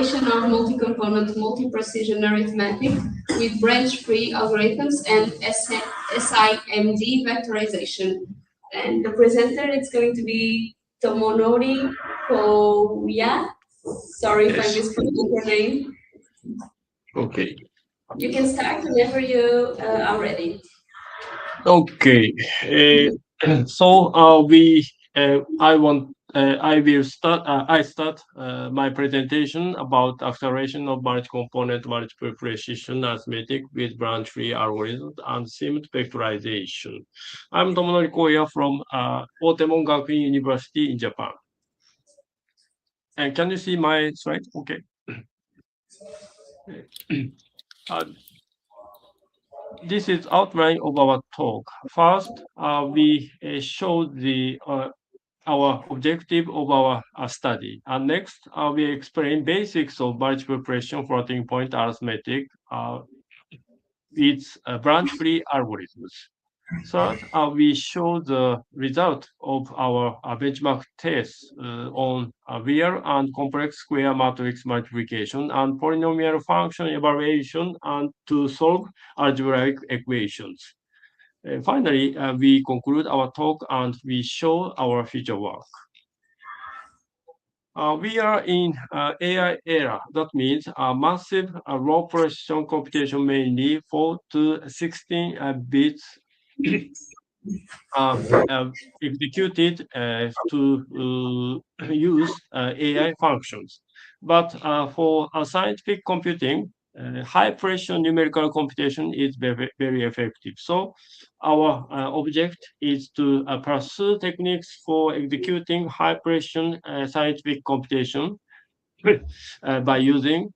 application of multi-component, multi-precision arithmetic with branch-free algorithms and SIMD vectorization. And the presenter is going to be Tomonori Koya. Sorry if I mispronounced your name. Okay. You can start whenever you are ready. Okay. So I will start. I start my presentation about acceleration of multi-component, multiple precision arithmetic with branch-free algorithms and SIMD vectorization. I'm Tomonori Koya from Otemon Gakuin University in Japan. And can you see my slide? Okay. Uh, this is outline of our talk. First, we show our objective of our study. And next, we explain basics of multiple precision floating point arithmetic with branch-free algorithms. Third, we show the result of our benchmark tests on real and complex square matrix multiplication and polynomial function evaluation and to solve algebraic equations. Finally, we conclude our talk and we show our future work. We are in AI era. That means massive low precision computation mainly 4 to 16 bits executed to use AI functions. But for scientific computing, high precision numerical computation is very effective. So our object is to pursue techniques for executing high precision scientific computation by using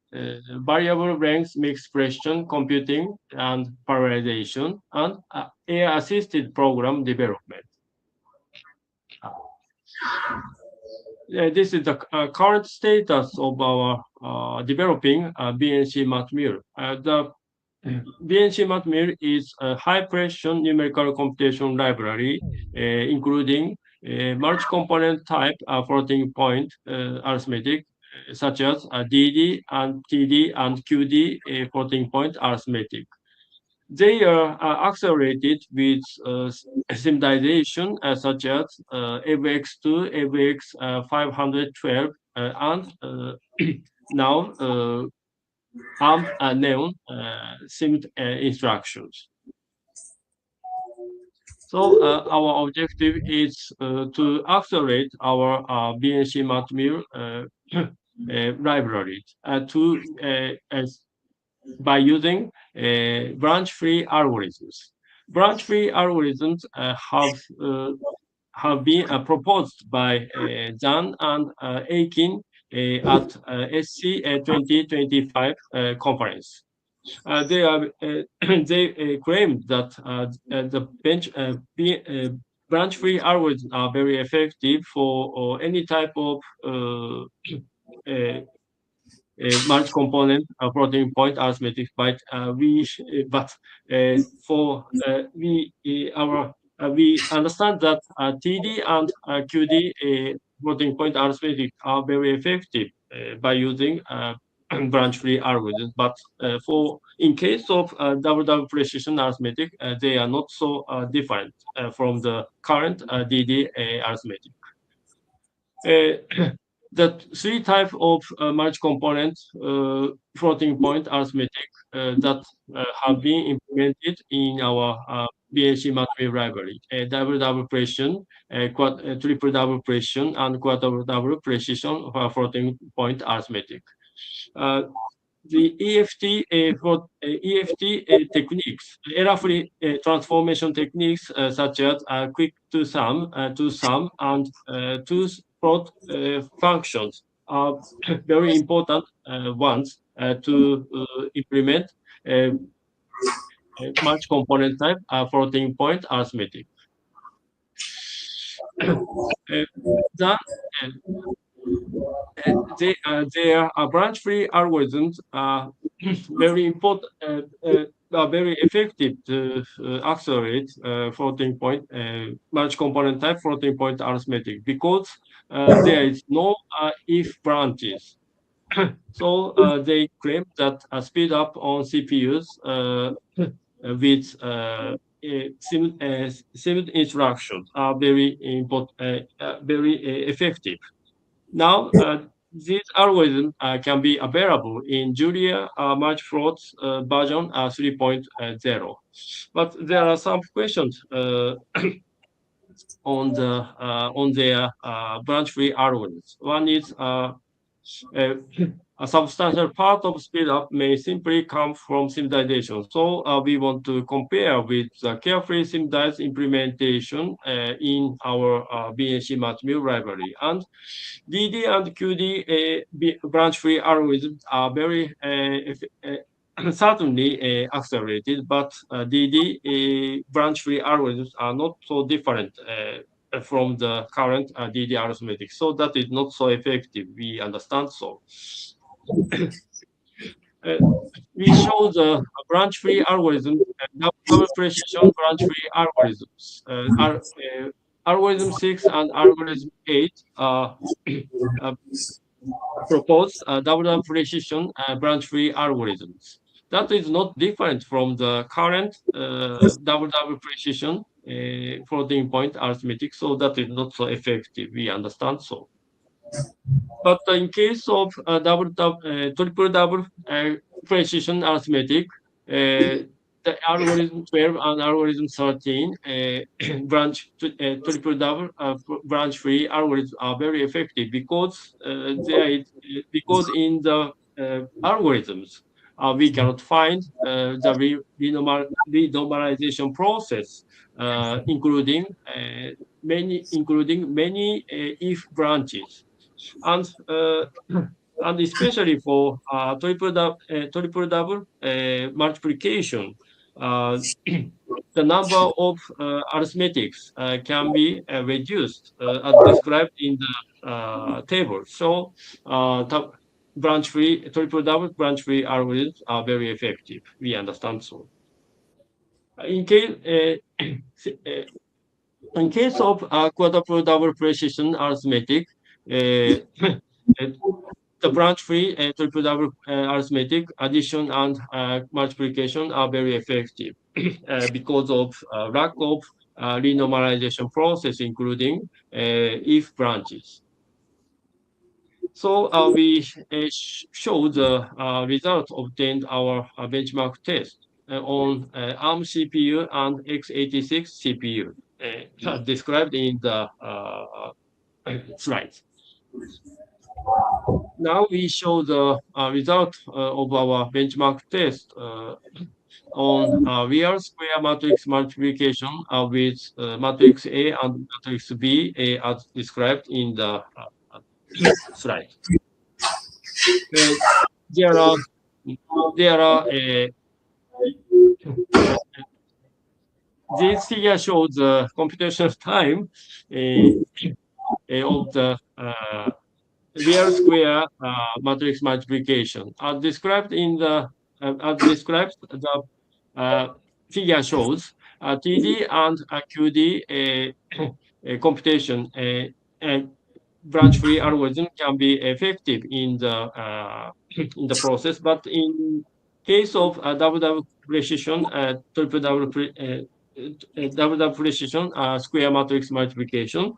variable length mixed precision computing and parallelization and AI-assisted program development. This is the current status of our developing BNC MatMir. The BNC MatMir is a high-precision numerical computation library, including multi-component type floating point arithmetic, such as DD and TD and QD floating point arithmetic. They are accelerated with simulation such as AVX2, AVX512, and now AMP and Neon SIMD instructions. So our objective is to accelerate our BNC MatMir library by using branch-free algorithms. Branch-free algorithms have been proposed by Zhang and Aikin at SC 2025 conference. They claimed that the branch-free algorithms are very effective for any type of multi-component floating point arithmetic, but we understand that TD and QD floating point arithmetic are very effective by using branch-free algorithms. But in case of double precision arithmetic, they are not so different from the current DD arithmetic. The three types of multi-component floating point arithmetic that have been implemented in our BNC MatMir library: double precision, triple double precision, and quadruple precision floating point arithmetic. The EFT techniques, error-free transformation techniques such as quick to sum, and to plot functions are very important ones to implement multi-component type floating point arithmetic. Their branch-free algorithms are very important, are very effective to accelerate floating point multi-component type floating point arithmetic because there is no if branches. They claim that speed up on CPUs with simple instructions are very effective. Now, these algorithms can be available in Julia Multifloat version 3.0. But there are some questions on their branch-free algorithms. One is uh, a substantial part of speed up may simply come from simulation. We want to compare with the carefully simulated implementation in our BNC MATMU library. And DD and QD branch-free algorithms are very certainly accelerated, but DD branch-free algorithms are not so different from the current DD arithmetic. So that is not so effective. We understand so. Uh, we show the branch-free algorithm, double precision branch-free algorithms. Algorithm 6 and algorithm 8 are uh, proposed double precision branch-free algorithms. That is not different from the current double precision floating point arithmetic, so that is not so effective. We understand so. But in case of triple double precision arithmetic, the algorithm 12 and algorithm 13 triple double branch free algorithms are very effective because in the algorithms we cannot find the renormalization process, including many if branches and and especially for triple double multiplication, the number of arithmetics can be reduced as described in the table. Branch free triple double branch free algorithms are very effective. We understand so. In case in case of quadruple double precision arithmetic, uh, the branch-free triple-double arithmetic addition and multiplication are very effective because of lack of renormalization process, including if branches. We show the result obtained our benchmark test on ARM CPU and x86 CPU, described in the slides. Now we show the result of our benchmark test on real square matrix multiplication with matrix A and matrix B as described in the slide. There are there are this figure shows the computational time of the real square matrix multiplication. As described, the figure shows TD and QD computation branch-free algorithm can be effective in the process, but in case of double precision, double precision square matrix multiplication,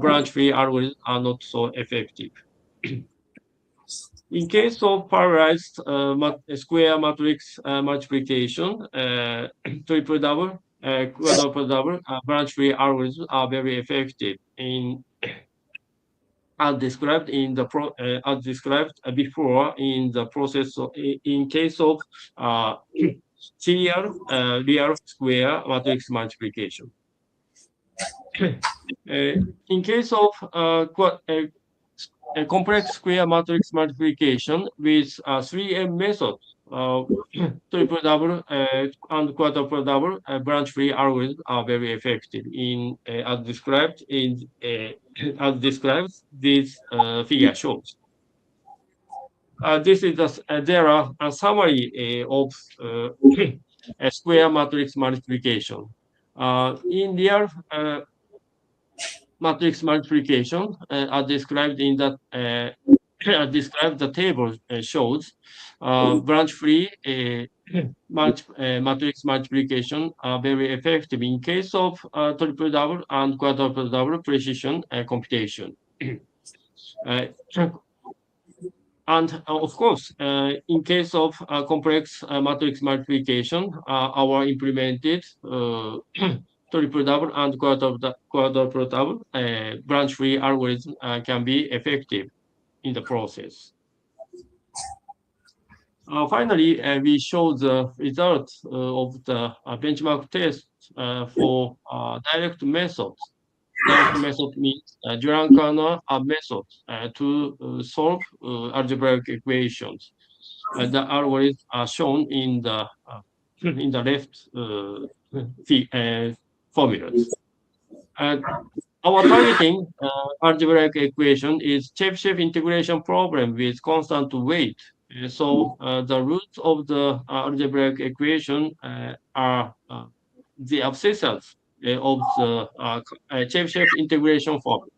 branch-free algorithms are not so effective. In case of parallelized square matrix multiplication, triple double, quadruple double, branch-free algorithms are very effective as described as described before in the process. In case of serial real square matrix multiplication. In case of a complex square matrix multiplication with 3M methods, triple double and quadruple double branch-free algorithms are very effective in as described this figure shows. This is there are a summary of a square matrix multiplication. In real matrix multiplication, as described in that described, the table shows branch-free matrix multiplication are very effective in case of triple double and quadruple double precision computation. Uh, and of course, in case of complex matrix multiplication, our implemented triple double and quadruple double branch-free algorithm can be effective in the process. Finally, we show the result of the benchmark test for direct methods. Direct method means Jurand-Kernel method to solve algebraic equations. The algorithms are shown in the in the left formulas. And our targeting algebraic equation is Chebyshev integration problem with constant weight. So the roots of the algebraic equation are the abscissas of the Chebyshev integration form.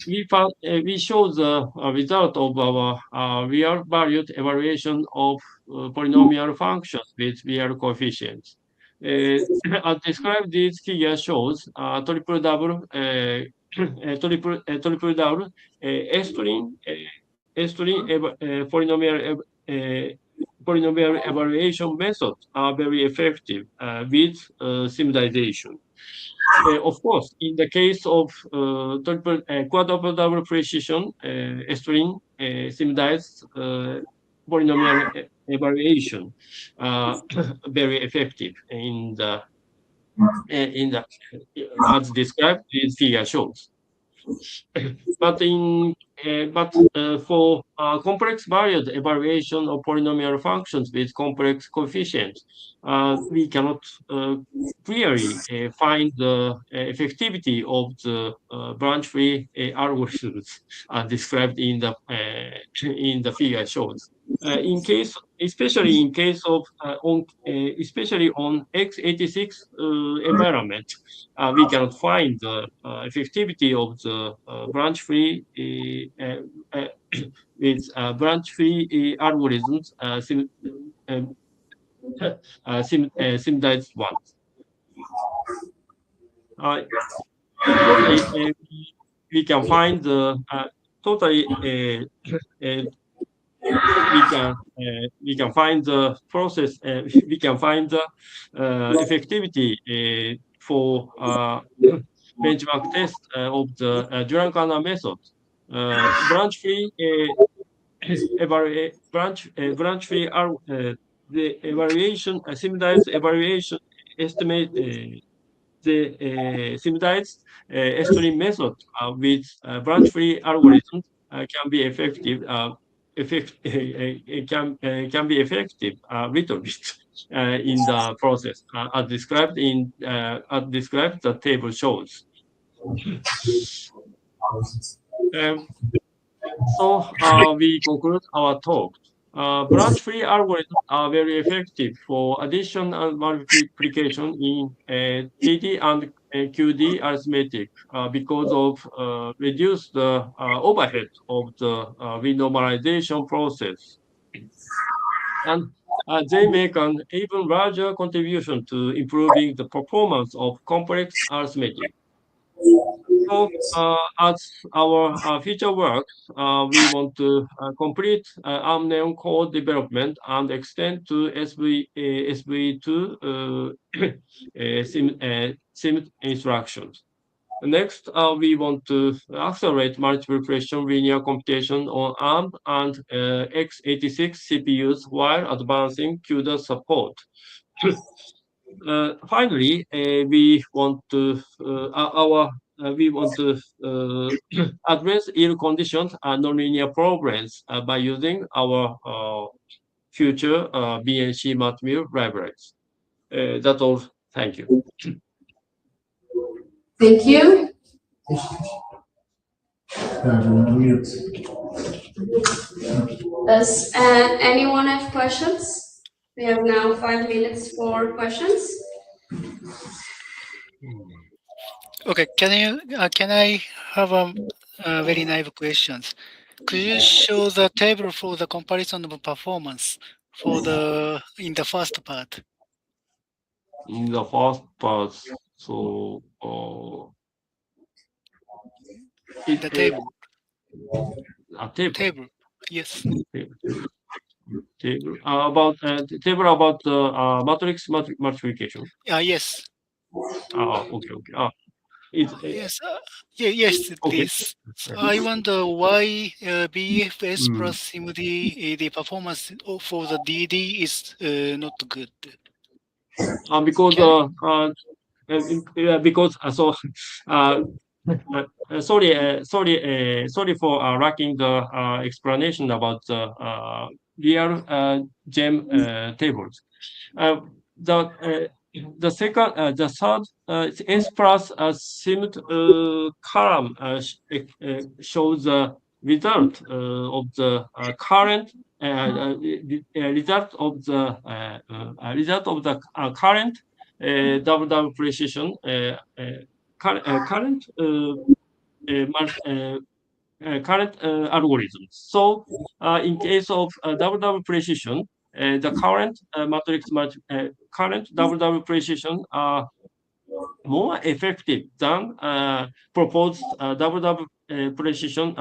We show the result of our real valued evaluation of polynomial functions with real coefficients. As described, this figure shows triple double, triple double, S-string polynomial evaluation methods are very effective with simulation. Of course, in the case of quadruple double precision, string simulates polynomial evaluation very effective in the as described, this figure shows. But for complex varied evaluation of polynomial functions with complex coefficients, we cannot clearly find the effectivity of the branch-free algorithms described in the figure shows. Especially in case of especially on x86 environment, we cannot find the effectivity of the branch-free with branch-free algorithms um, simulated ones. Totally, we can find the totally we can find the process, we can find the effectivity for benchmark test of the Jurand-Kernel method. Branch-free branch-free the evaluation, simulated evaluation estimate the simulated S-string method with branch-free algorithms can be effective. Can be effective little bit in the process as described the table shows. Um, so we conclude our talk. Branch-free algorithms are very effective for addition and multiplication in TD and QD arithmetic because of reduce the overhead of the renormalization process. And they make an even larger contribution to improving the performance of complex arithmetic. So, as our future work, we want to complete Amneon code development and extend to SV2 sim instructions. Next, we want to accelerate multiple precision linear computation on ARM and x86 CPUs while advancing CUDA support. Finally, we want to address ill conditions and nonlinear problems by using our future BNC MATMIL libraries. That's all. Thank you. Thank you. Does anyone have questions? We have now 5 minutes for questions. Okay, can I have very naive questions. Could you show the table for the comparison of performance for the in the first part? In the first part, so The it table. a table. Table. Yes. Table about table about the matrix multiplication. Yes. Okay, okay. It's Yes. Yes, okay. this. So I wonder why BFS Mm. plus MD, the performance for the DD is not good. Because Can because so uh, sorry for lacking the explanation about the real gem tables. Uh, the the second, the third S plus seemed column shows the result of the current result of the current double precision current mul- current algorithms. So, in case of double precision, the current current double precision are more effective than proposed double precision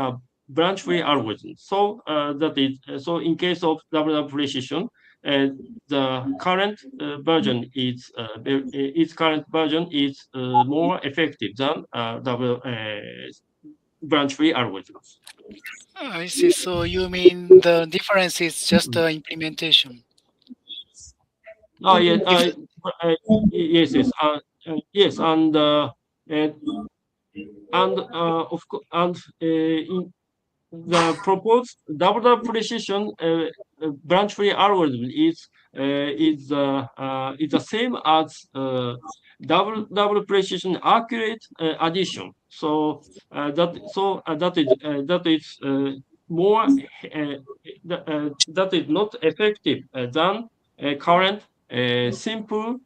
branch tree algorithm. So that is so in case of double precision, the current version is its current version is more effective than double branch tree algorithms. I see. So you mean the difference is just the implementation? Oh yeah, If yes, yes, yes, uh, and of course, and in the proposed double precision branch tree algorithm is the same as double precision accurate addition. So that is more that is not effective than current simple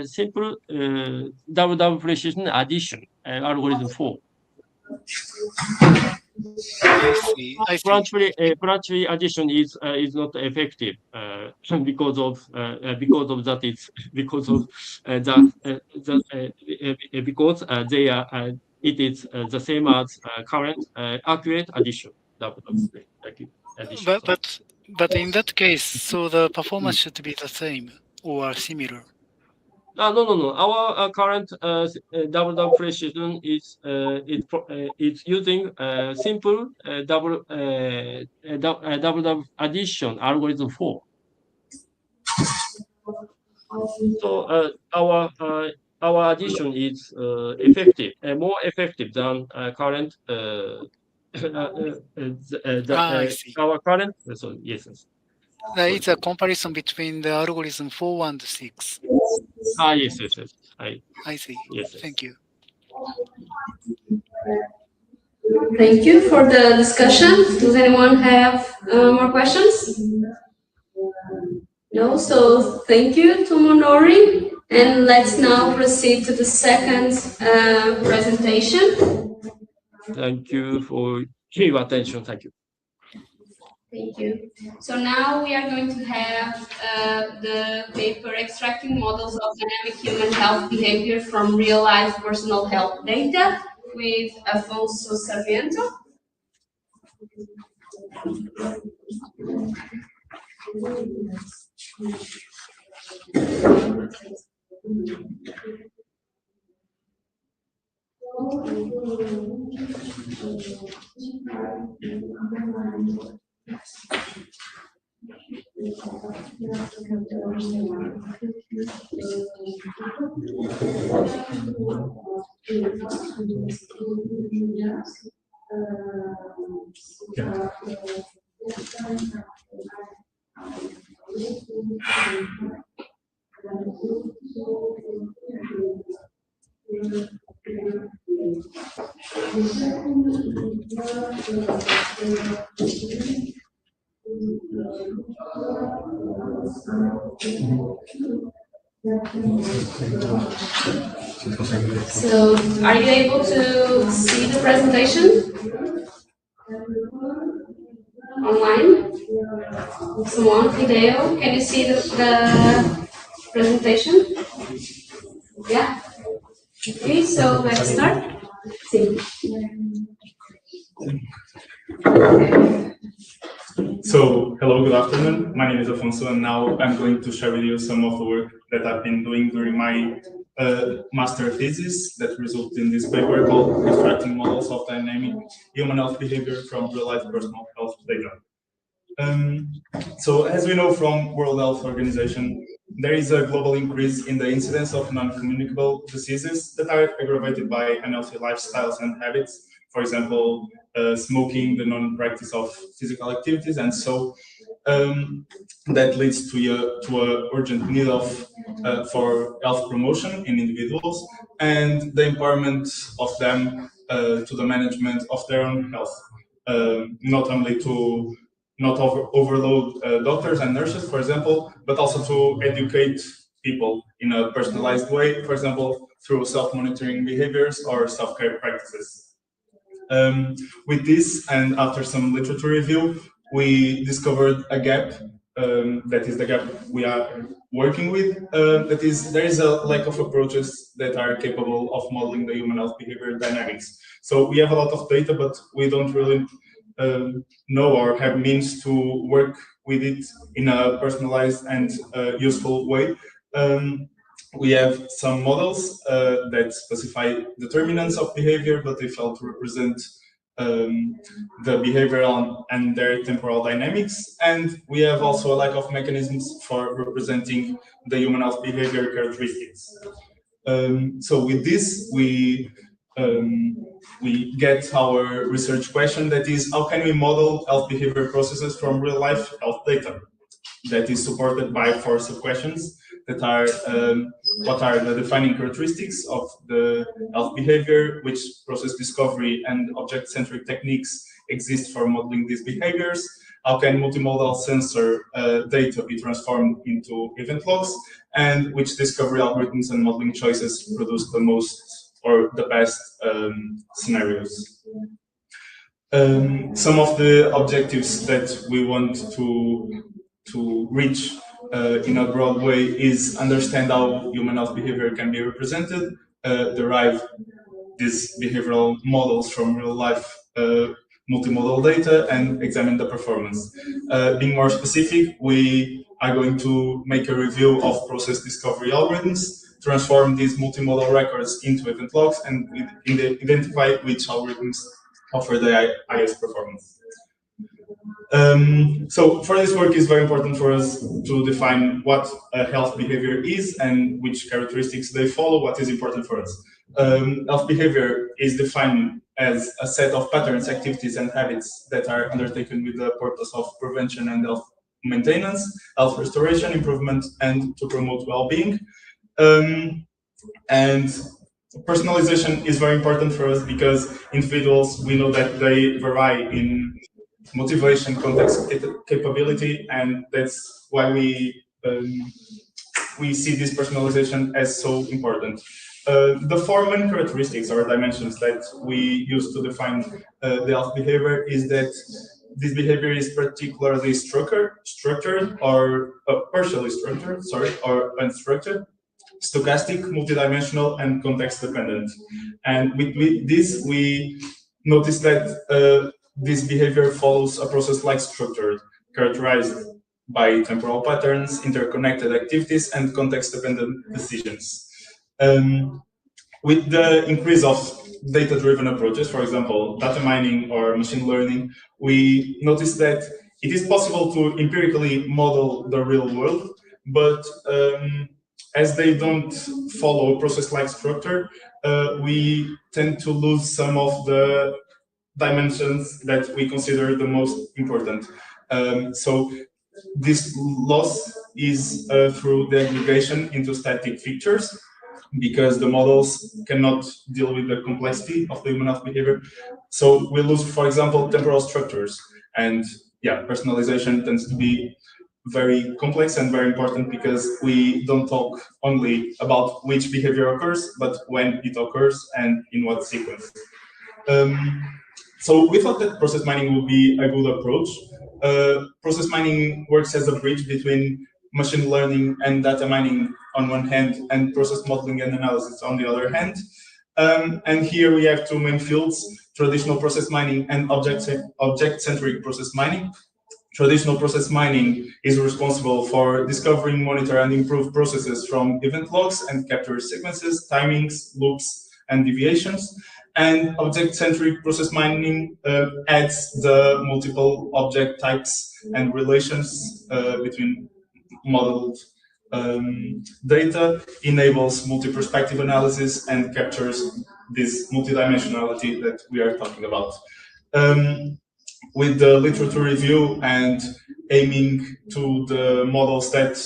simple double precision addition algorithm 4. I see. I see. Branch tree addition is not effective because of that it's because of the because they are it is the same as current accurate addition double addition. But Sorry. but but in that case, so the Mm. performance should be the same or similar. No, no, no. Our current double precision is it's using simple double addition algorithm 4. So our addition is effective, more effective than current I see. our current. So yes, yes. There Sorry is a for that. comparison between the algorithm 4 and 6. Yes, yes, yes. I see. Yes, yes. Thank you. Thank you for the discussion. Does anyone have more questions? No, so thank you to Monori. And let's now proceed to the second presentation. Thank you for your attention. Thank you. Thank you. So now we are going to have the paper extracting models of dynamic human health behavior from real-life personal health data with Afonso Sarmiento. So, are you able to see the presentation online? Someone, Hideo, can you see the presentation? Yeah. Okay, so let's start. See. So, hello, good afternoon. My name is Afonso, and now I'm going to share with you some of the work that I've been doing during my master thesis that resulted in this paper called Extracting Models of Dynamic Human Health Behavior from Real-Life Personal Health Data. So, as we know from World Health Organization, there is a global increase in the incidence of non-communicable diseases that are aggravated by unhealthy lifestyles and habits. For example, smoking, the non-practice of physical activities, and so that leads to a urgent need of for health promotion in individuals and the empowerment of them to the management of their own health, not only to not overload doctors and nurses, for example, but also to educate people in a personalized way, for example, through self-monitoring behaviors or self-care practices. With this, and after some literature review, we discovered a gap. That is the gap we are working with. That is, there is a lack of approaches that are capable of modeling the human health behavior dynamics. So we have a lot of data, but we don't really know or have means to work with it in a personalized and useful way. We have some models that specify determinants of behavior, but they fail to represent the behavioral and their temporal dynamics. And we have also a lack of mechanisms for representing the human health behavior characteristics. So with this, we get our research question, that is, how can we model health behavior processes from real life health data? That is supported by 4 sub-questions that are what are the defining characteristics of the health behavior, which process discovery and object-centric techniques exist for modeling these behaviors, how can multimodal sensor data be transformed into event logs, and which discovery algorithms and modeling choices produce the most or the best scenarios. Some of the objectives that we want to reach in a broad way is understand how human health behavior can be represented, derive these behavioral models from real life multimodal data, and examine the performance. Being more specific, we are going to make a review of process discovery algorithms, transform these multimodal records into event logs, and identify which algorithms offer the highest performance. So for this work, it's very important for us to define what a health behavior is and which characteristics they follow, what is important for us. Health behavior is defined as a set of patterns, activities, and habits that are undertaken with the purpose of prevention and health maintenance, health restoration, improvement, and to promote well-being. And personalization is very important for us because individuals, we know that they vary in motivation, context, capability, and that's why we see this personalization as so important. The 4 main characteristics or dimensions that we use to define the health behavior is that this behavior is particularly structured or partially structured, or unstructured, stochastic, multidimensional, and context dependent. And with this, we notice that this behavior follows a process-like structure characterized by temporal patterns, interconnected activities, and context-dependent decisions. With the increase of data-driven approaches, for example, data mining or machine learning, we notice that it is possible to empirically model the real world, but as they don't follow a process-like structure, we tend to lose some of the dimensions that we consider the most important. So this loss is through the aggregation into static features, because the models cannot deal with the complexity of the human health behavior. So we lose, for example, temporal structures. And yeah, personalization tends to be very complex and very important because we don't talk only about which behavior occurs, but when it occurs and in what sequence. So we thought that process mining would be a good approach. Process mining works as a bridge between machine learning and data mining on one hand, and process modeling and analysis on the other hand. And here we have two main fields: traditional process mining and object-centric process mining. Traditional process mining is responsible for discovering, monitor, and improve processes from event logs and capture sequences, timings, loops, and deviations. And object-centric process mining adds the multiple object types and relations between modeled data, enables multi-perspective analysis, and captures this multidimensionality that we are talking about. With the literature review and aiming to the models that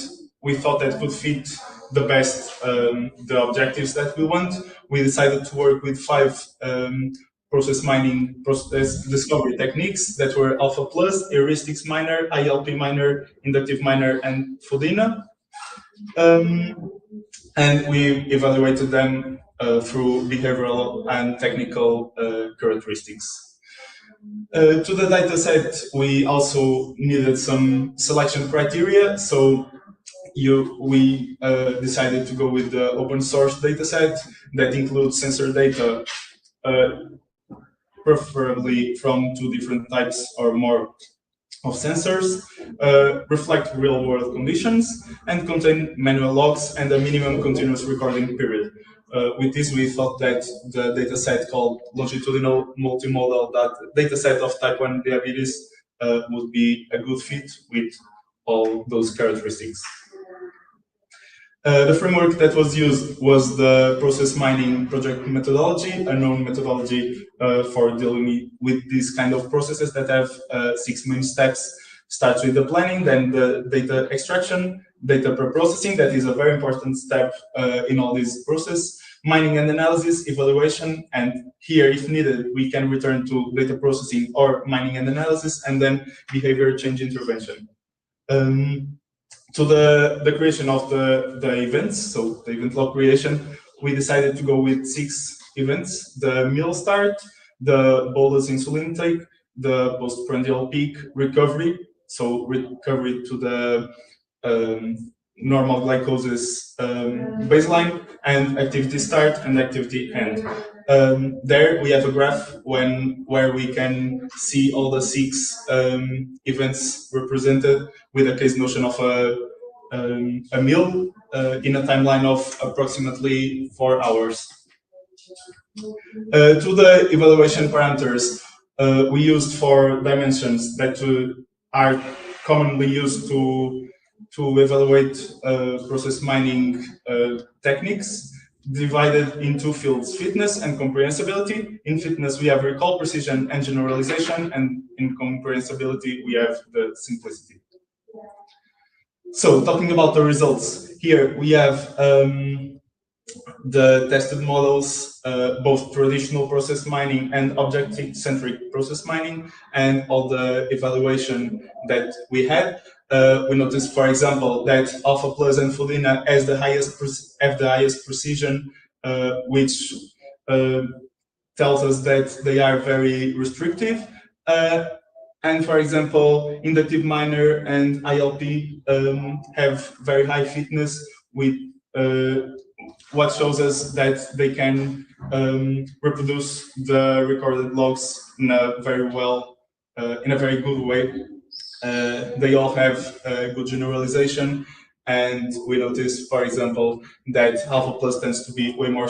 we thought that could fit the best the objectives that we want, we decided to work with 5 process mining process discovery techniques that were alpha plus, heuristics miner, ILP miner, inductive miner, and Fodina. And we evaluated them through behavioral and technical characteristics. To the data set, we also needed some selection criteria. So we decided to go with the open source data set that includes sensor data, preferably from 2 different types or more of sensors, reflect real-world conditions, and contain manual logs and a minimum continuous recording period. With this, we thought that the dataset called longitudinal multimodal dataset of type 1 diabetes would be a good fit with all those characteristics. The framework that was used was the process mining project methodology, a known methodology for dealing with these kind of processes that have 6 main steps. Starts with the planning, then the data extraction, data pre-processing, that is a very important step in all this process, mining and analysis, evaluation, and here, if needed, we can return to data processing or mining and analysis, and then behavior change intervention. To the creation of the events, so the event log creation, we decided to go with 6 events: the meal start, the bolus insulin intake, the postprandial peak recovery, so recovery to the normal glycosis baseline, and activity start and activity end. There we have a graph where we can see all the 6 events represented with a case notion of a meal in a timeline of approximately 4 hours. To the evaluation parameters, we used 4 dimensions that are commonly used to evaluate process mining techniques, divided in 2 fields: fitness and comprehensibility. In fitness, we have recall, precision, and generalization, and in comprehensibility, we have the simplicity. So, talking about the results, here we have the tested models, both traditional process mining and object-centric process mining, and all the evaluation that we had. We noticed, for example, that Alpha Plus and Fodina have the highest precision, which tells us that they are very restrictive. And for example, inductive miner and ILP have very high fitness, with what shows us that they can reproduce the recorded logs in a very good way. They all have good generalization, and we notice, for example, that Alpha Plus tends to be way more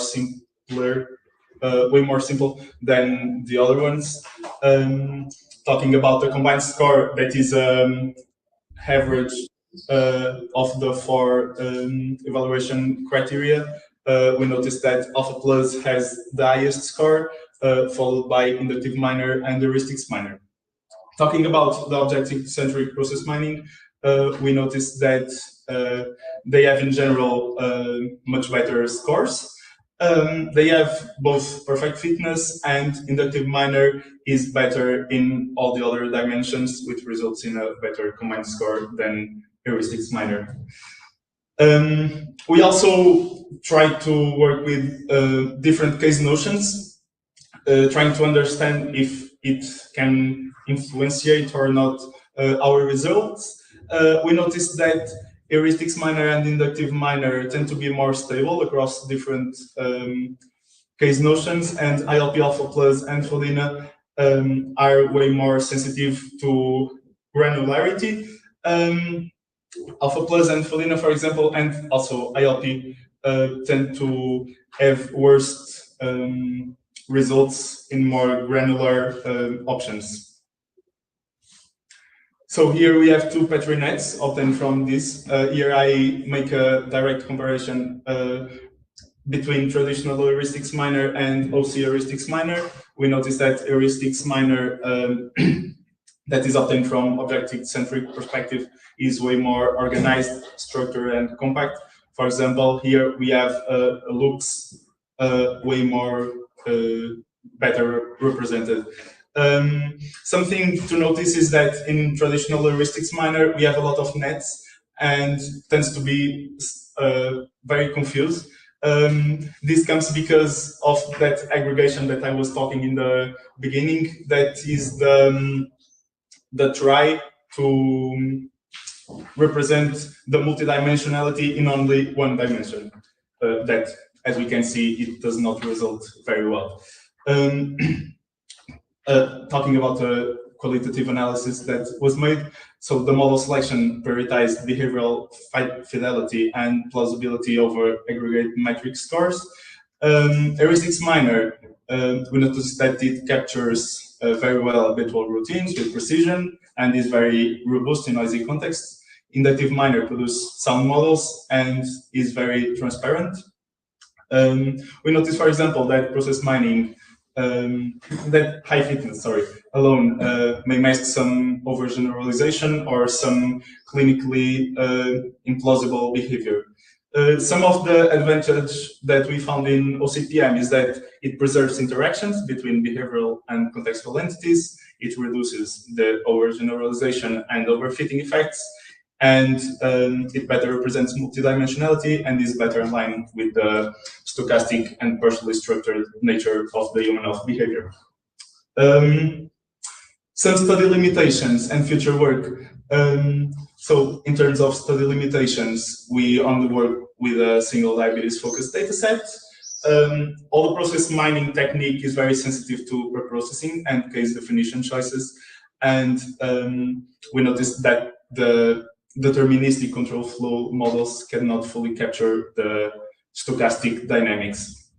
simple than the other ones. Talking about the combined score, that is average of the 4 evaluation criteria. We noticed that Alpha Plus has the highest score, followed by inductive miner and heuristics miner. Talking about the object-centric process mining, we noticed that they have in general much better scores. They have both perfect fitness, and inductive miner is better in all the other dimensions, which results in a better combined score than heuristics miner. We also try to work with different case notions, trying to understand if it can influentiate or not our results. We noticed that heuristics miner and inductive miner tend to be more stable across different case notions, and ILP alpha plus and Felina are way more sensitive to granularity. Alpha plus and Felina, for example, and also ILP tend to have worse results in more granular options. So here we have two Petri nets obtained from this. Here I make a direct comparison between traditional heuristics miner and OC heuristics miner. We notice that heuristics miner that is obtained from objective-centric perspective is way more organized, structured, and compact. For example, here we have looks way more better represented. Something to notice is that in traditional heuristics miner, we have a lot of nets and tends to be very confused. This comes because of that aggregation that I was talking in the beginning, that is the try to represent the multidimensionality in only one dimension. That, as we can see, it does not result very well. Talking about the qualitative analysis that was made, so the model selection prioritized behavioral fidelity and plausibility over aggregate metric scores. Heuristics miner, we noticed that it captures very well habitual routines with precision and is very robust in noisy contexts. Inductive miner produces sound models and is very transparent. We noticed, for example, that process mining, that high fitness, alone may mask some overgeneralization or some clinically implausible behavior. Some of the advantage that we found in OCPM is that it preserves interactions between behavioral and contextual entities. It reduces the overgeneralization and overfitting effects, and it better represents multidimensionality and is better in line with the stochastic and partially structured nature of the human health behavior. Some study limitations and future work. So in terms of study limitations, we only work with a single diabetes-focused dataset. All the process mining technique is very sensitive to preprocessing and case definition choices. And we noticed that the deterministic control flow models cannot fully capture the stochastic dynamics.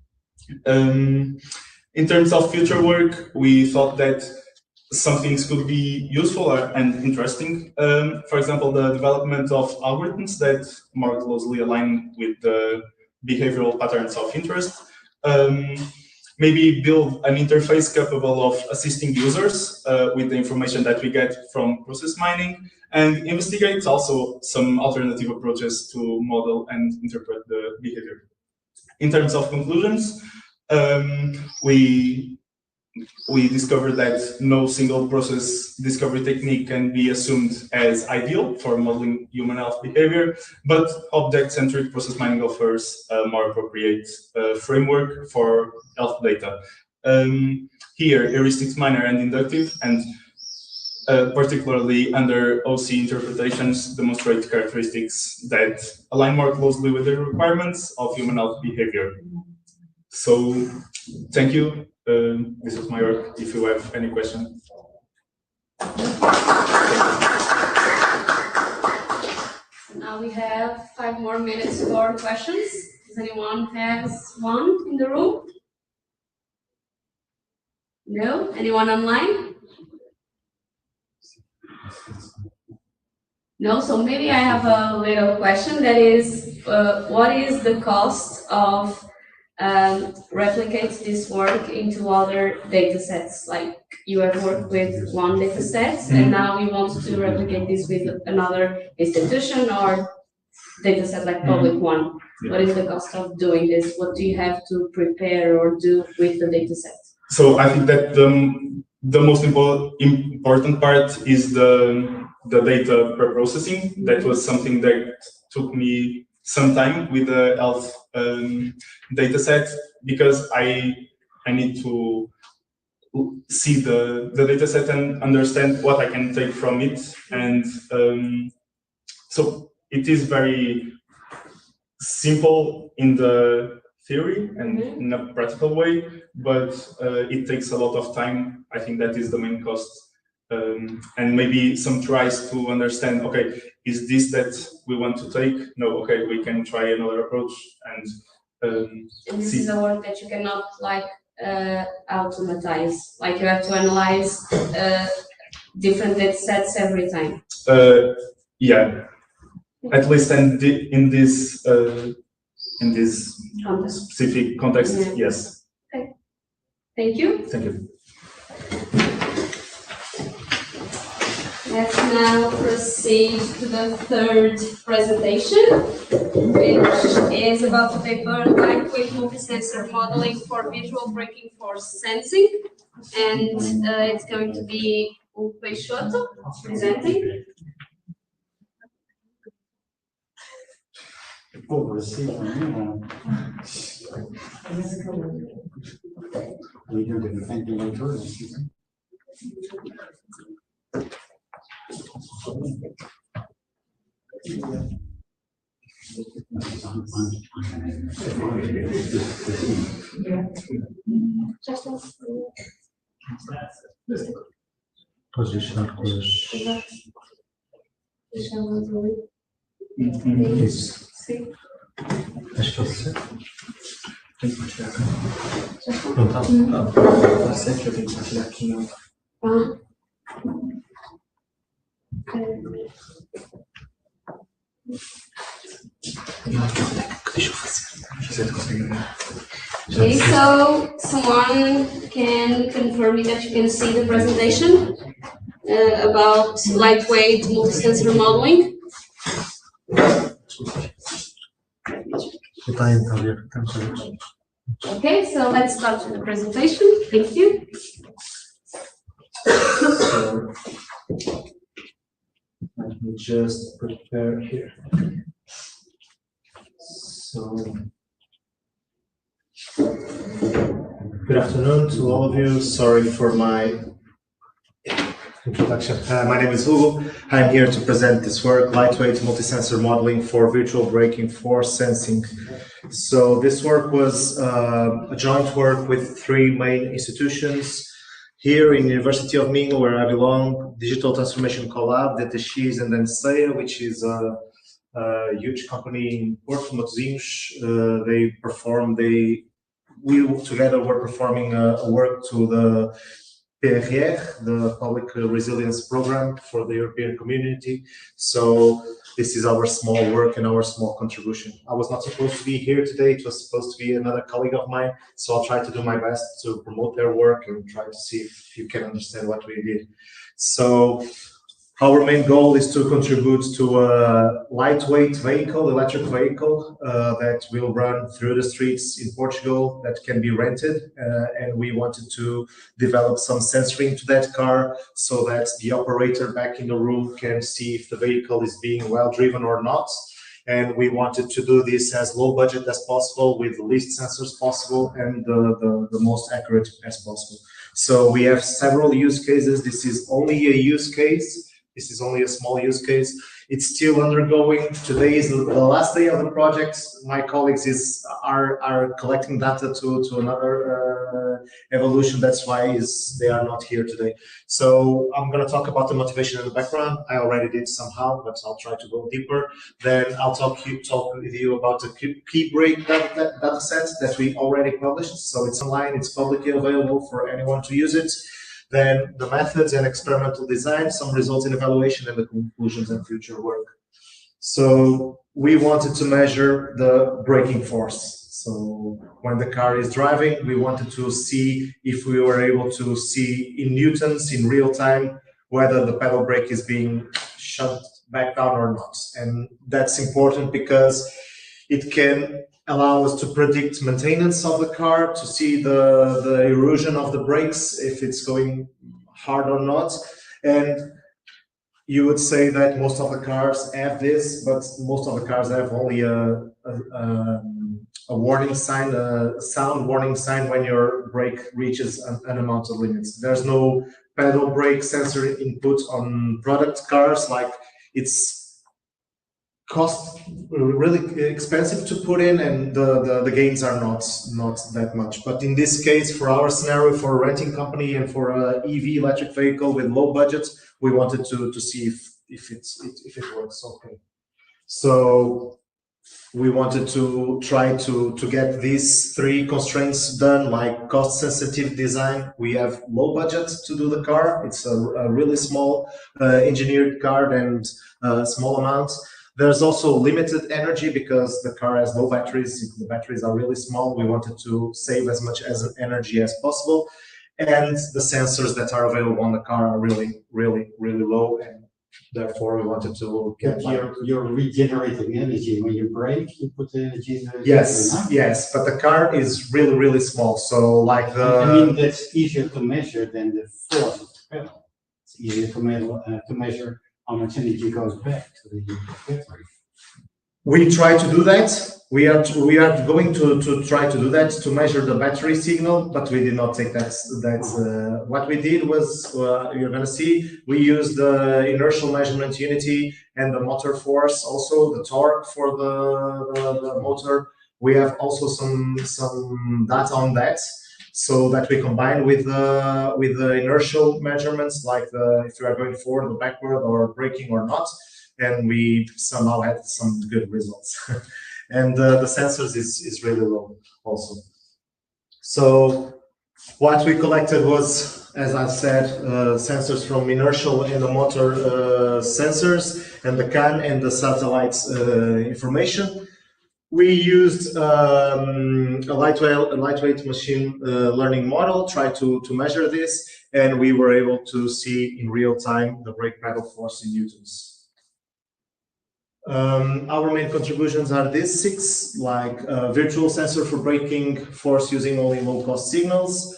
In terms of future work, we thought that some things could be useful and interesting. For example, the development of algorithms that more closely align with the behavioral patterns of interest. Maybe build an interface capable of assisting users with the information that we get from process mining, and investigate also some alternative approaches to model and interpret the behavior. In terms of conclusions, we discovered that no single process discovery technique can be assumed as ideal for modeling human health behavior, but object-centric process mining offers a more appropriate framework for health data. Here, heuristics miner and inductive, and particularly under OC interpretations, demonstrate characteristics that align more closely with the requirements of human health behavior. So, thank you. This is my work. If you have any questions. Now we have 5 more minutes for questions. Does anyone has one in the room? No? Anyone online? No? So maybe I have a little question that is, what is the cost of replicate this work into other data sets? Like you have worked with one data set and now you want to replicate this with another institution or data set like public one. What is the cost of doing this? What do you have to prepare or do with the data set? So I think that the most important part is the the data pre-processing. That was something that took me some time with the health data set, because I need to see the data set and understand what I can take from it. And so it is very simple in the theory and in a practical way, but it takes a lot of time. I think that is the main cost. And maybe some tries to understand, okay, is this that we want to take? No, okay, we can try another approach. And this is a work that you cannot like automatize. Like you have to analyze different data sets every time. Yeah, at least in this specific context, yeah. Yes. Okay. Thank you. Thank you. Let's now proceed to the third presentation, which is about the paper Lightweight Multisensor Modeling for Visual Braking Force Sensing. And it's going to be Hugo Peixoto presenting. Posicionar coisas. Isso. Sim. Acho que é isso. Tem que partilhar aqui. Não tá? Não. Tá certo, eu tenho que partilhar aqui. Não. Deixa eu fazer. Okay, so someone can confirm me that you can see the presentation about lightweight multisensor modeling. Okay, so let's start with the presentation. Thank you. So, let me just prepare here. So, good afternoon to all of you. Sorry for my introduction. My name is Hugo. I'm here to present this work, Lightweight Multisensor Modeling for Virtual Braking Force Sensing. So this work was a joint work with three main institutions. Here in the University of Minho, where I belong, Digital Transformation Collab, DTX, and then SEA, which is a huge company in Porto, Matosinhos. We together were performing a work to the PRR, the Public Resilience Program for the European Community. So this is our small work and our small contribution. I was not supposed to be here today. It was supposed to be another colleague of mine. So I'll try to do my best to promote their work and try to see if you can understand what we did. So our main goal is to contribute to a lightweight vehicle, electric vehicle, that will run through the streets in Portugal, that can be rented. And we wanted to develop some sensoring to that car so that the operator back in the room can see if the vehicle is being well driven or not. And we wanted to do this as low budget as possible, with the least sensors possible and the most accurate as possible. So we have several use cases. This is only a use case. This is only a small use case. It's still undergoing. Today is the last day of the project. My colleagues are collecting data to another evolution. That's why they are not here today. So I'm going to talk about the motivation in the background. I already did somehow, but I'll try to go deeper. Then I'll talk with you about the key break data set that we already published. So it's online. It's publicly available for anyone to use it. Then the methods and experimental design, some results in evaluation, and the conclusions and future work. So we wanted to measure the braking force. So when the car is driving, we wanted to see if we were able to see in newtons in real time whether the pedal brake is being shut back down or not. And that's important because it can allow us to predict maintenance of the car, to see the erosion of the brakes, if it's going hard or not. And you would say that most of the cars have this, but most of the cars have only a warning sign, a sound warning sign when your brake reaches an amount of limits. There's no pedal brake sensor input on product cars. Like, it's cost really expensive to put in, and the gains are not that much. But in this case, for our scenario, for a renting company and for a EV electric vehicle with low budget, we wanted to see if it works okay. So we wanted to try to get these three constraints done, like cost sensitive design. We have low budget to do the car. It's a really small engineered car and small amounts. There's also limited energy because the car has low batteries. The batteries are really small. We wanted to save as much energy as possible. And the sensors that are available on the car are really low. And therefore, we wanted to get... You're regenerating energy. When you brake, you put the energy in the... Yes. But the car is really small. So, like the... I mean, that's easier to measure than the force of the pedal. It's easier to measure how much energy goes back to the battery. We try to do that. We are going to try to do that, to measure the battery signal, but we did not take that. What we did was, you're going to see, we used the inertial measurement unity and the motor force, also the torque for the motor. We have also some data on that, so that we combine with the inertial measurements, like if you are going forward or backward or braking or not, and we somehow had some good results. And the sensors is really low also. So what we collected was, as I said, sensors from inertial and the motor sensors, and the CAN and the satellite information. We used a lightweight machine learning model, tried to measure this, and we were able to see in real time the brake pedal force in newtons. Our main contributions are these 6, like virtual sensor for braking force using only low-cost signals,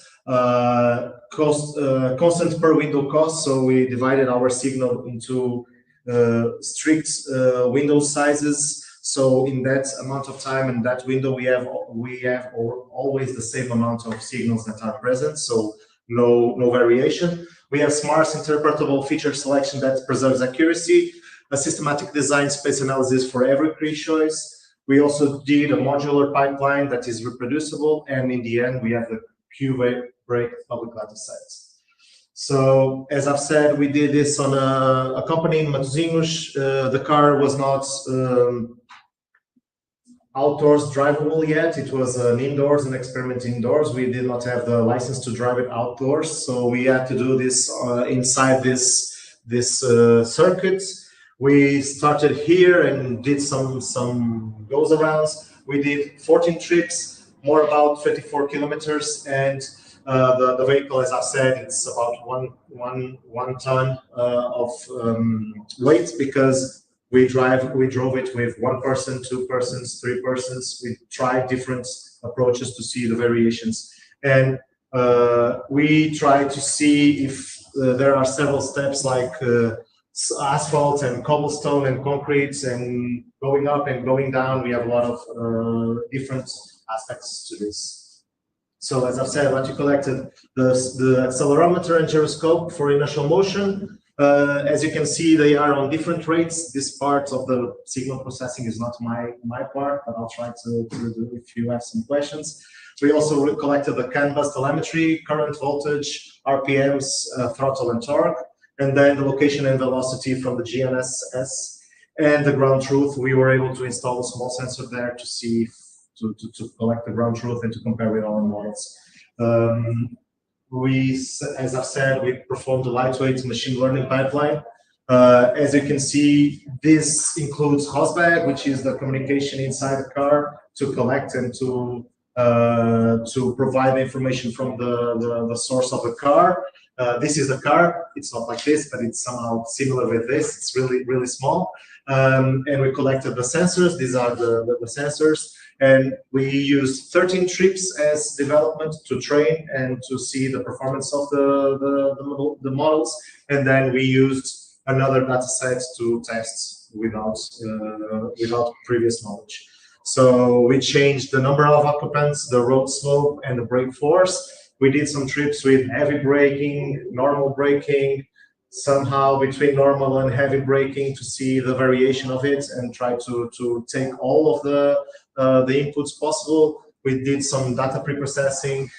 constant per window cost, so we divided our signal into strict window sizes. So in that amount of time and that window, we have always the same amount of signals that are present, so no variation. We have sparse interpretable feature selection that preserves accuracy, a systematic design space analysis for every key choice. We also did a modular pipeline that is reproducible, and in the end, we have the Q-brake public data sets. So, as I've said, we did this on a company in Matosinhos. The car was not outdoors drivable yet. It was an experiment indoors. We did not have the license to drive it outdoors, so we had to do this inside this circuit. We started here and did some goes arounds. We did 14 trips, more about 24 kilometers, and the vehicle, as I said, it's about one ton of weight, because we drove it with 1 person, 2 persons, 3 persons. We tried different approaches to see the variations, and we tried to see if there are several steps, like asphalt and cobblestone and concrete, and going up and going down. We have a lot of different aspects to this. So, as I've said, what you collected, the accelerometer and gyroscope for inertial motion. As you can see, they are on different rates. This part of the signal processing is not my part, but I'll try to do if you have some questions. We also collected the CAN bus telemetry, current, voltage, RPMs, throttle and torque, and then the location and velocity from the GNSS, and the ground truth. We were able to install a small sensor there to see, to collect the ground truth and to compare with our models. As I've said, we performed a lightweight machine learning pipeline. As you can see, this includes HOSBAG, which is the communication inside the car, to collect and to provide information from the source of the car. This is the car. It's not like this, but it's somehow similar with this. It's really small. And we collected the sensors. These are the sensors. And we used 13 trips as development to train and to see the performance of the models. And then we used another data set to test without previous knowledge. So we changed the number of occupants, the road slope, and the brake force. We did some trips with heavy braking, normal braking, somehow between normal and heavy braking to see the variation of it and try to take all of the inputs possible. We did some data preprocessing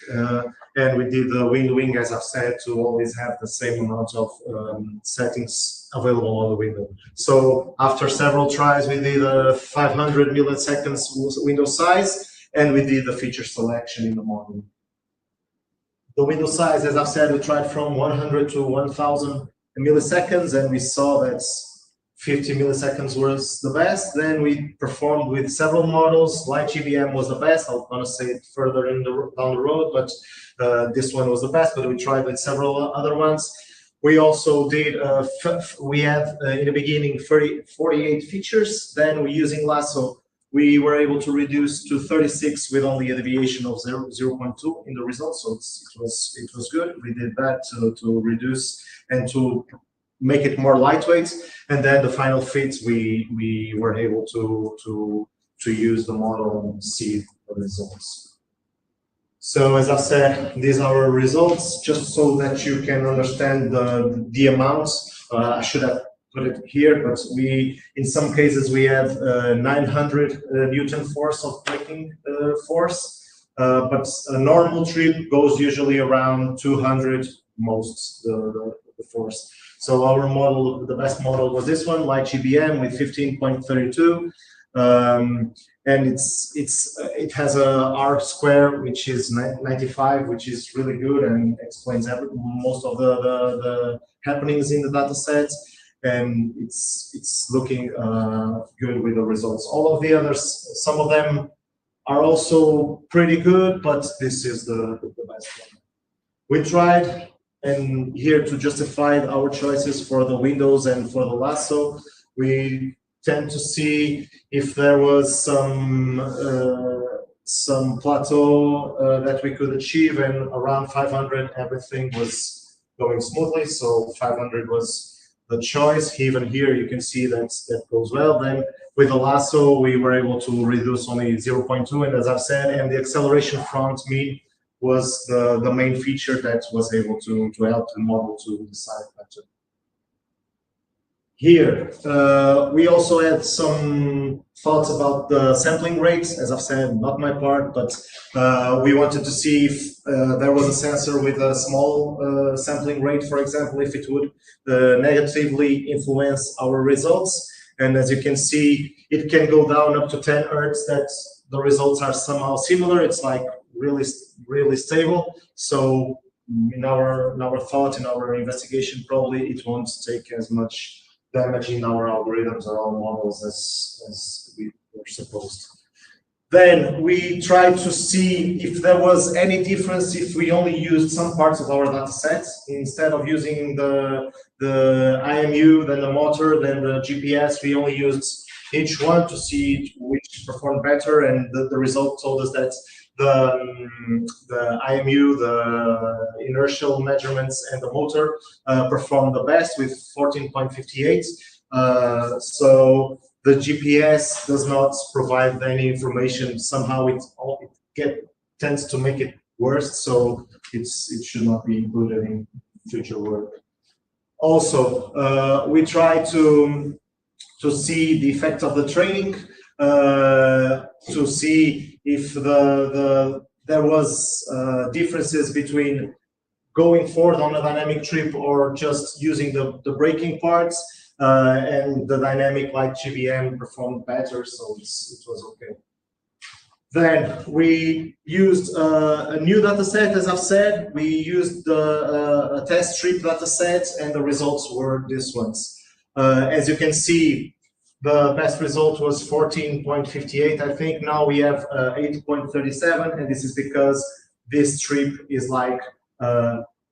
and we did the windowing, as I've said, to always have the same amount of settings available on the window. So after several tries, we did a 500 milliseconds window size, and we did the feature selection in the model. The window size, as I've said, we tried from 100 to 1000 milliseconds, and we saw that 50 milliseconds was the best. Then we performed with several models. Light GBM was the best. I'm going to say it further down the road, but this one was the best, but we tried with several other ones. We also did, we had in the beginning 48 features. Then we using Lasso, we were able to reduce to 36 with only a deviation of 0.2 in the results. So it was good. We did that to reduce and to make it more lightweight. And then the final fit, we were able to use the model and see the results. So as I said, these are our results, just so that you can understand the amounts. I should have put it here, but in some cases we have 900 Newton force of braking force, but a normal trip goes usually around 200 most the force. So our model, the best model was this one, Light GBM with 15.32, and it has a R square which is 95, which is really good and explains most of the happenings in the data set, and it's looking good with the results. All of the others, some of them are also pretty good, but this is the best one. We tried. And here to justify our choices for the windows and for the Lasso, we tend to see if there was some plateau that we could achieve, and around 500 everything was going smoothly. So 500 was the choice. Even here you can see that goes well. Then with the Lasso we were able to reduce only 0.2, and as I've said, and the acceleration front mean was the main feature that was able to help the model to decide better. Here, we also had some thoughts about the sampling rates. As I've said, not my part, but we wanted to see if there was a sensor with a small sampling rate, for example, if it would negatively influence our results. And as you can see, it can go down up to 10 Hertz, that the results are somehow similar. It's like really stable. So in our thought, in our investigation, probably it won't take as much damage in our algorithms or our models as we were supposed. Then we tried to see if there was any difference if we only used some parts of our data sets instead of using the IMU, then the motor, then the GPS. We only used each one to see which performed better, and the result told us that the IMU, the inertial measurements, and the motor performed the best with 14.58. So the GPS does not provide any information. Somehow it tends to make it worse, so it should not be included in future work. Also, we try to see the effect of the training, to see if there was differences between going forward on a dynamic trip or just using the braking parts, and the dynamic Light GBM performed better, so it was okay. Then we used a new data set, as I've said. We used a test strip data set, and the results were these ones. As you can see, the best result was 14.58. I think now we have 8.37, and this is because this strip is like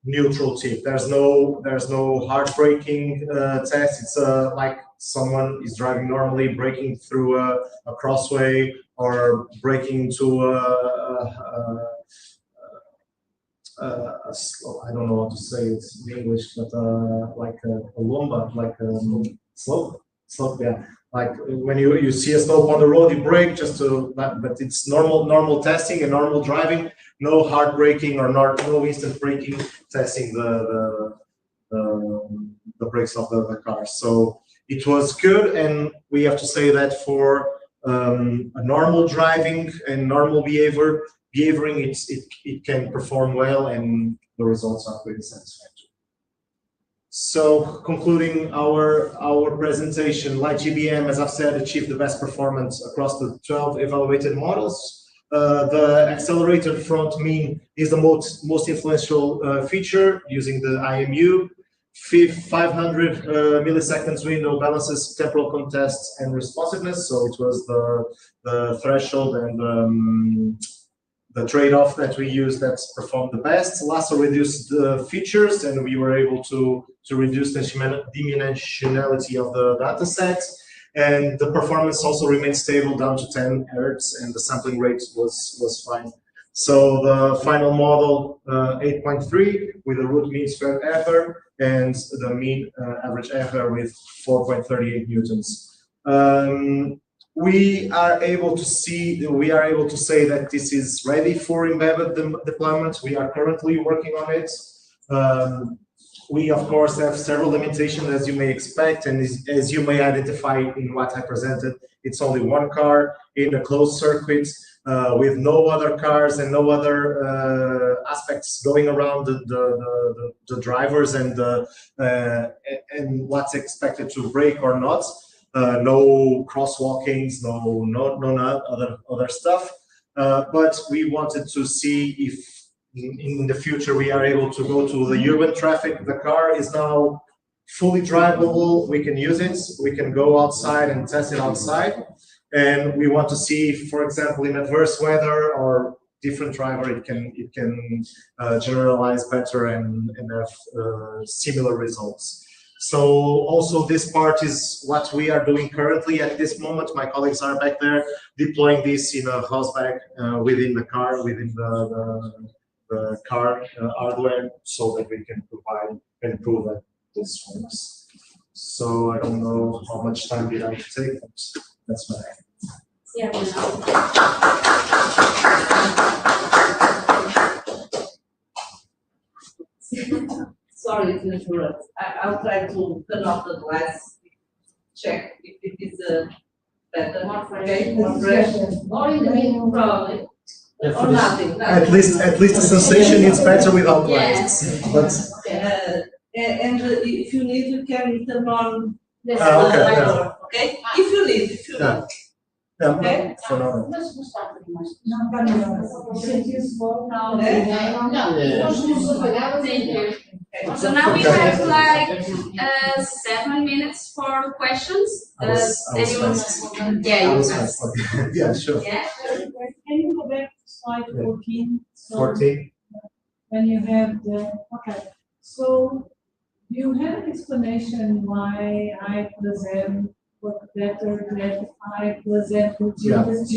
neutral tip. There's no hard braking test. It's like someone is driving normally, braking through a crossway, or braking to I don't know how to say it in English, but like a lomba, like slope, yeah. Like when you see a slope on the road, you brake just to, but it's normal testing and normal driving, no hard braking or no instant braking, testing the brakes of the car. So it was good, and we have to say that for a normal driving and normal behavioring, it can perform well, and the results are pretty satisfactory. So concluding our presentation, LightGBM, as I've said, achieved the best performance across the 12 evaluated models. The accelerated front mean is the most influential feature using the IMU. 500 milliseconds window balances temporal contests and responsiveness. So it was the threshold and the trade-off that we used that performed the best. Lasso reduced the features, and we were able to reduce the dimensionality of the data set. And the performance also remained stable down to 10 Hz, and the sampling rate was fine. So the final model, 8.3, with a root mean squared error, and the mean average error with 4.38 newtons. We are able to say that this is ready for embedded deployment. We are currently working on it. We of course have several limitations, as you may expect, and as you may identify in what I presented. It's only one car in a closed circuit with no other cars and no other aspects going around the drivers and what's expected to brake or not. No crosswalkings, no other stuff. But we wanted to see if in the future we are able to go to the urban traffic. The car is now fully drivable. We can use it. We can go outside and test it outside. And we want to see, for example, in adverse weather or different driver, it can generalize better and have similar results. So also this part is what we are doing currently at this moment. My colleagues are back there deploying this in a housebag within the car, within the car hardware, so that we can provide and prove that this works. So I don't know how much time did I take, but that's what I have. Yeah. Sorry to interrupt. I'll try to turn off the glass, check if it is better, okay, more fresh, or in the middle, probably, or nothing. At least the sensation is better without lights. But and if you need, you can turn on the okay, light, okay? If you need, okay? For now. Thank you. So now we have like 7 minutes for questions. Yeah, sure. Yeah. Can you go back to slide 14? So 14. when you have the, okay, so you have an explanation why I plus M work better than I plus M with G. Yeah, Does G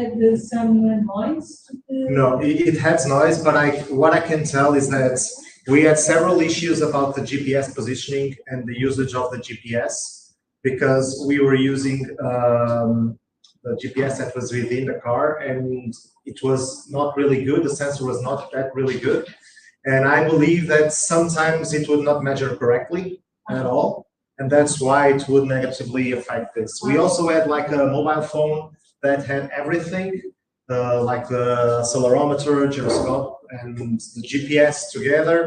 add some noise to the... No, it has noise, but what I can tell is that we had several issues about the GPS positioning and the usage of the GPS, because we were using the GPS that was within the car, and it was not really good. The sensor was not that really good. And I believe that sometimes it would not measure correctly at all. And that's why it would negatively affect this. We also had like a mobile phone that had everything, like the accelerometer, gyroscope, and the GPS together.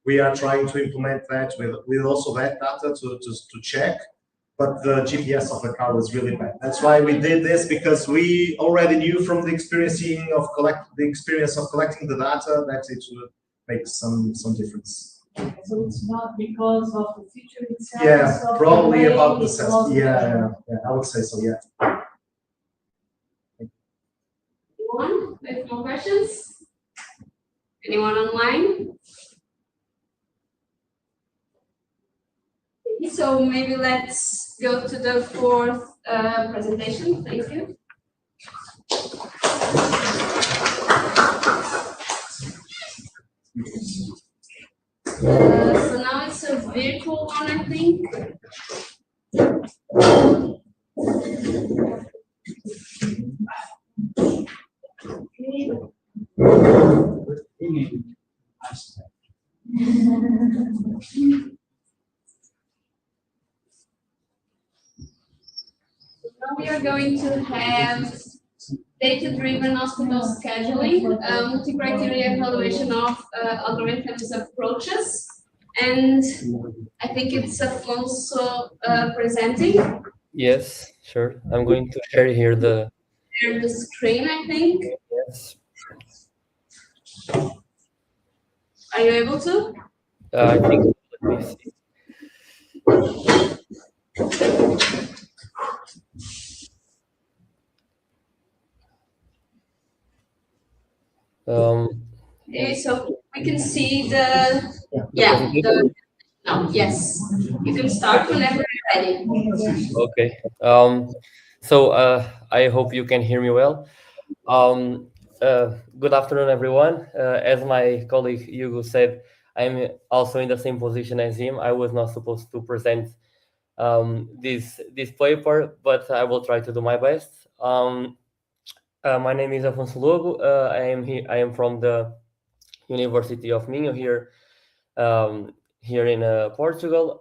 We are trying to implement that with also that data to check. But the GPS of the car was really bad. That's why we did this, because we already knew from the experience of collecting the data that it would make some difference. So it's not because of the feature itself? Yeah, probably the about the sensor. Yeah, I would say so, yeah. Anyone with more questions? Anyone online? So maybe let's go to the fourth presentation. Thank you. So now it's a virtual one, I think. Now we are going to have data-driven hospital scheduling, multi-criteria evaluation of algorithms approaches, and I think it's Afonso presenting. Yes, sure. I'm going to share here the Share the screen, I think. yes. Are you able to? I think let me see. Okay, so we can see the presentation? no, yes. You can start whenever you're ready. Okay. So I hope you can hear me well. Good afternoon, everyone. As my colleague Hugo said, I'm also in the same position as him. I was not supposed to present this paper, but I will try to do my best. My name is Afonso Lobo. I am here. I am from the University of Minho here, here in Portugal.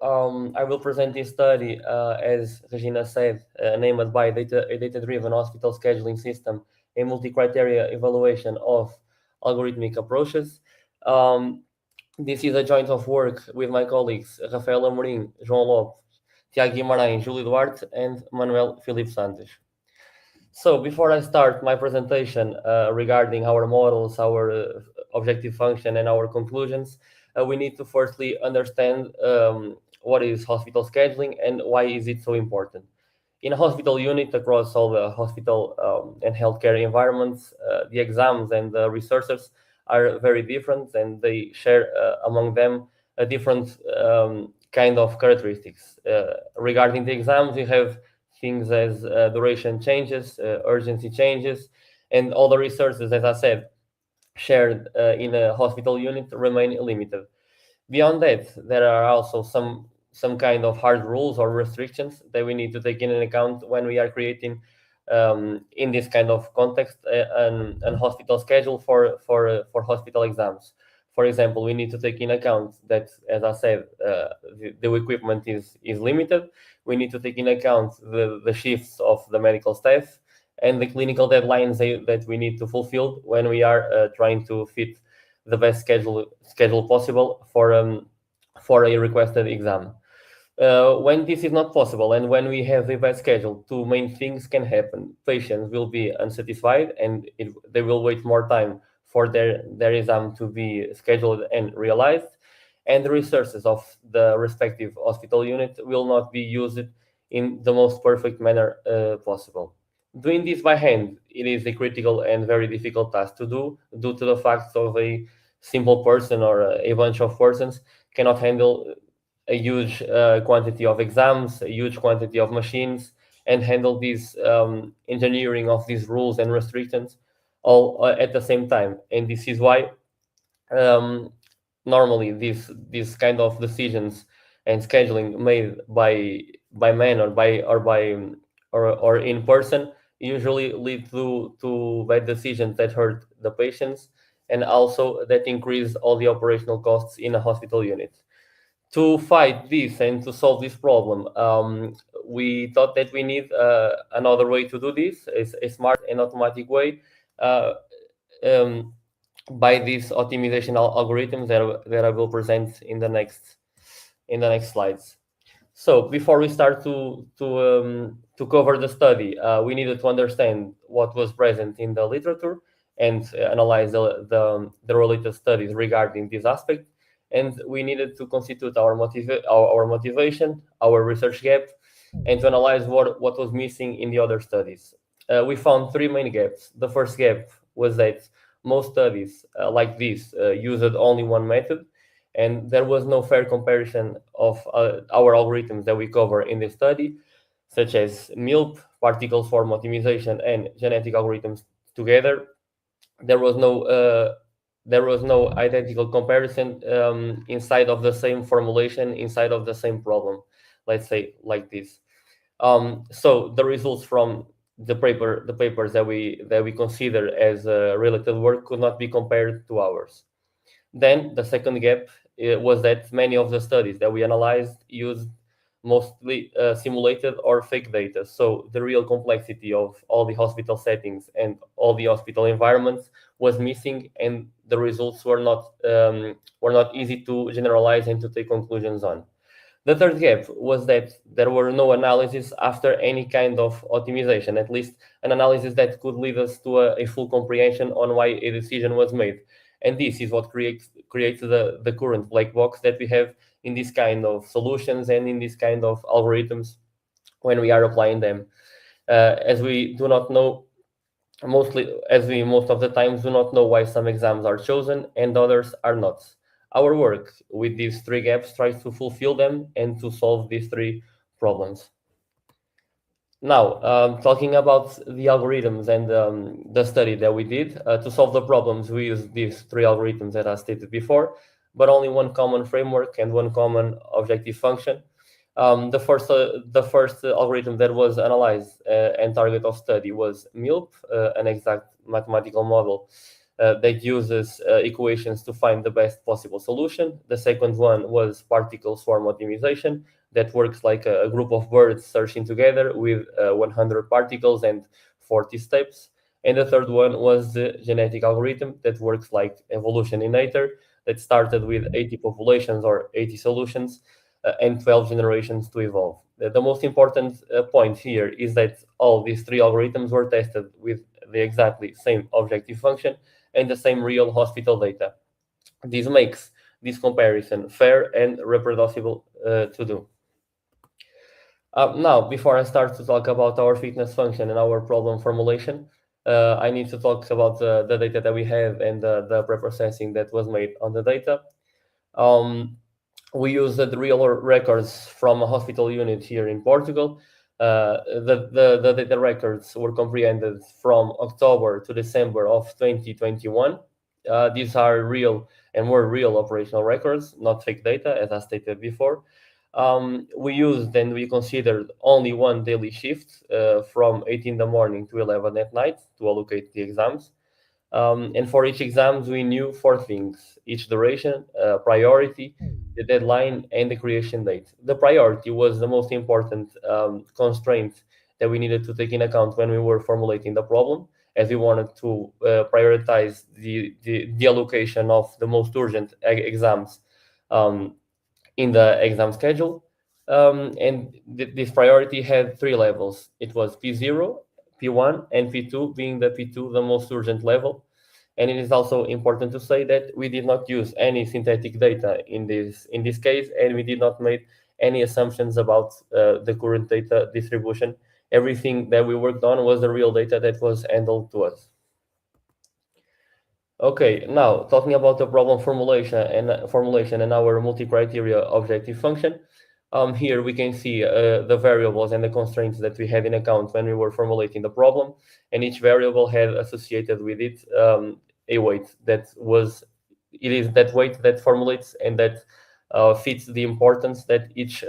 I will present this study, as Regina said, named by a data-driven hospital scheduling system, a multi-criteria evaluation of algorithmic approaches. This is a joint of work with my colleagues Rafael Amorim, João Lopes, Tiago Guimarães, Júlio Duarte, and Manuel Filipe Santos. So before I start my presentation regarding our models, our objective function, and our conclusions, we need to firstly understand what is hospital scheduling and why is it so important. In a hospital unit across all the hospital and healthcare environments, the exams and the researchers are very different, and they share among them a different kind of characteristics. Regarding the exams, we have things as duration changes, urgency changes, and all the resources, as I said, shared in a hospital unit remain limited. Beyond that, there are also some kind of hard rules or restrictions that we need to take into account when we are creating in this kind of context an hospital schedule for hospital exams. For example, we need to take in account that, as I said, the equipment is limited. We need to take in account the shifts of the medical staff and the clinical deadlines that we need to fulfill when we are trying to fit the best schedule possible for a requested exam. When this is not possible and when we have a bad schedule, two main things can happen. Patients will be unsatisfied and they will wait more time for their exam to be scheduled and realized, and the resources of the respective hospital unit will not be used in the most perfect manner possible. Doing this by hand, it is a critical and very difficult task to do due to the fact of a simple person or a bunch of persons cannot handle a huge quantity of exams, a huge quantity of machines, and handle this engineering of these rules and restrictions all at the same time. And this is why normally these kind of decisions and scheduling made by man or in person usually lead to bad decisions that hurt the patients and also that increase all the operational costs in a hospital unit. To fight this and to solve this problem, we thought that we need another way to do this, a smart and automatic way by these optimization algorithms that I will present in the next slides. So before we start to cover the study, we needed to understand what was present in the literature and analyze the related studies regarding this aspect. And we needed to constitute our motivation, our research gap, and to analyze what was missing in the other studies. We found three main gaps. The first gap was that most studies like this used only one method, and there was no fair comparison of our algorithms that we cover in the study, such as MILP, particle form optimization, and genetic algorithms together. There was no there was no identical comparison inside of the same formulation, inside of the same problem, let's say like this. So the results from the papers that we consider as related work could not be compared to ours. Then the second gap was that many of the studies that we analyzed used mostly simulated or fake data. So the real complexity of all the hospital settings and all the hospital environments was missing, and the results were not easy to generalize and to take conclusions on. The third gap was that there were no analysis after any kind of optimization, at least an analysis that could lead us to a full comprehension on why a decision was made. And this is what creates the current black box that we have in this kind of solutions and in this kind of algorithms when we are applying them. As we do not know, most of the times do not know why some exams are chosen and others are not. Our work with these three gaps tries to fulfill them and to solve these three problems. Now, talking about the algorithms and the study that we did, to solve the problems, we used these three algorithms that I stated before, but only one common framework and one common objective function. The first algorithm that was analyzed and target of study was MILP, an exact mathematical model that uses equations to find the best possible solution. The second one was particle swarm optimization that works like a group of birds searching together with 100 particles and 40 steps. And the third one was the genetic algorithm that works like evolution in nature that started with 80 populations or 80 solutions and 12 generations to evolve. The most important point here is that all these three algorithms were tested with the exactly same objective function and the same real hospital data. This makes this comparison fair and reproducible to do. Now, before I start to talk about our fitness function and our problem formulation, I need to talk about the data that we have and the preprocessing that was made on the data. We used the real records from a hospital unit here in Portugal. The data records were comprehended from October to December of 2021. These are real and were real operational records, not fake data, as I stated before. We used and we considered only one daily shift from 8 in the morning to 11 at night to allocate the exams. And for each exams, we knew four things: each duration, priority, the deadline, and the creation date. The priority was the most important constraint that we needed to take in account when we were formulating the problem, as we wanted to prioritize the allocation of the most urgent exams in the exam schedule. And this priority had three levels. It was P0, P1, and P2, being the P2 the most urgent level. And it is also important to say that we did not use any synthetic data in this case, and we did not make any assumptions about the current data distribution. Everything that we worked on was the real data that was handled to us. Okay, now talking about the problem formulation and our multi-criteria objective function. Here we can see the variables and the constraints that we had in account when we were formulating the problem, and each variable had associated with it a weight that is that weight that formulates and that fits the importance that each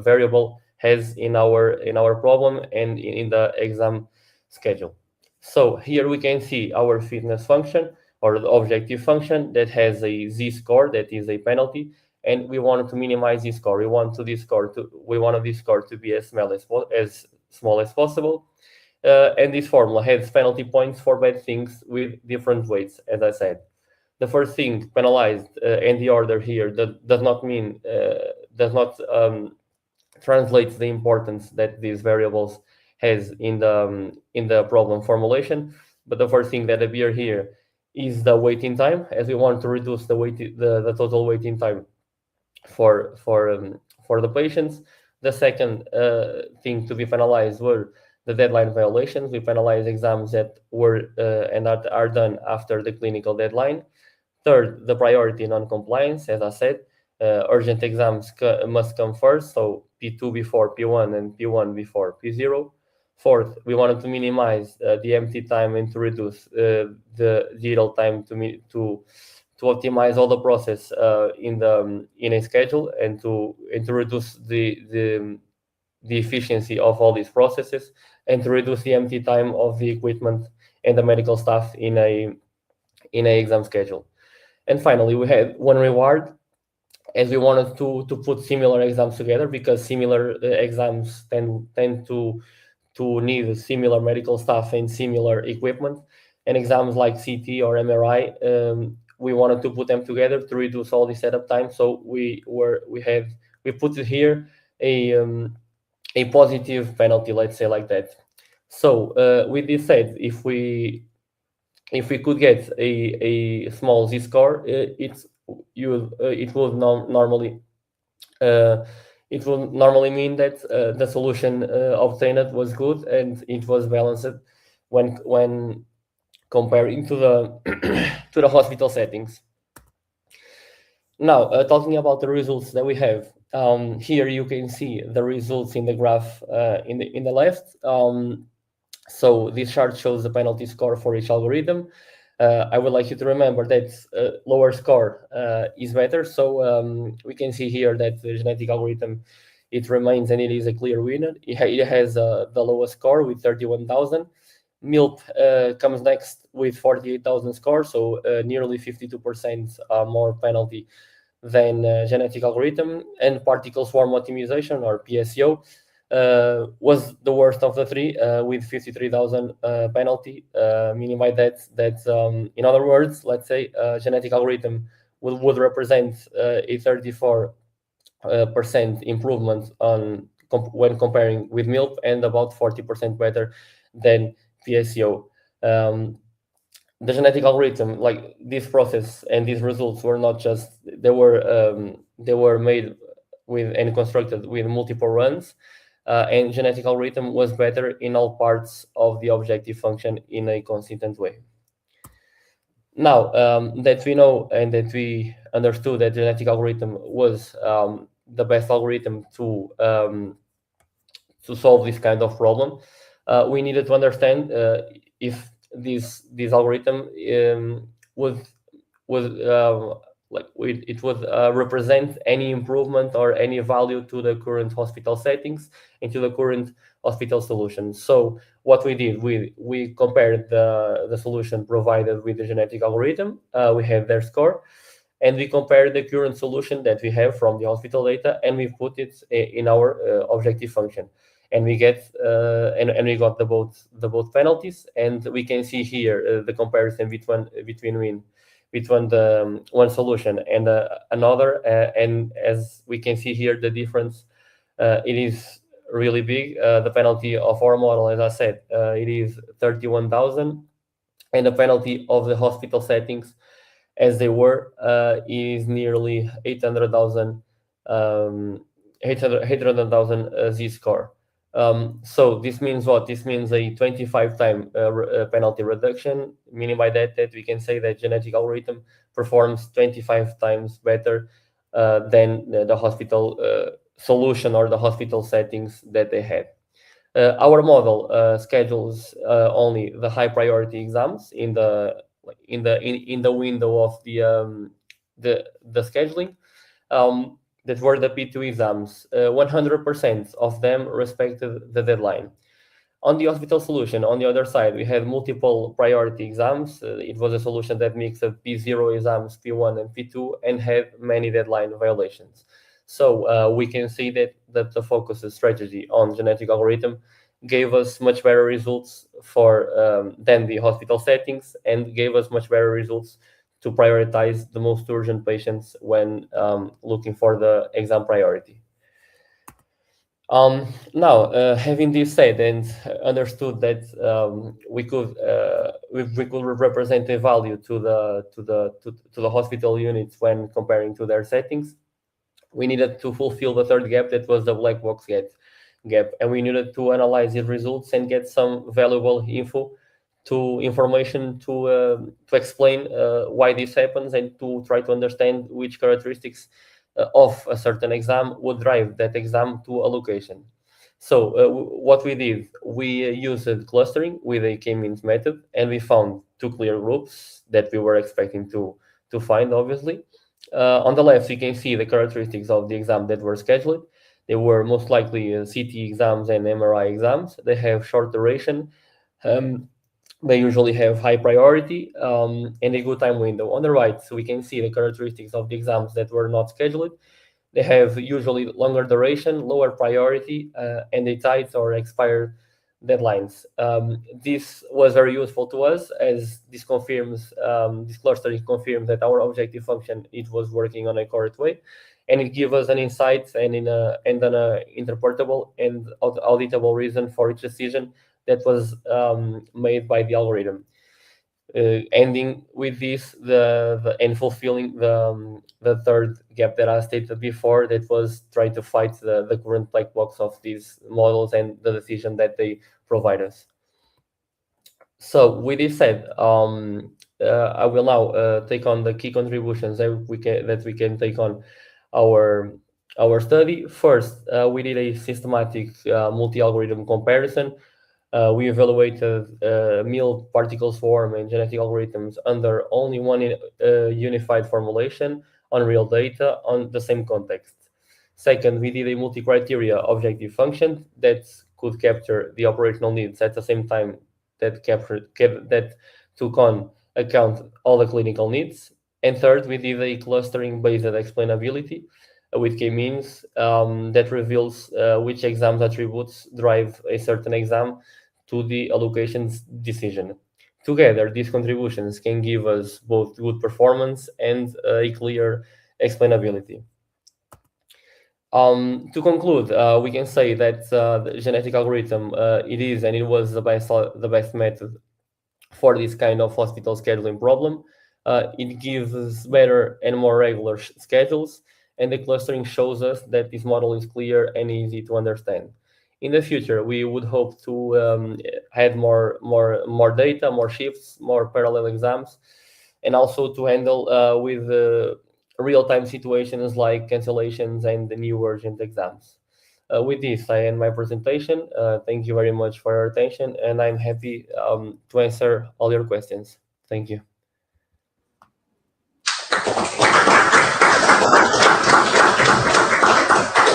variable has in our problem and in the exam schedule. So here we can see our fitness function or the objective function that has a z-score that is a penalty, and we wanted to minimize this score. We wanted this score to be as small as possible. And this formula has penalty points for bad things with different weights, as I said. The first thing penalized and the order here does not translate the importance that these variables has in the problem formulation. But the first thing that appear here is the waiting time, as we want to reduce the total waiting time for the patients. The second thing to be penalized were the deadline violations. We penalize exams that were and that are done after the clinical deadline. Third, the priority non-compliance. As I said, urgent exams must come first, so P2 before P1 and P1 before P0. Fourth, we wanted to minimize the empty time and to reduce the idle time to optimize all the process in a schedule and to reduce the efficiency of all these processes and to reduce the empty time of the equipment and the medical staff in a exam schedule. And finally, we had one reward, as we wanted to put similar exams together, because similar exams tend to need similar medical staff and similar equipment. And exams like CT or MRI, we wanted to put them together to reduce all the setup time. So we put it here a positive penalty, let's say like that. So with this said, if we could get a small z-score, it would normally mean that the solution obtained was good and it was balanced when comparing to the to the hospital settings. Now, talking about the results that we have, here you can see the results in the graph in the left. So this chart shows the penalty score for each algorithm. I would like you to remember that lower score is better. So we can see here that the genetic algorithm, it remains and it is a clear winner. It has the lowest score with 31,000. MILP comes next with 48,000 score, so nearly 52% more penalty than genetic algorithm. And particle swarm optimization, or PSO, was the worst of the three with 53,000 penalty, meaning by that in other words, let's say genetic algorithm would represent a 34% improvement when comparing with MILP, and about 40% better than PSO. The genetic algorithm, like this process and these results, were not just they were made with and constructed with multiple runs. And genetic algorithm was better in all parts of the objective function in a consistent way. Now that we know and that we understood that genetic algorithm was the best algorithm to solve this kind of problem, we needed to understand if this algorithm would represent any improvement or any value to the current hospital settings and to the current hospital solutions. So what we did, we compared the solution provided with the genetic algorithm. We have their score, and we compared the current solution that we have from the hospital data, and we put it in our objective function. And we get and we got the both penalties, and we can see here the comparison between the one solution and another, and as we can see here, the difference it is really big. The penalty of our model, as I said, it is 31,000, and the penalty of the hospital settings, as they were, is nearly 800,000 z-score. So this means what? This means a 25-time penalty reduction, meaning by that we can say that genetic algorithm performs 25 times better than the hospital solution or the hospital settings that they had. Our model schedules only the high priority exams in the window of the scheduling. That were the P2 exams. 100% of them respected the deadline. On the hospital solution, on the other side, we had multiple priority exams. It was a solution that mixed P0 exams, P1 and P2, and had many deadline violations. So we can see that the focus strategy on genetic algorithm gave us much better results than the hospital settings, and gave us much better results to prioritize the most urgent patients when looking for the exam priority. Now, having this said and understood that we could represent a value to the hospital units when comparing to their settings, we needed to fulfill the third gap, that was the black box gap, and we needed to analyze the results and get some valuable information to explain why this happens, and to try to understand which characteristics of a certain exam would drive that exam to a location. So what we did, we used clustering with a k-means method, and we found two clear groups that we were expecting to find, obviously. On the left, you can see the characteristics of the exam that were scheduled. They were most likely CT exams and MRI exams. They have short duration. They usually have high priority and a good time window. On the right, so we can see the characteristics of the exams that were not scheduled. They have usually longer duration, lower priority, and they tight or expired deadlines. This was very useful to us, as this confirms, this clustering confirms that our objective function, it was working on a correct way, and it gives us an insight and an interpretable and auditable reason for each decision that was made by the algorithm. Ending with this, and fulfilling the third gap that I stated before, that was trying to fight the current black box of these models and the decision that they provide us. So with this said, I will now take on the key contributions that we can take on our study. First, we did a systematic multi-algorithm comparison. We evaluated meal particle swarm and genetic algorithms under only one unified formulation on real data on the same context. Second, we did a multi-criteria objective function that could capture the operational needs at the same time that took on account all the clinical needs. And third, we did a clustering-based explainability with k-means that reveals which exams attributes drive a certain exam to the allocations decision. Together, these contributions can give us both good performance and a clear explainability. To conclude, we can say that the genetic algorithm, it is and it was the best method for this kind of hospital scheduling problem. It gives better and more regular schedules, and the clustering shows us that this model is clear and easy to understand. In the future, we would hope to add more data, more shifts, more parallel exams, and also to handle with real-time situations like cancellations and the new urgent exams. With this, I end my presentation. Thank you very much for your attention, and I'm happy to answer all your questions. Thank you.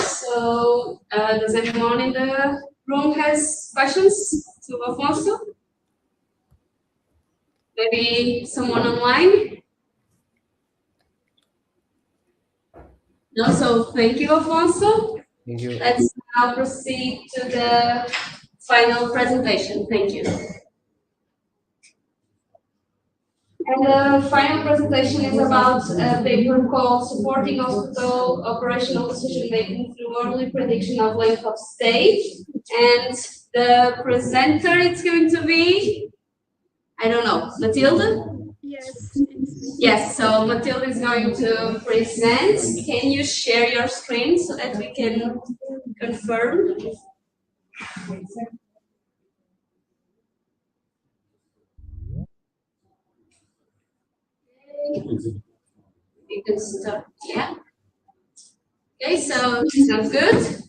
So, does anyone in the room has questions to Afonso? Maybe someone online? No, so thank you, Afonso. Thank you. Let's now proceed to the final presentation. Thank you. And the final presentation is about a paper called Supporting Hospital Operational Decision Making Through Early Prediction of Length of Stay. And the presenter is going to be, I don't know, Matilda? Yes. Yes, so Matilda is going to present. Can you share your screen so that we can confirm? You can start, yeah. Okay, so sounds good.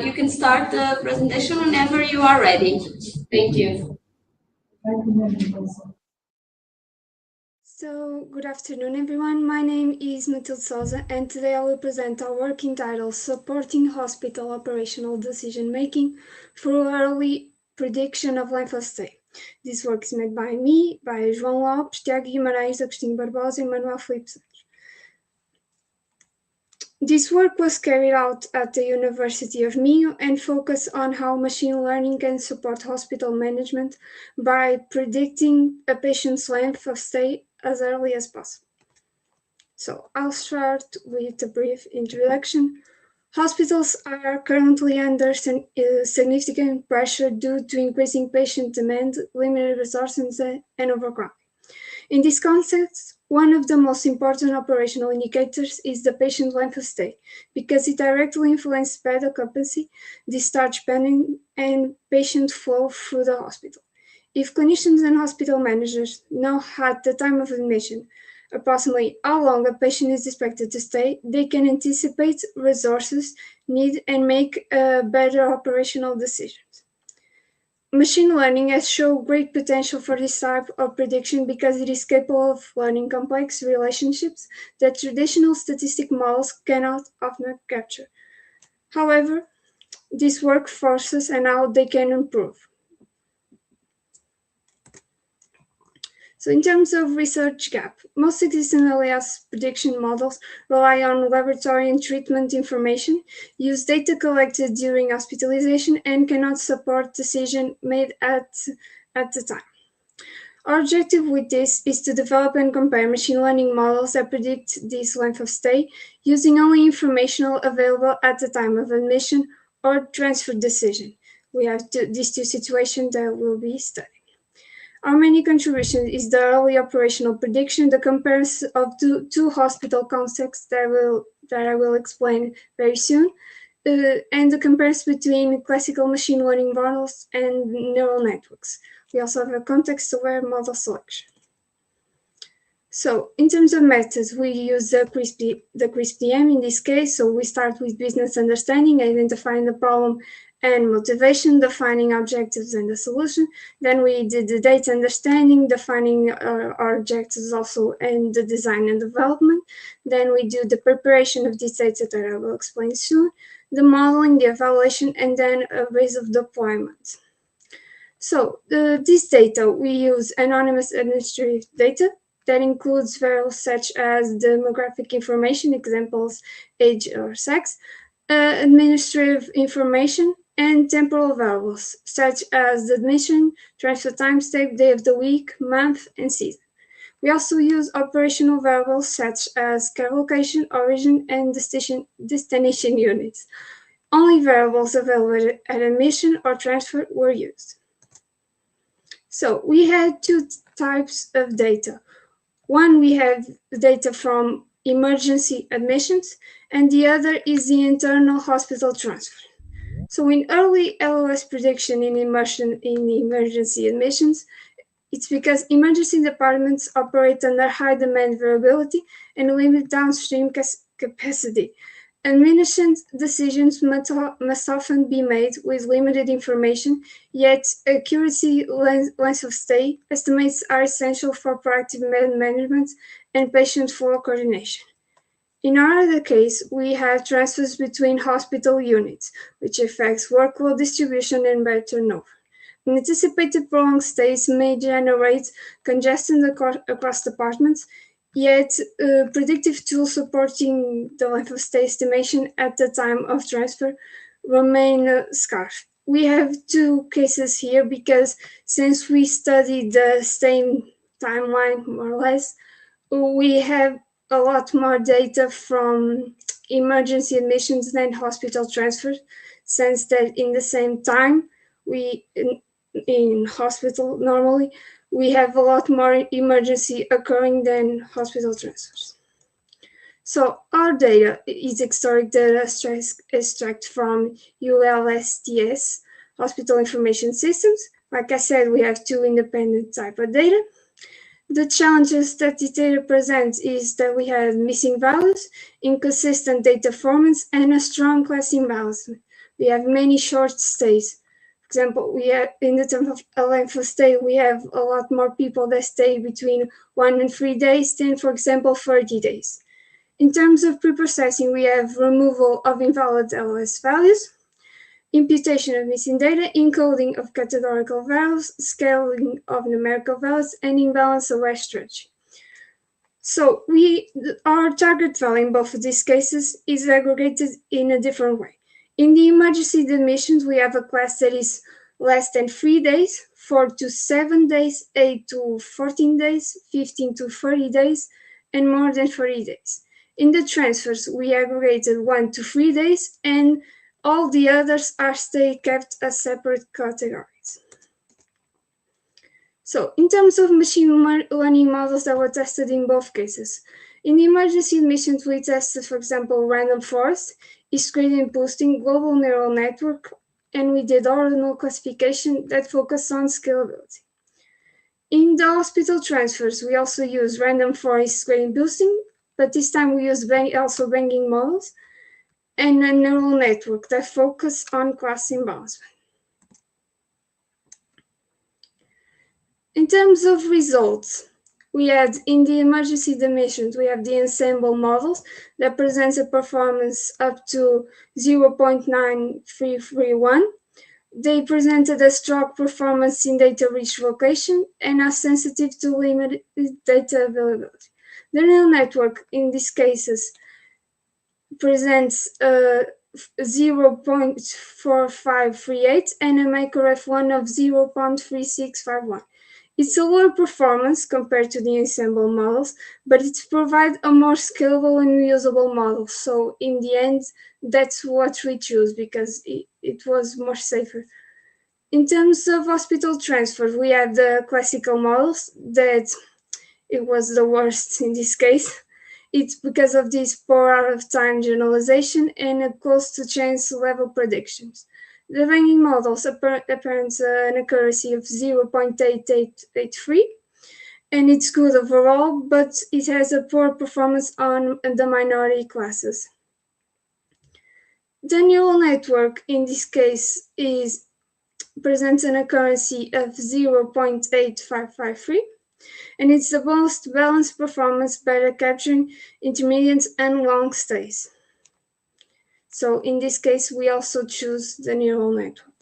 You can start the presentation whenever you are ready. Thank you. So, good afternoon, everyone. My name is Matilde Souza, and today I will present our working title, Supporting Hospital Operational Decision Making Through Early Prediction of Length of Stay. This work is made by me, by João Lopes, Tiago Guimarães, Agostinho Barbosa, and Manuel Filipe Santos. This work was carried out at the University of Minho and focused on how machine learning can support hospital management by predicting a patient's length of stay as early as possible. So I'll start with a brief introduction. Hospitals are currently under significant pressure due to increasing patient demand, limited resources, and overcrowding. In this context, one of the most important operational indicators is the patient length of stay, because it directly influences bed occupancy, discharge planning, and patient flow through the hospital. If clinicians and hospital managers know at the time of admission approximately how long a patient is expected to stay, they can anticipate resources needed and make better operational decisions. Machine learning has shown great potential for this type of prediction because it is capable of learning complex relationships that traditional statistic models cannot often capture. However, this work forces and how they can improve. So in terms of research gap, most existing LAS prediction models rely on laboratory and treatment information, use data collected during hospitalization, and cannot support decisions made at the time. Our objective with this is to develop and compare machine learning models that predict this length of stay using only information available at the time of admission or transfer decision. We have these two situations that we'll be studying. Our main contribution is the early operational prediction, the comparison of two hospital contexts that I will explain very soon, and the comparison between classical machine learning models and neural networks. We also have a context-aware model selection. So in terms of methods, we use the CRISP-DM in this case. So we start with business understanding, identifying the problem and motivation, defining objectives and the solution. Then we did the data understanding, defining our objectives also, and the design and development. Then we do the preparation of this data that I will explain soon, the modeling, the evaluation, and then a base of deployment. So this data, we use anonymous administrative data that includes variables such as demographic information, examples, age or sex, administrative information, and temporal variables such as the admission, transfer time, stay, day of the week, month, and season. We also use operational variables such as care location, origin, and destination units. Only variables available at admission or transfer were used. So we had two types of data. One, we have data from emergency admissions, and the other is the internal hospital transfer. So in early LOS prediction in emergency admissions, it's because emergency departments operate under high demand variability and limit downstream capacity. Admission decisions must often be made with limited information, yet accuracy, length of stay estimates are essential for proactive management and patient flow coordination. In our other case, we have transfers between hospital units, which affects workload distribution and bed turnover. Anticipated prolonged stays may generate congestion across departments, yet predictive tools supporting the length of stay estimation at the time of transfer remain scarce. We have two cases here because since we studied the same timeline, more or less, we have a lot more data from emergency admissions than hospital transfers, since that in the same time, in hospital normally, we have a lot more emergency occurring than hospital transfers. So our data is historic data extract from ULSTS, Hospital Information Systems. Like I said, we have two independent type of data. The challenges that this data presents is that we have missing values, inconsistent data formats, and a strong class imbalance. We have many short stays. For example, we have, in the terms of a length of stay, we have a lot more people that stay between 1 and 3 days than, for example, 30 days. In terms of preprocessing, we have removal of invalid LS values, imputation of missing data, encoding of categorical values, scaling of numerical values, and imbalance aware strategy. So our target value in both of these cases is aggregated in a different way. In the emergency admissions, we have a class that is less than 3 days, 4 to 7 days, 8 to 14 days, 15 to 30 days, and more than 30 days. In the transfers, we aggregated 1 to 3 days, and all the others are kept as separate categories. So in terms of machine learning models that were tested in both cases, in the emergency admissions, we tested, for example, random forest, gradient boosting, global neural network, and we did ordinal classification that focused on scalability. In the hospital transfers, we also use random forest gradient boosting, but this time we use also banging models and a neural network that focus on class imbalancement. In terms of results, we had in the emergency dimensions, we have the ensemble models that presents a performance up to 0.9331. They presented a strong performance in data-rich location and are sensitive to limited data availability. The neural network, in these cases, presents 0.4538 and a macro F1 of 0.3651. It's a lower performance compared to the ensemble models, but it provides a more scalable and reusable model. So in the end, that's what we choose because it was more safer. In terms of hospital transfer, we had the classical models that it was the worst in this case. It's because of this poor out of time generalization and a close to chance level predictions. The ranking models apparent an accuracy of 0.8883, and it's good overall, but it has a poor performance on the minority classes. The neural network in this case presents an accuracy of 0.8553, and it's the most balanced performance better capturing intermediate and long stays. So in this case, we also choose the neural network.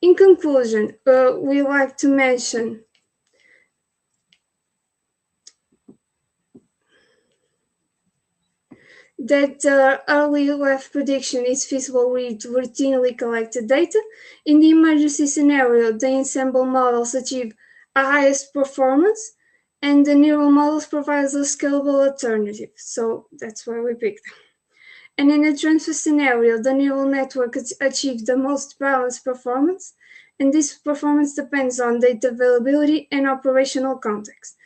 In conclusion, we like to mention that early life prediction is feasible with routinely collected data. In the emergency scenario, the ensemble models achieve a highest performance, and the neural models provide a scalable alternative. So that's why we picked them. And in the transfer scenario, the neural network achieves the most balanced performance, and this performance depends on data availability and operational context.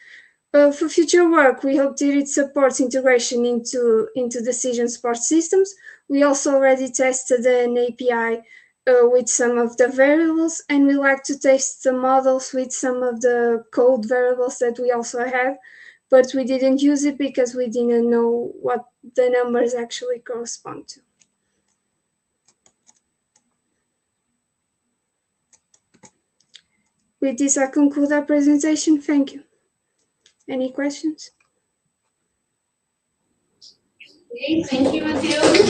For future work, we hope that it supports integration into decision support systems. We also already tested an API with some of the variables, and we like to test the models with some of the code variables that we also have, but we didn't use it because we didn't know what the numbers actually correspond to. With this, I conclude our presentation. Thank you. Any questions? Okay, thank you, Matilde.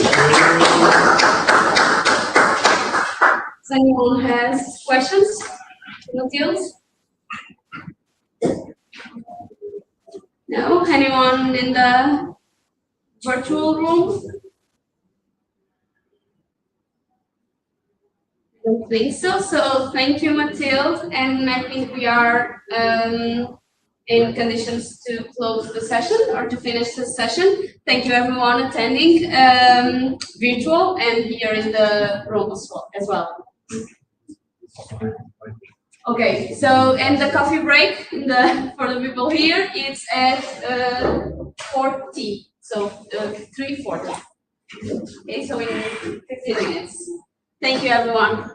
Does anyone has questions? Matilde? No? Anyone in the virtual room? I don't think so. So thank you, Matilde. And I think we are in conditions to close the session or to finish the session. Thank you, everyone attending virtual and here in the room as well. Okay, so and the coffee break for the people here, it's at 4:40, so 3:40. Okay, so in 15 minutes. Thank you, everyone.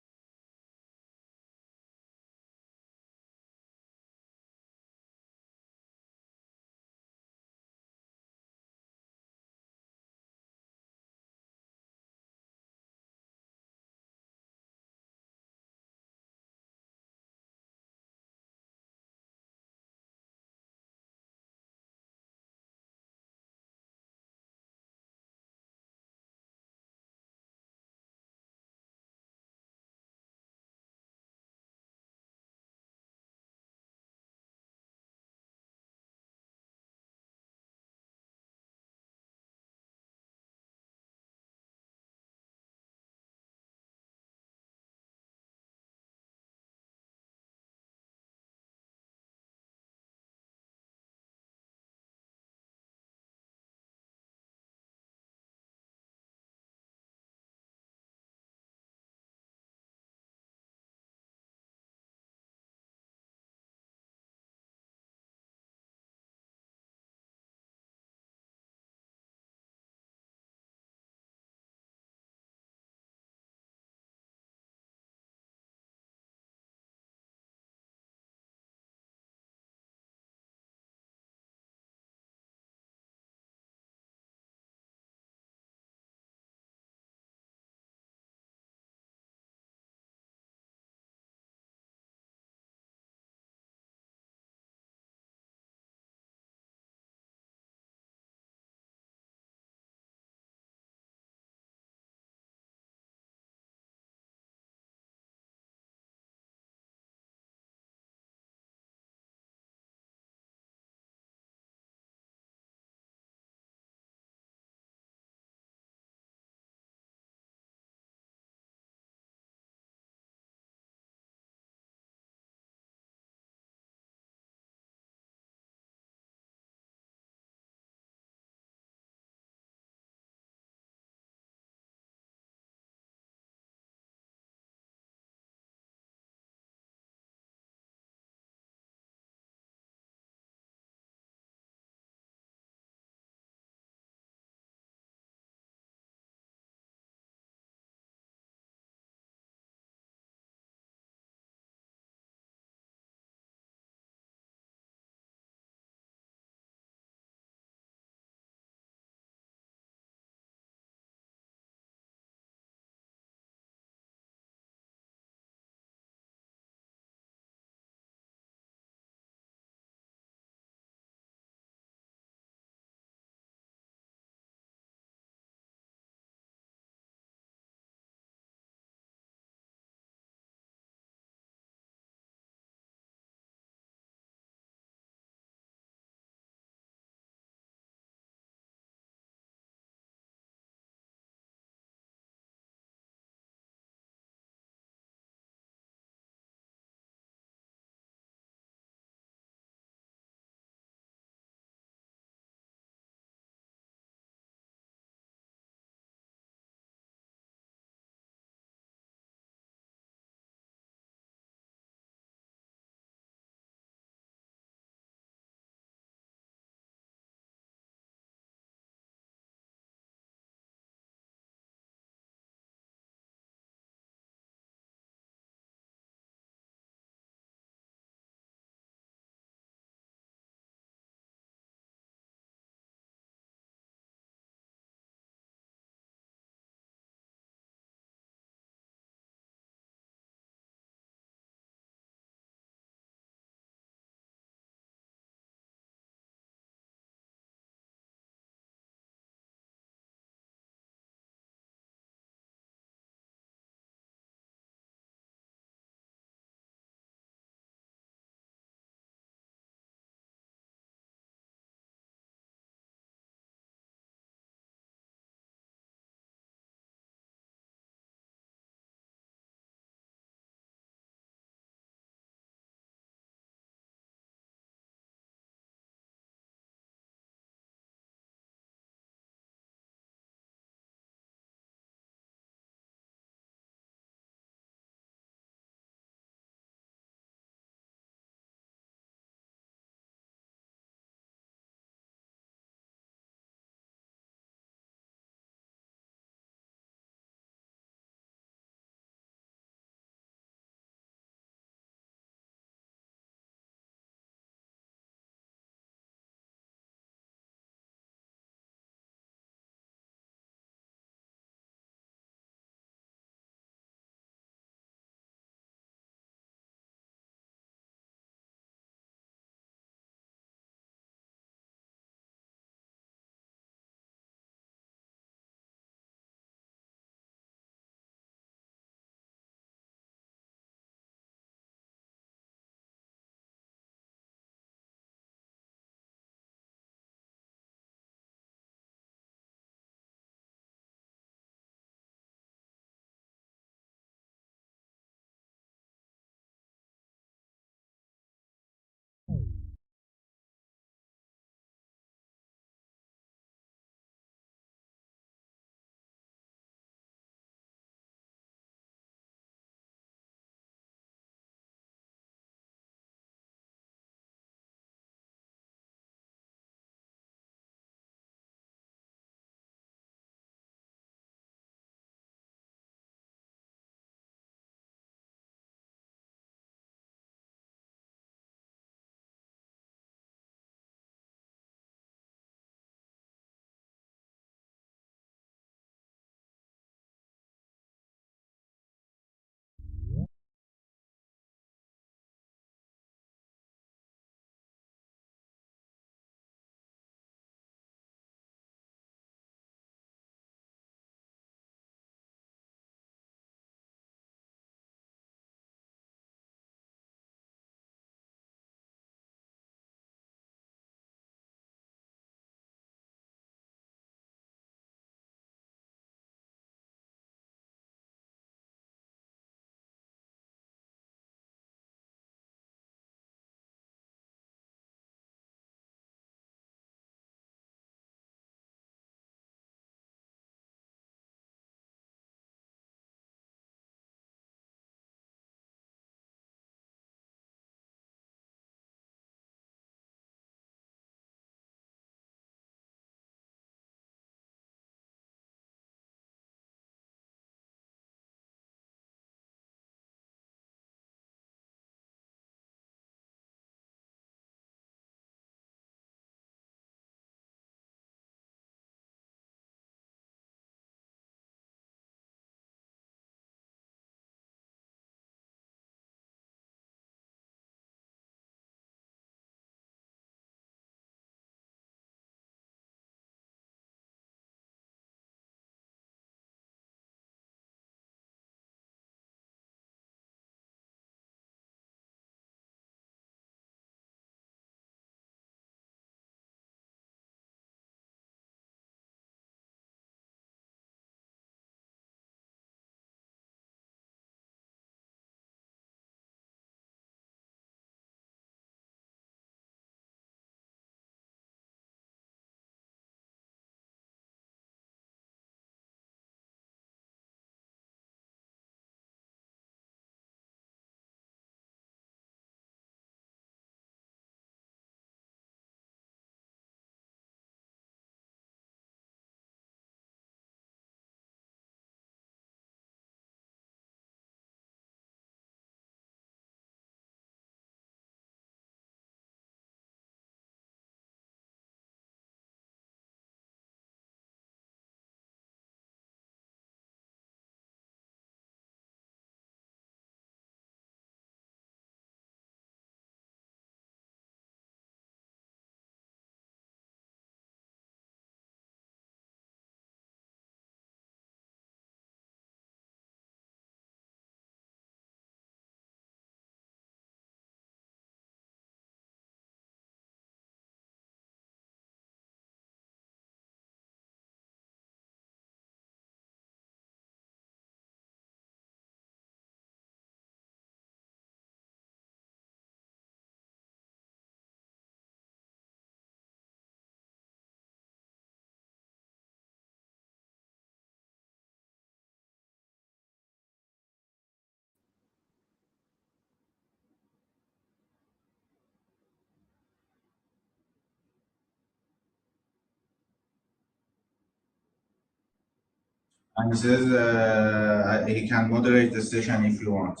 And he says he can moderate the session if you want.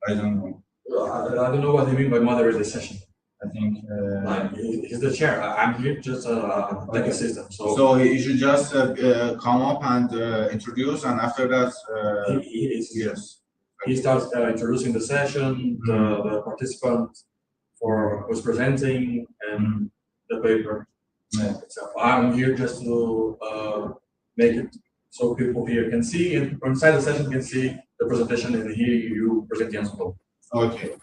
I don't know. I don't know what you mean by moderate the session. I think He's the chair. I'm here just like a system. So he should just come up and introduce, and after that, yes. He starts introducing the session, the participant for who's presenting, and the paper. Yeah. So I'm here just to make it so people here can see, and inside the session can see the presentation and hear you presenting as well. Okay.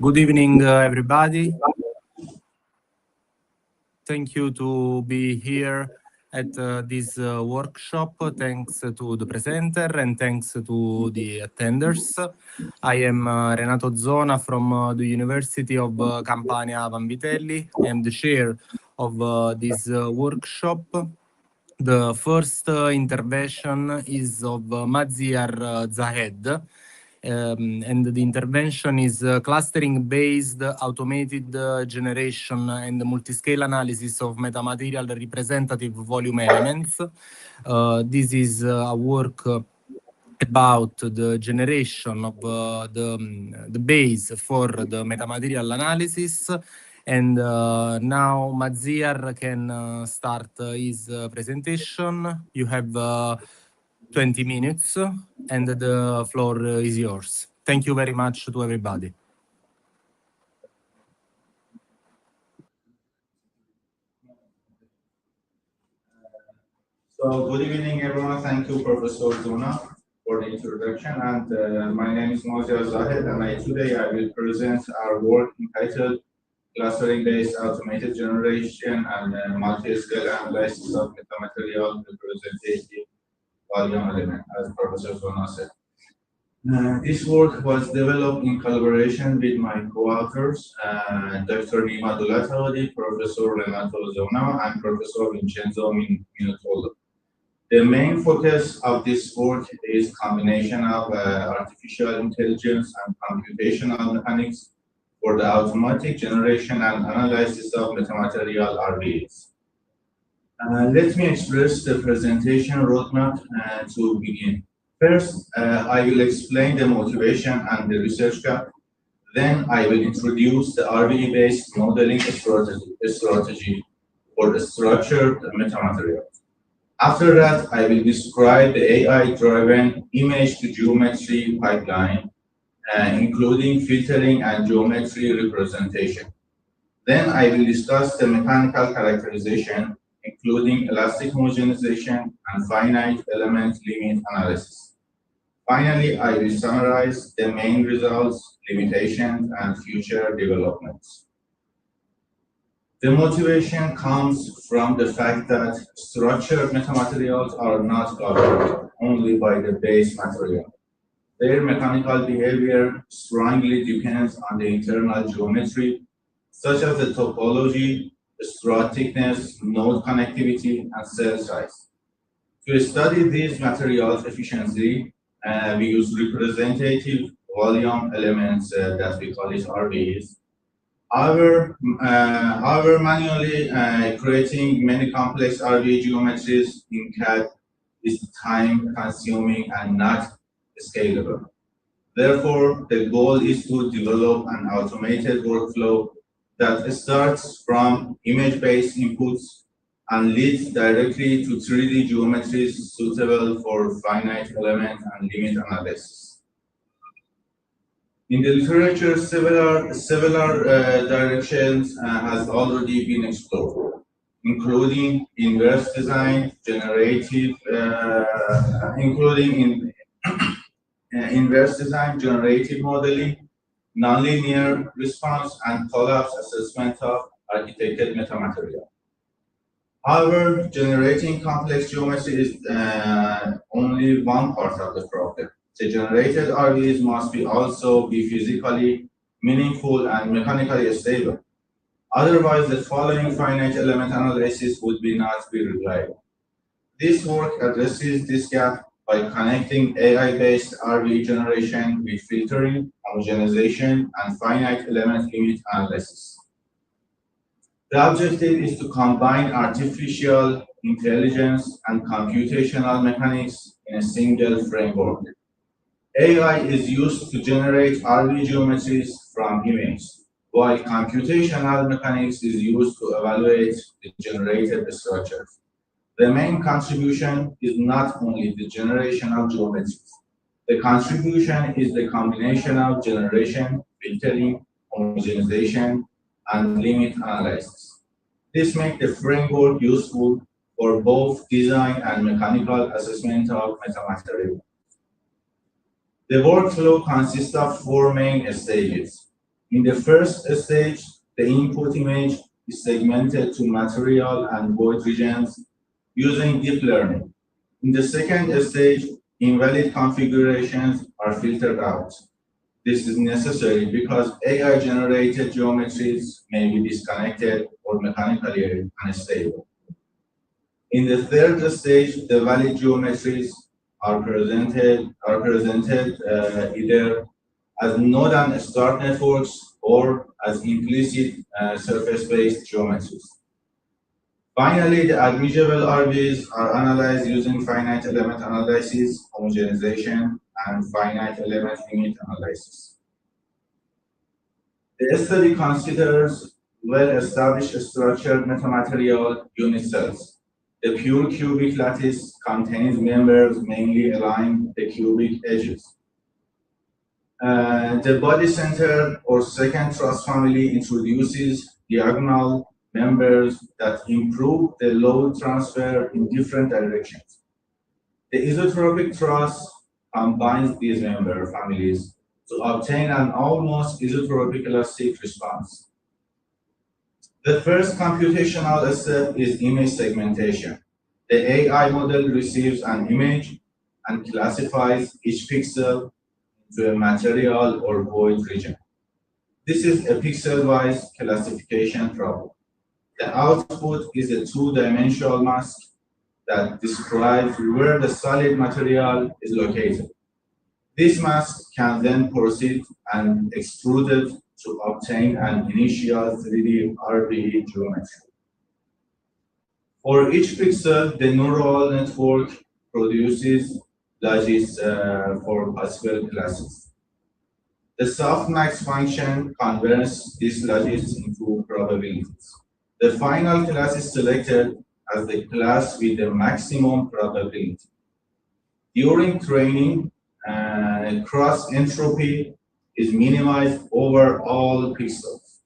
Good evening, everybody. Thank you to be here at this workshop. Thanks to the presenter and thanks to the attenders. I am Renato Zona from the University of Campania Vanvitelli. I am the chair of this workshop. The first intervention is of Maziar Zahed. And the intervention is clustering-based automated generation and multiscale analysis of metamaterial representative volume elements. This is a work about the generation of the base for the metamaterial analysis. And now Maziar can start his presentation. You have 20 minutes, and the floor is yours. Thank you very much to everybody. So good evening, everyone. Thank you, Professor Zona, for the introduction. And my name is Maziar Zahed, and today I will present our work entitled Clustering-Based Automated Generation and Multi-Scale Analysis of Metamaterial Representative Volume Element, as Professor Zona said. This work was developed in collaboration with my co-authors, Dr. Nima Dulatawadi, Professor Renato Zona, and Professor Vincenzo Minutolo. The main focus of this work is combination of artificial intelligence and computational mechanics for the automatic generation and analysis of metamaterial RVs. Let me express the presentation roadmap to begin. First, I will explain the motivation and the research gap. Then I will introduce the RVE-based modeling strategy for the structured metamaterials. After that, I will describe the AI-driven image-to-geometry pipeline, including filtering and geometry representation. Then I will discuss the mechanical characterization, including elastic homogenization and finite element limit analysis. Finally, I will summarize the main results, limitations, and future developments. The motivation comes from the fact that structured metamaterials are not governed only by the base material. Their mechanical behavior strongly depends on the internal geometry, such as the topology, strut thickness, node connectivity, and cell size. To study these materials efficiently, we use representative volume elements that we call it RVs. However, manually creating many complex RV geometries in CAD is time-consuming and not scalable. Therefore, the goal is to develop an automated workflow that starts from image-based inputs and leads directly to 3D geometries suitable for finite element and limit analysis. In the literature, several directions has already been explored, including inverse design, generative, inverse design, generative modeling, nonlinear response, and collapse assessment of architected metamaterial. However, generating complex geometry is only one part of the problem. The generated RVs must also be physically meaningful and mechanically stable. Otherwise, the following finite element analysis would not be reliable. This work addresses this gap by connecting AI-based RV generation with filtering, homogenization, and finite element limit analysis. The objective is to combine artificial intelligence and computational mechanics in a single framework. AI is used to generate RV geometries from images, while computational mechanics is used to evaluate the generated structures. The main contribution is not only the generation of geometries. The contribution is the combination of generation, filtering, homogenization, and limit analysis. This makes the framework useful for both design and mechanical assessment of metamaterial. The workflow consists of 4 main stages. In the first stage, the input image is segmented to material and void regions using deep learning. In the second stage, invalid configurations are filtered out. This is necessary because AI-generated geometries may be disconnected or mechanically unstable. In the third stage, the valid geometries are presented either as node and start networks or as implicit surface-based geometries. Finally, the admissible RVs are analyzed using finite element analysis, homogenization, and finite element limit analysis. The study considers well-established structured metamaterial unit cells. The pure cubic lattice contains members mainly along the cubic edges. The body center or second truss family introduces diagonal members that improve the load transfer in different directions. The isotropic truss combines these member families to obtain an almost isotropic elastic response. The first computational step is image segmentation. The AI model receives an image and classifies each pixel into a material or void region. This is a pixel-wise classification problem. The output is a 2-dimensional mask that describes where the solid material is located. This mask can then proceed and extruded to obtain an initial 3D RVE geometry. For each pixel, the neural network produces logits for possible classes. The softmax function converts these logits into probabilities. The final class is selected as the class with the maximum probability. During training, cross entropy is minimized over all pixels.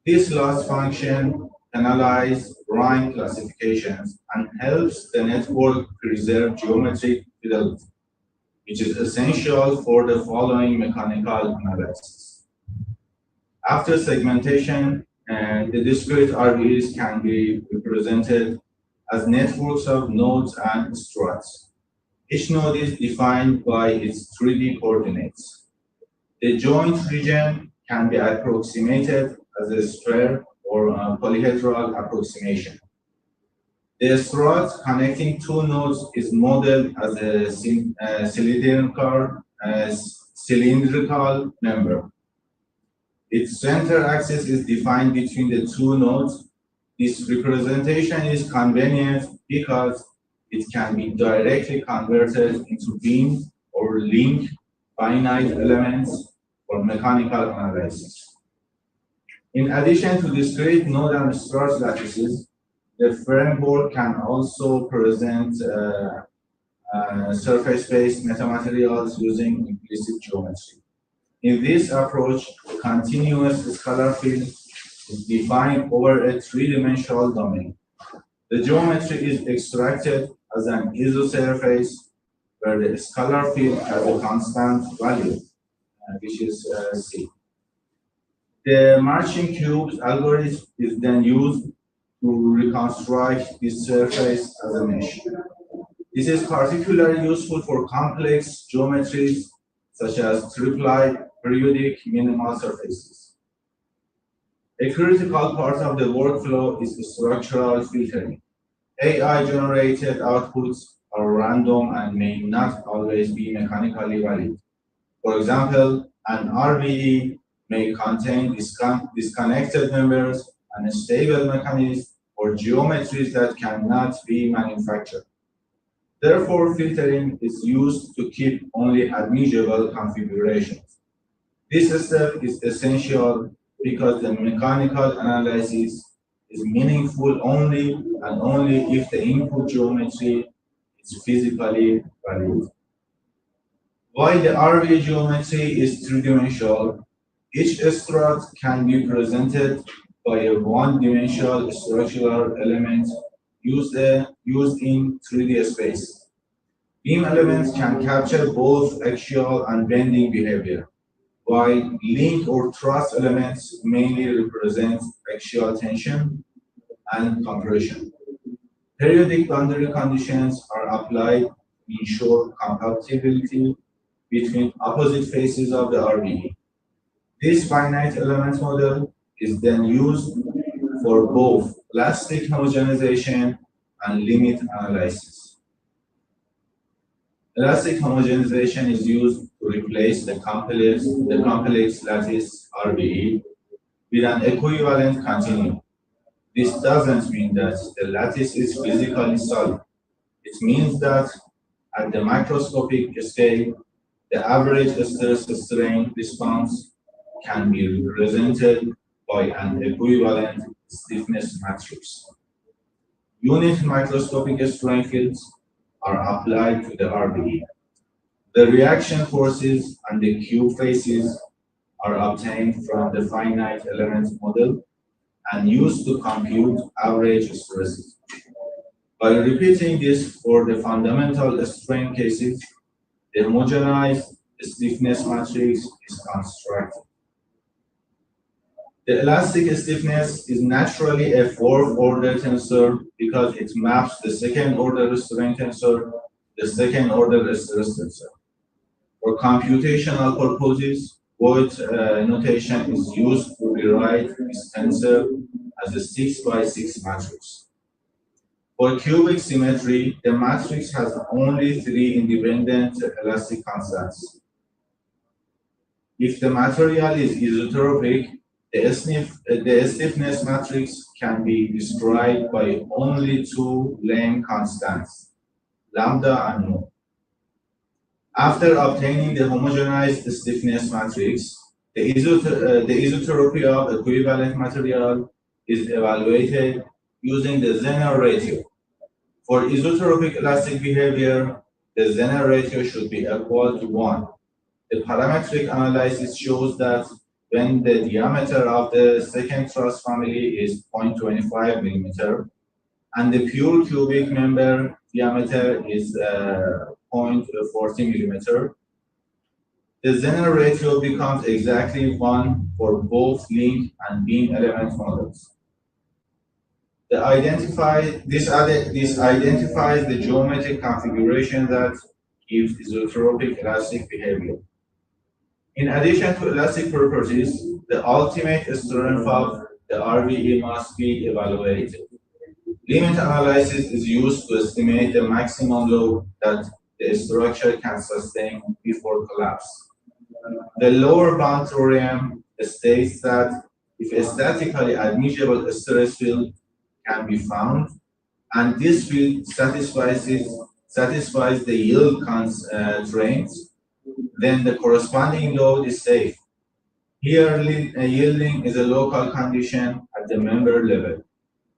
This loss function analyzes rank classifications and helps the network preserve geometric fidelity, which is essential for the following mechanical analysis. After segmentation, the discrete RVs can be represented as networks of nodes and struts. Each node is defined by its 3D coordinates. The joint region can be approximated as a sphere or a polyhedral approximation. The strut connecting 2 nodes is modeled as a cylindrical member. Its center axis is defined between the 2 nodes. This representation is convenient because it can be directly converted into beam or link finite elements for mechanical analysis. In addition to discrete node and strut lattices, the framework can also present surface-based metamaterials using implicit geometry. In this approach, a continuous scalar field is defined over a 3-dimensional domain. The geometry is extracted as an isosurface where the scalar field has a constant value, which is C. The marching cubes algorithm is then used to reconstruct this surface as a mesh. This is particularly useful for complex geometries such as triplet, periodic, minimal surfaces. A critical part of the workflow is structural filtering. AI-generated outputs are random and may not always be mechanically valid. For example, an RBE may contain disconnected members, unstable mechanisms, or geometries that cannot be manufactured. Therefore, filtering is used to keep only admissible configurations. This step is essential because the mechanical analysis is meaningful only and only if the input geometry is physically valid. While the RV geometry is three-dimensional, each strut can be presented by a one-dimensional structural element used in 3D space. Beam elements can capture both axial and bending behavior, while link or truss elements mainly represent axial tension and compression. Periodic boundary conditions are applied to ensure compatibility between opposite faces of the RBE. This finite element model is then used for both elastic homogenization and limit analysis. Elastic homogenization is used to replace the complex lattice RBE with an equivalent continuum. This doesn't mean that the lattice is physically solid. It means that at the macroscopic scale, the average stress-strain response can be represented by an equivalent stiffness matrix. Unit microscopic strain fields are applied to the RBE. The reaction forces and the cube faces are obtained from the finite element model and used to compute average stresses. By repeating this for the fundamental strain cases, the homogenized stiffness matrix is constructed. The elastic stiffness is naturally a fourth-order tensor because it maps the second-order strain tensor to the second-order stress tensor. For computational purposes, Voigt notation is used to rewrite this tensor as a 6x6 matrix. For cubic symmetry, the matrix has only 3 independent elastic constants. If the material is isotropic, the stiffness matrix can be described by only 2 lame constants, lambda and mu. After obtaining the homogenized stiffness matrix, the isotropy of equivalent material is evaluated using the Zener ratio. For isotropic elastic behavior, the Zener ratio should be equal to 1. The parametric analysis shows that when the diameter of the second truss family is 0.25 millimeter, and the pure cubic member diameter is 0.40 millimeter, the Zener ratio becomes exactly 1 for both link and beam element models. This identifies the geometric configuration that gives isotropic elastic behavior. In addition to elastic properties, the ultimate strength of the RBE must be evaluated. Limit analysis is used to estimate the maximum load that the structure can sustain before collapse. The lower bound theorem states that if a statically admissible stress field can be found, and this field satisfies the yield constraints, then the corresponding load is safe. Here, yielding is a local condition at the member level,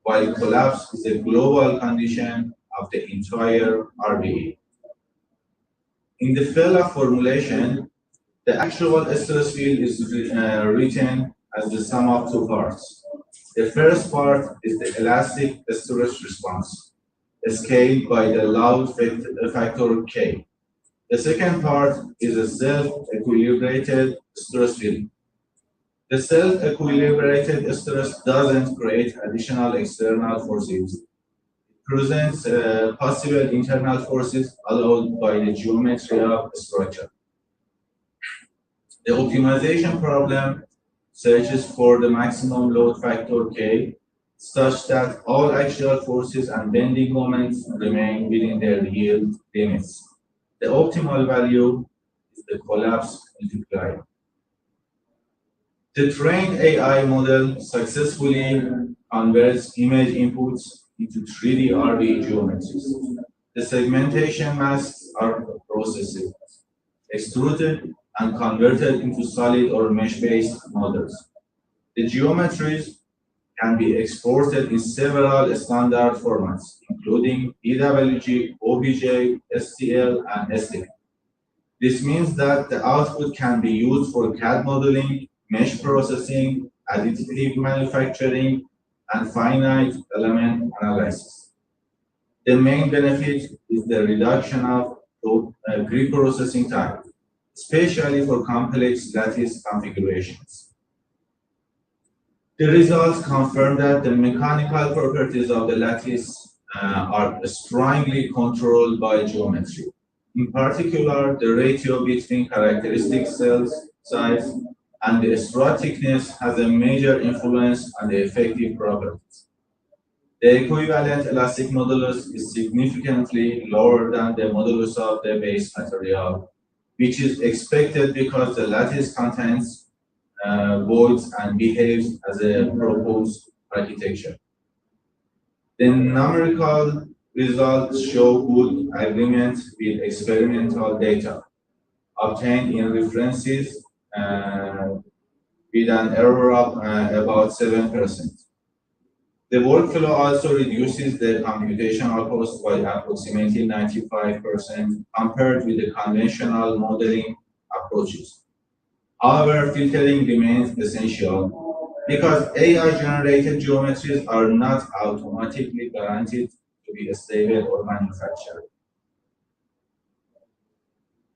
while collapse is a global condition of the entire RBE. In the Fella formulation, the actual stress field is written as the sum of 2 parts. The first part is the elastic stress response, scaled by the load factor K. The second part is a self-equilibrated stress field. The self-equilibrated stress doesn't create additional external forces. It presents possible internal forces allowed by the geometry of the structure. The optimization problem searches for the maximum load factor K, such that all axial forces and bending moments remain within their yield limits. The optimal value is the collapse multiplier. The trained AI model successfully converts image inputs into 3D RV geometries. The segmentation masks are processed, extruded, and converted into solid or mesh-based models. The geometries can be exported in several standard formats, including EWG, OBJ, STL, and STL. This means that the output can be used for CAD modeling, mesh processing, additive manufacturing, and finite element analysis. The main benefit is the reduction of pre-processing time, especially for complex lattice configurations. The results confirm that the mechanical properties of the lattice are strongly controlled by geometry. In particular, the ratio between characteristic cells size and the strut thickness has a major influence on the effective properties. The equivalent elastic modulus is significantly lower than the modulus of the base material, which is expected because the lattice contains voids and behaves as a proposed architecture. The numerical results show good agreement with experimental data obtained in references with an error of about 7%. The workflow also reduces the computational cost by approximately 95% compared with the conventional modeling approaches. However, filtering remains essential because AI-generated geometries are not automatically guaranteed to be stable or manufactured.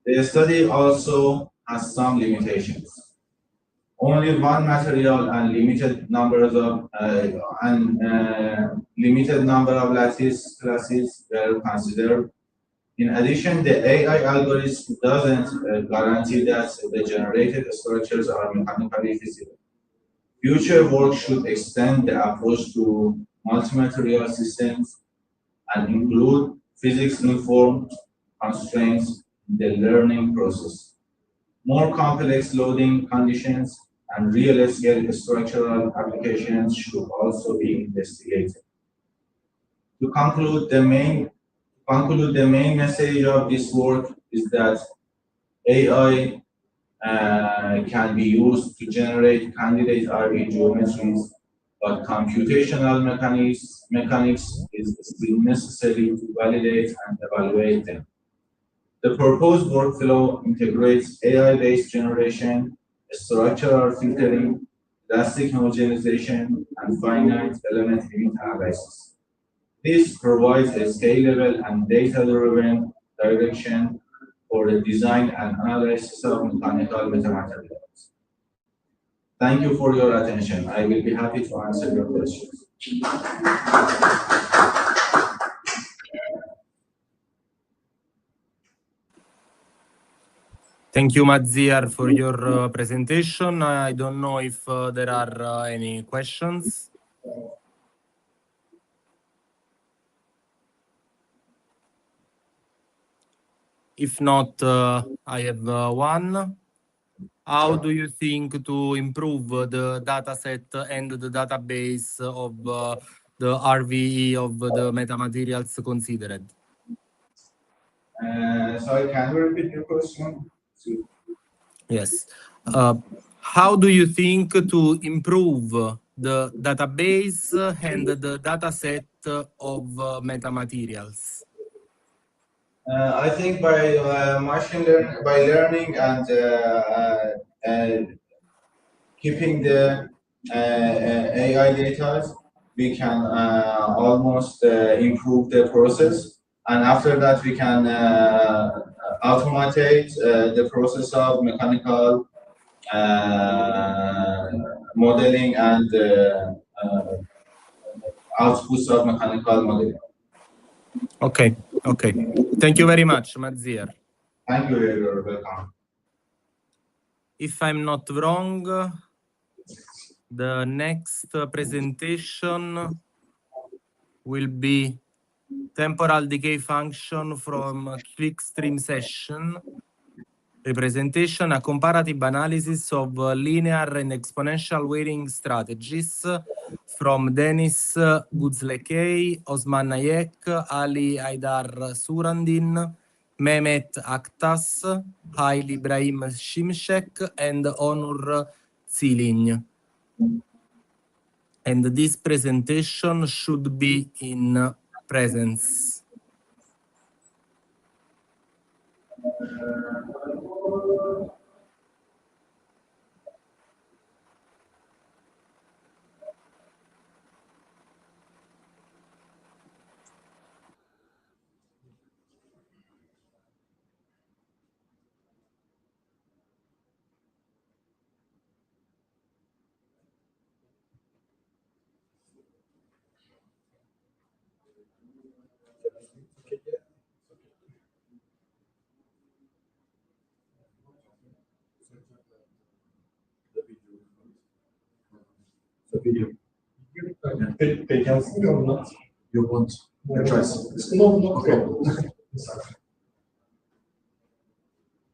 The study also has some limitations. Only one material and limited number of lattice classes were considered. In addition, the AI algorithm doesn't guarantee that the generated structures are mechanically feasible. Future work should extend the approach to multi-material systems and include physics-informed constraints in the learning process. More complex loading conditions and real-scale structural applications should also be investigated. To conclude, the main message of this work is that AI can be used to generate candidate RV geometries, but computational mechanics is still necessary to validate and evaluate them. The proposed workflow integrates AI-based generation, structural filtering, elastic homogenization, and finite element limit analysis. This provides a scalable and data-driven direction for the design and analysis of mechanical metamaterials. Thank you for your attention. I will be happy to answer your questions. Thank you, Mazziar, for your presentation. I don't know if there are any questions. If not, I have one. How do you think to improve the data set and the database of the RVE of the metamaterials considered? Sorry, can you repeat your question? Yes. How do you think to improve the database and the data set of metamaterials? I think by learning and keeping the AI data, we can almost improve the process, and after that we can automate the process of mechanical modeling and outputs of mechanical modeling. Okay, okay. Thank you very much, Mazier. Thank you, you're welcome. If I'm not wrong, the next presentation will be temporal decay function from a quick stream session representation, a comparative analysis of linear and exponential weighting strategies from Denis Guzlekay, Osman Nayek, Ali Aydar Surandin, Mehmet Aktas, Hail Ibrahim Shimshek, and Onur Zilin. And this presentation should be in presence. They can see or not? You want a choice? No, no problem.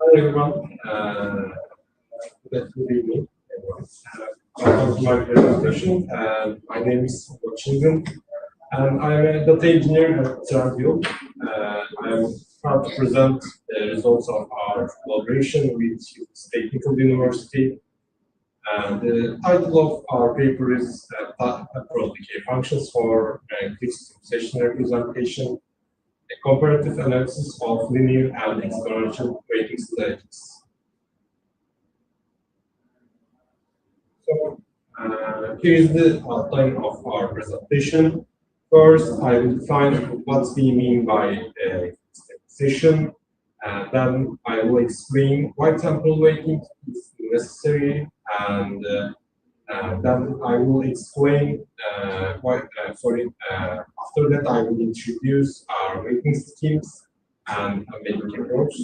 Hi everyone. Good evening. Welcome to my presentation. My name is Chingun, and I'm a data engineer at Tranville. I'm proud to present the results of our collaboration with State Technical University. The title of our paper is Temporal Decay Functions for Fixed Session Representation, a comparative analysis of linear and exponential weighting strategies. So, here is the outline of our presentation. First, I will define what we mean by session, and then I will explain why temporal weighting is necessary, and then I will explain why. After that, I will introduce our weighting schemes and a weighting approach.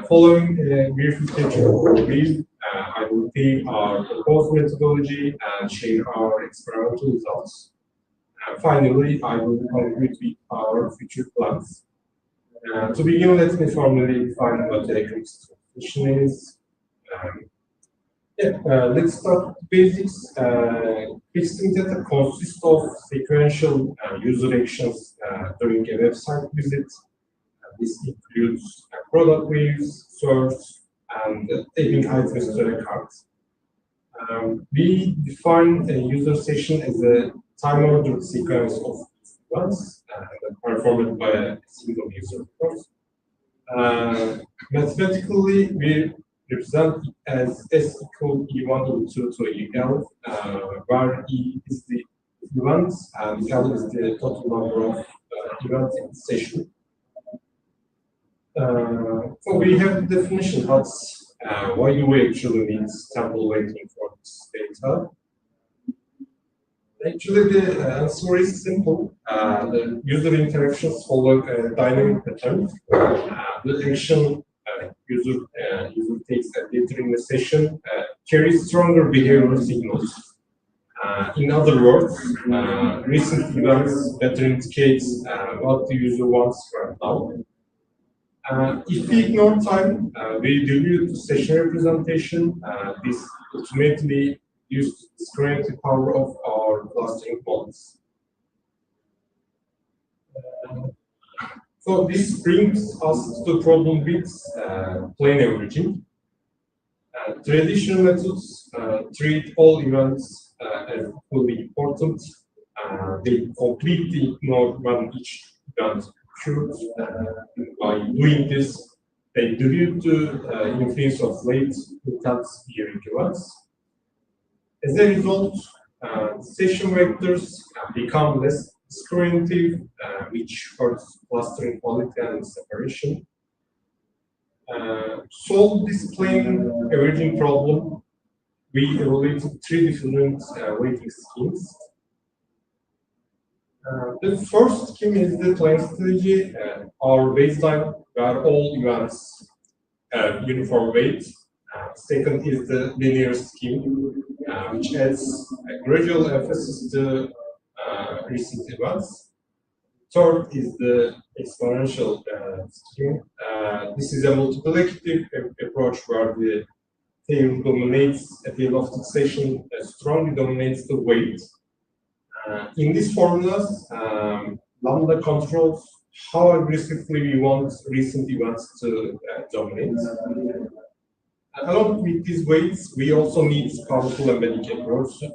Following a verification overview, I will take our proposed methodology and share our experimental results. Finally, I will conclude with our future plans. To begin, let me formally define what a fixed session is. Let's start with basics. Fixed data consists of sequential user actions during a website visit. This includes product views, search, and taking items to the cart. We define a user session as a time-ordered sequence of events performed by a single user, of course. Mathematically, we represent it as S equal E1 to EL, where E is the events and L is the total number of events in the session. So we have the definition, but why do we actually need temporal weighting for this data? Actually, the answer is simple. The user interactions follow a dynamic pattern. The action user takes later in the session carries stronger behavioral signals. In other words, recent events better indicates what the user wants right now. If we ignore time, we dilute the session representation. This ultimately uses the discriminative power of our clustering models. So this brings us to the problem with plane averaging. Traditional methods treat all events as equally important. They completely ignore when each event occurs. By doing this, they dilute the influence of late intense hearing events. As a result, session vectors become less discriminative, which hurts clustering quality and separation. Solve this plane averaging problem, we evaluated three different weighting schemes. The first scheme is the planning strategy. Our baseline, where all events have uniform weight. Second is the linear scheme, which adds a gradual emphasis to recent events. Third is the exponential scheme. This is a multiplicative approach where the tail dominates, a tail of fixation strongly dominates the weight. In these formulas, lambda controls how aggressively we want recent events to dominate. Along with these weights, we also need powerful embedding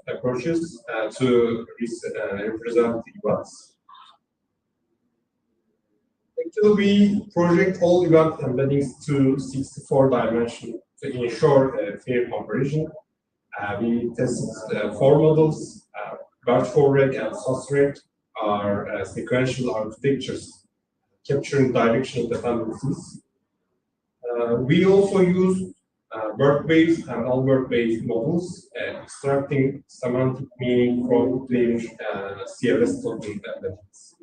approaches to represent the events. Actually, we project all event embeddings to 64 dimensions to ensure a fair comparison. We tested 4 models. BERT4rec and SOSRec are sequential architectures capturing directional dependencies. We also use BERT-based and ALBERT-based models, extracting semantic meaning from their CLS token embeddings.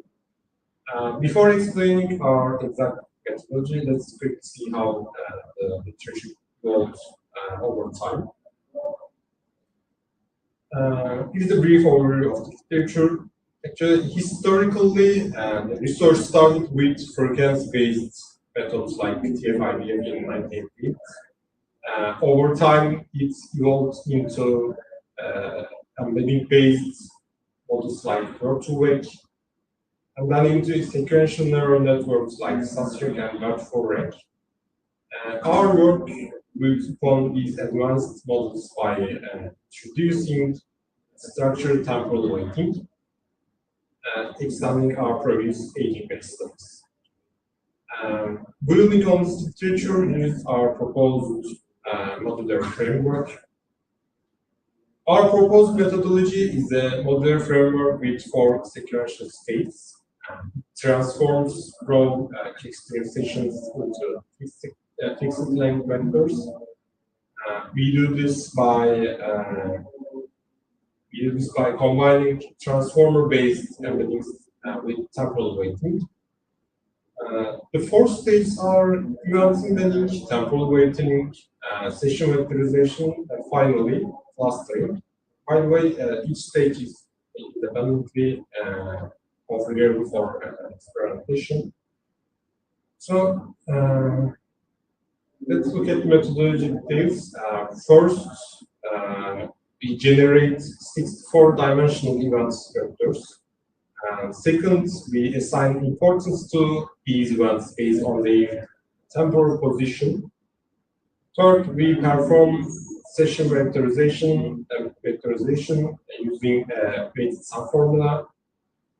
Before explaining our exact methodology, let's quickly see how the literature evolved over time. Here's a brief overview of the literature. Actually, historically, the research started with frequency-based methods like TF-IDF in 1980. Over time, it evolved into embedding-based models like BERT2rec, and then into sequential neural networks like SOSRec and BERT4rec. Our work builds upon these advanced models by introducing structured temporal weighting and extending our previous aging-based studies. Building on this literature is our proposed modular framework. Our proposed methodology is a modular framework with 4 sequential states. Transforms raw extensions into fixed length vectors. We do this by combining transformer-based embeddings with temporal weighting. The 4 states are event embedding, temporal weighting, session vectorization, and finally clustering. By the way, each state is independently configurable for experimentation. So let's look at the methodology details. First, we generate 64-dimensional events vectors. Second, we assign importance to these events based on their temporal position. Third, we perform session vectorization using a weighted subformula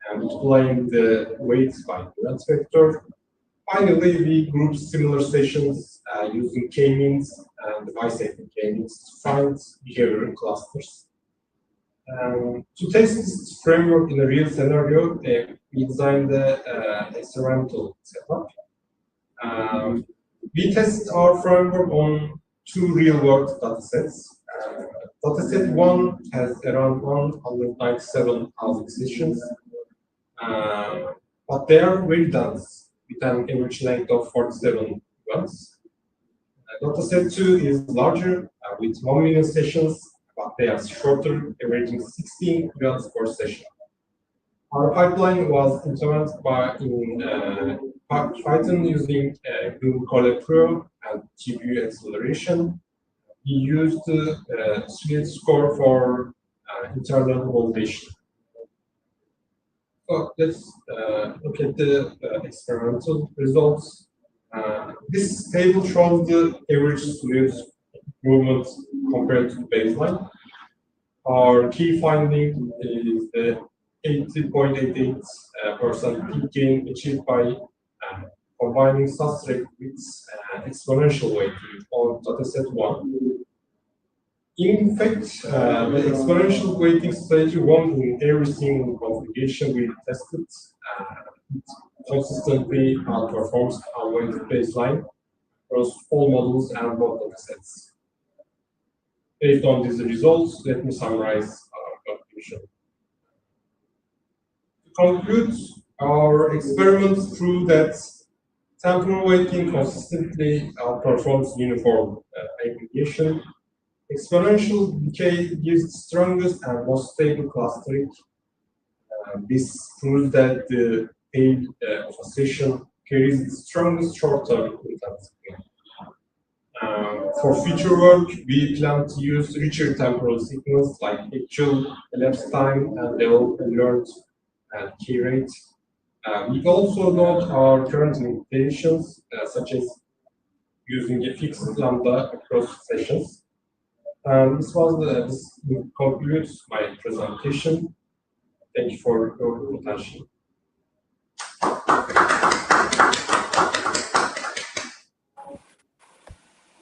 and multiplying the weights by event vector. Finally, we group similar sessions using k-means and bisecting k-means to find behavioral clusters. To test this framework in a real scenario, we designed the experimental setup. We test our framework on 2 real-world datasets. Dataset 1 has around 197,000 sessions, but they are very dense, with an average length of 47 events. Dataset 2 is larger, with 1 million sessions, but they are shorter, averaging 16 events per session. Our pipeline was implemented in Python using Google Colab Pro and GPU acceleration. We used Sweet score for internal validation. So let's look at the experimental results. This table shows the average sleep improvement compared to baseline. Our key finding is the 80.88% peak gain achieved by combining SOSRec with exponential weighting on dataset 1. In fact, the exponential weighting strategy won in every single configuration we tested. It consistently outperforms our weighted baseline across all models and both datasets. Based on these results, let me summarize our conclusion. To conclude, our experiments prove that temporal weighting consistently outperforms uniform aggregation. Exponential decay gives the strongest and most stable clustering. This proves that the aid of a session carries the strongest short-term intensity. For future work, we plan to use richer temporal signals like actual elapsed time and level alert and key rate. We also note our current limitations, such as using a fixed lambda across sessions. This concludes my presentation. Thank you for your attention.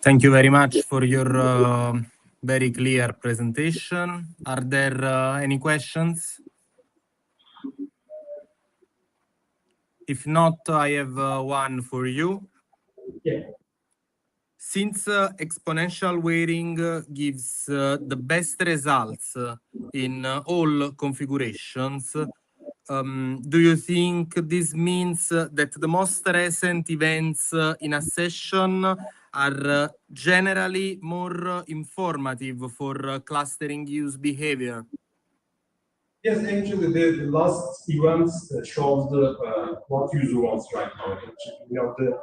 Thank you very much for your very clear presentation. Are there any questions? If not, I have one for you. Yeah. Since exponential weighting gives the best results in all configurations, do you think this means that the most recent events in a session are generally more informative for clustering use behavior? Yes, actually, the last events shows what user wants right now. The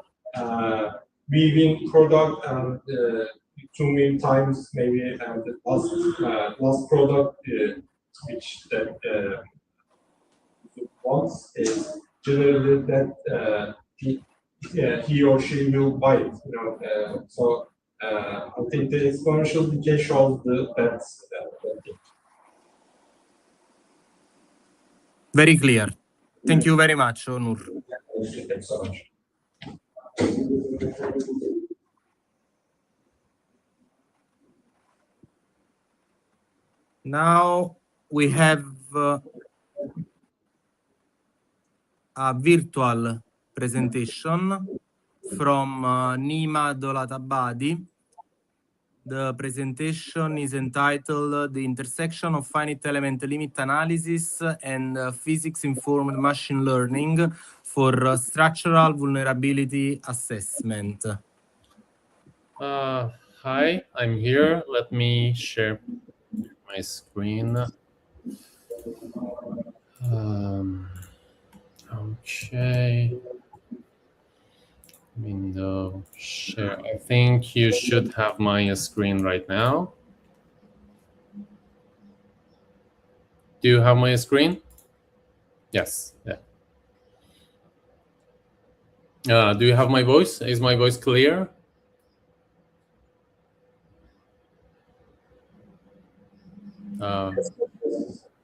weaving product and 2 million times maybe, and the last product which that wants is generally that he or she will buy it. I think the exponential decay shows that thing. Very clear. Thank you very much, Onur. Thanks so much. Now we have a virtual presentation from Nima Dolatabadi. The presentation is entitled The Intersection of Finite Element Limit Analysis and Physics-Informed Machine Learning for Structural Vulnerability Assessment. Hi, I'm here. Let me share my screen. Okay. Window share. I think you should have my screen right now. Do you have my screen? Yes. Yeah. Do you have my voice? Is my voice clear?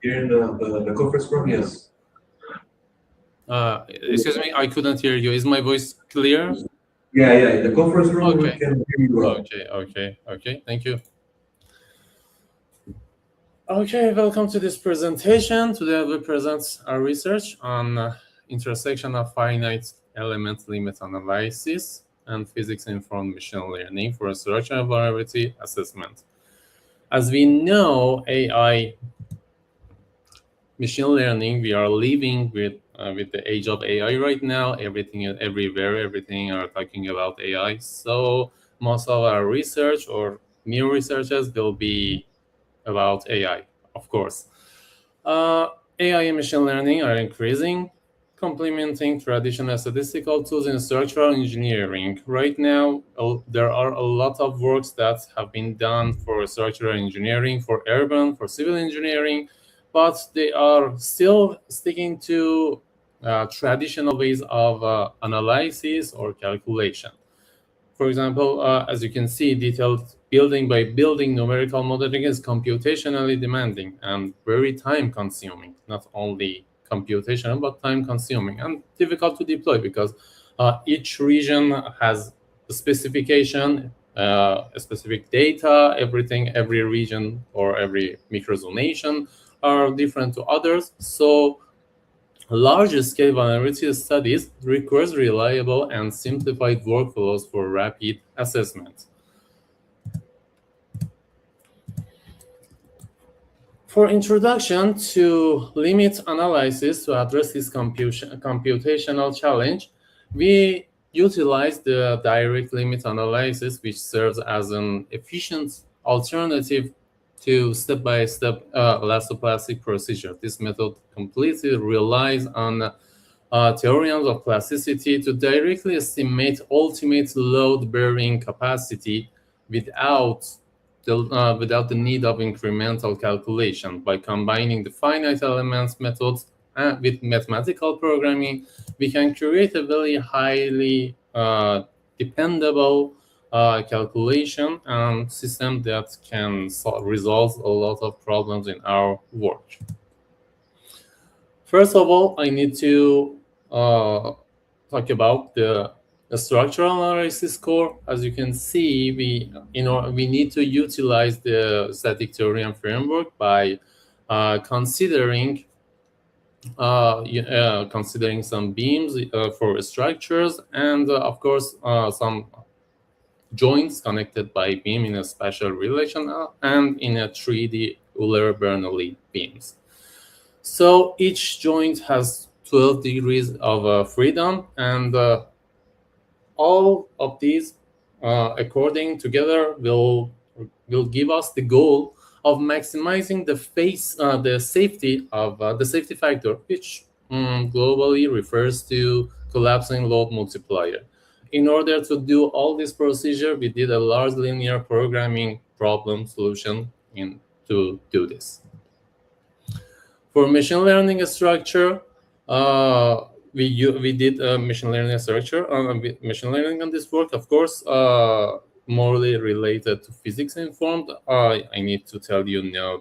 Here in the conference room, yes. Excuse me, I couldn't hear you. Is my voice clear? Yeah. The conference room, okay. We can hear you well. Okay. Thank you. Okay, welcome to this presentation. Today I will present our research on intersection of finite element limit analysis and physics-informed machine learning for structural vulnerability assessment. As we know, AI, machine learning, we are living with the age of AI right now. Everything is everywhere. Everything are talking about AI. So most of our research or new researches will be about AI, of course. AI and machine learning are increasing, complementing traditional statistical tools in structural engineering. Right now, there are a lot of works that have been done for structural engineering, for urban, for civil engineering, but they are still sticking to traditional ways of analysis or calculation. For example, as you can see, detailed building by building numerical modeling is computationally demanding and very time-consuming. Not only computational, but time-consuming and difficult to deploy because each region has a specification, a specific data, every region or every microzonation are different to others. So large-scale vulnerability studies requires reliable and simplified workflows for rapid assessment. For introduction to limit analysis to address this computational challenge, we utilize the direct limit analysis, which serves as an efficient alternative to step-by-step elastoplastic procedure. This method completely relies on theorems of plasticity to directly estimate ultimate load-bearing capacity without the need of incremental calculation. By combining the finite elements methods with mathematical programming, we can create a very highly dependable calculation system that can resolve a lot of problems in our work. First of all, I need to talk about the structural analysis core. As you can see, we need to utilize the static theorem framework by considering some beams for structures and of course some joints connected by beam in a spatial relation and in a 3D Euler-Bernoulli beams. So each joint has 12 degrees of freedom, and all of these, according together, will give us the goal of maximizing the safety factor, which globally refers to collapsing load multiplier. In order to do all this procedure, we did a large linear programming problem solution to do this. For machine learning structure, we did a machine learning structure, machine learning on this work, of course, morely related to physics informed. I need to tell you now,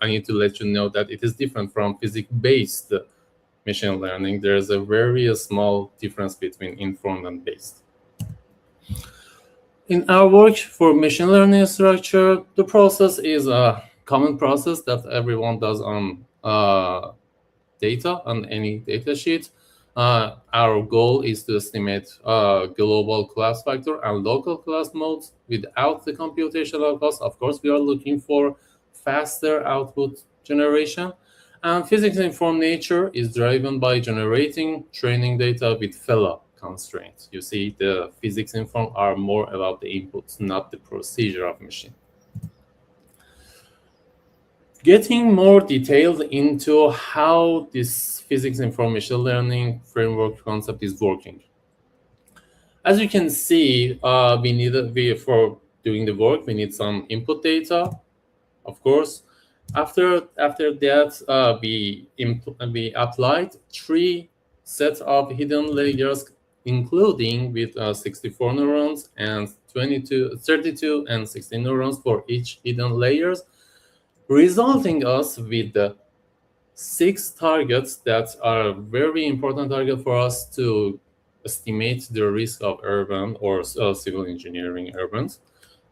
I need to let you know that it is different from physics-based machine learning. There is a very small difference between informed and based. In our work for machine learning structure, the process is a common process that everyone does on data on any data sheet. Our goal is to estimate global class factor and local class modes without the computational cost. Of course, we are looking for faster output generation. And physics-informed nature is driven by generating training data with fellow constraints. You see, the physics-informed are more about the inputs, not the procedure of machine. Getting more detailed into how this physics information learning framework concept is working. As you can see, for doing the work, we need some input data, of course. After that, we applied 3 sets of hidden layers, including with 64 neurons and 32 and 16 neurons for each hidden layers, resulting us with 6 targets that are very important target for us to estimate the risk of urban or civil engineering urbans.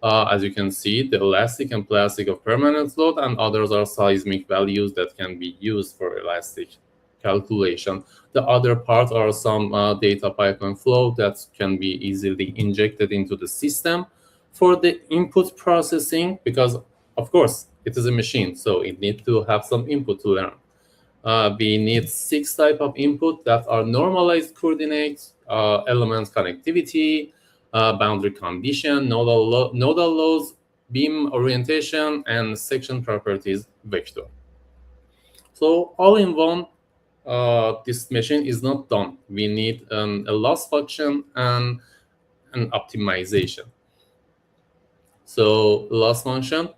As you can see, the elastic and plastic of permanent load, and others are seismic values that can be used for elastic calculation. The other part are some data pipeline flow that can be easily injected into the system for the input processing, because of course it is a machine, so it needs to have some input to learn. We need 6 types of input that are normalized coordinates, element connectivity, boundary condition, nodal loads, beam orientation, and section properties vector. So all in one, this machine is not done. We need a loss function and an optimization. So loss function,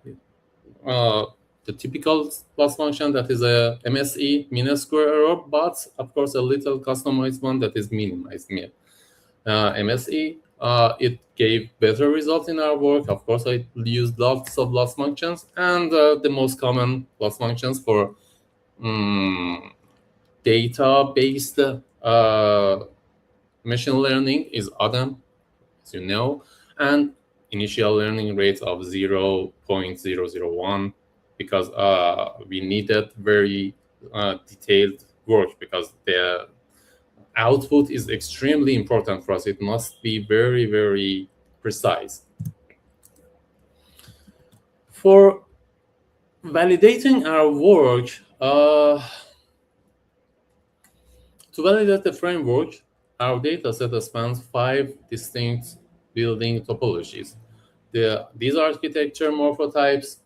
the typical loss function that is a MSE, mean square error, but of course a little customized one that is minimized mean. MSE, it gave better results in our work. Of course, I used lots of loss functions, and the most common loss functions for data-based machine learning is ADAM, as you know, and initial learning rates of 0.001, because we needed very detailed work, because the output is extremely important for us. It must be very, very precise. For Validating our work, to validate the framework, our dataset spans 5 distinct building topologies. These architecture morphotypes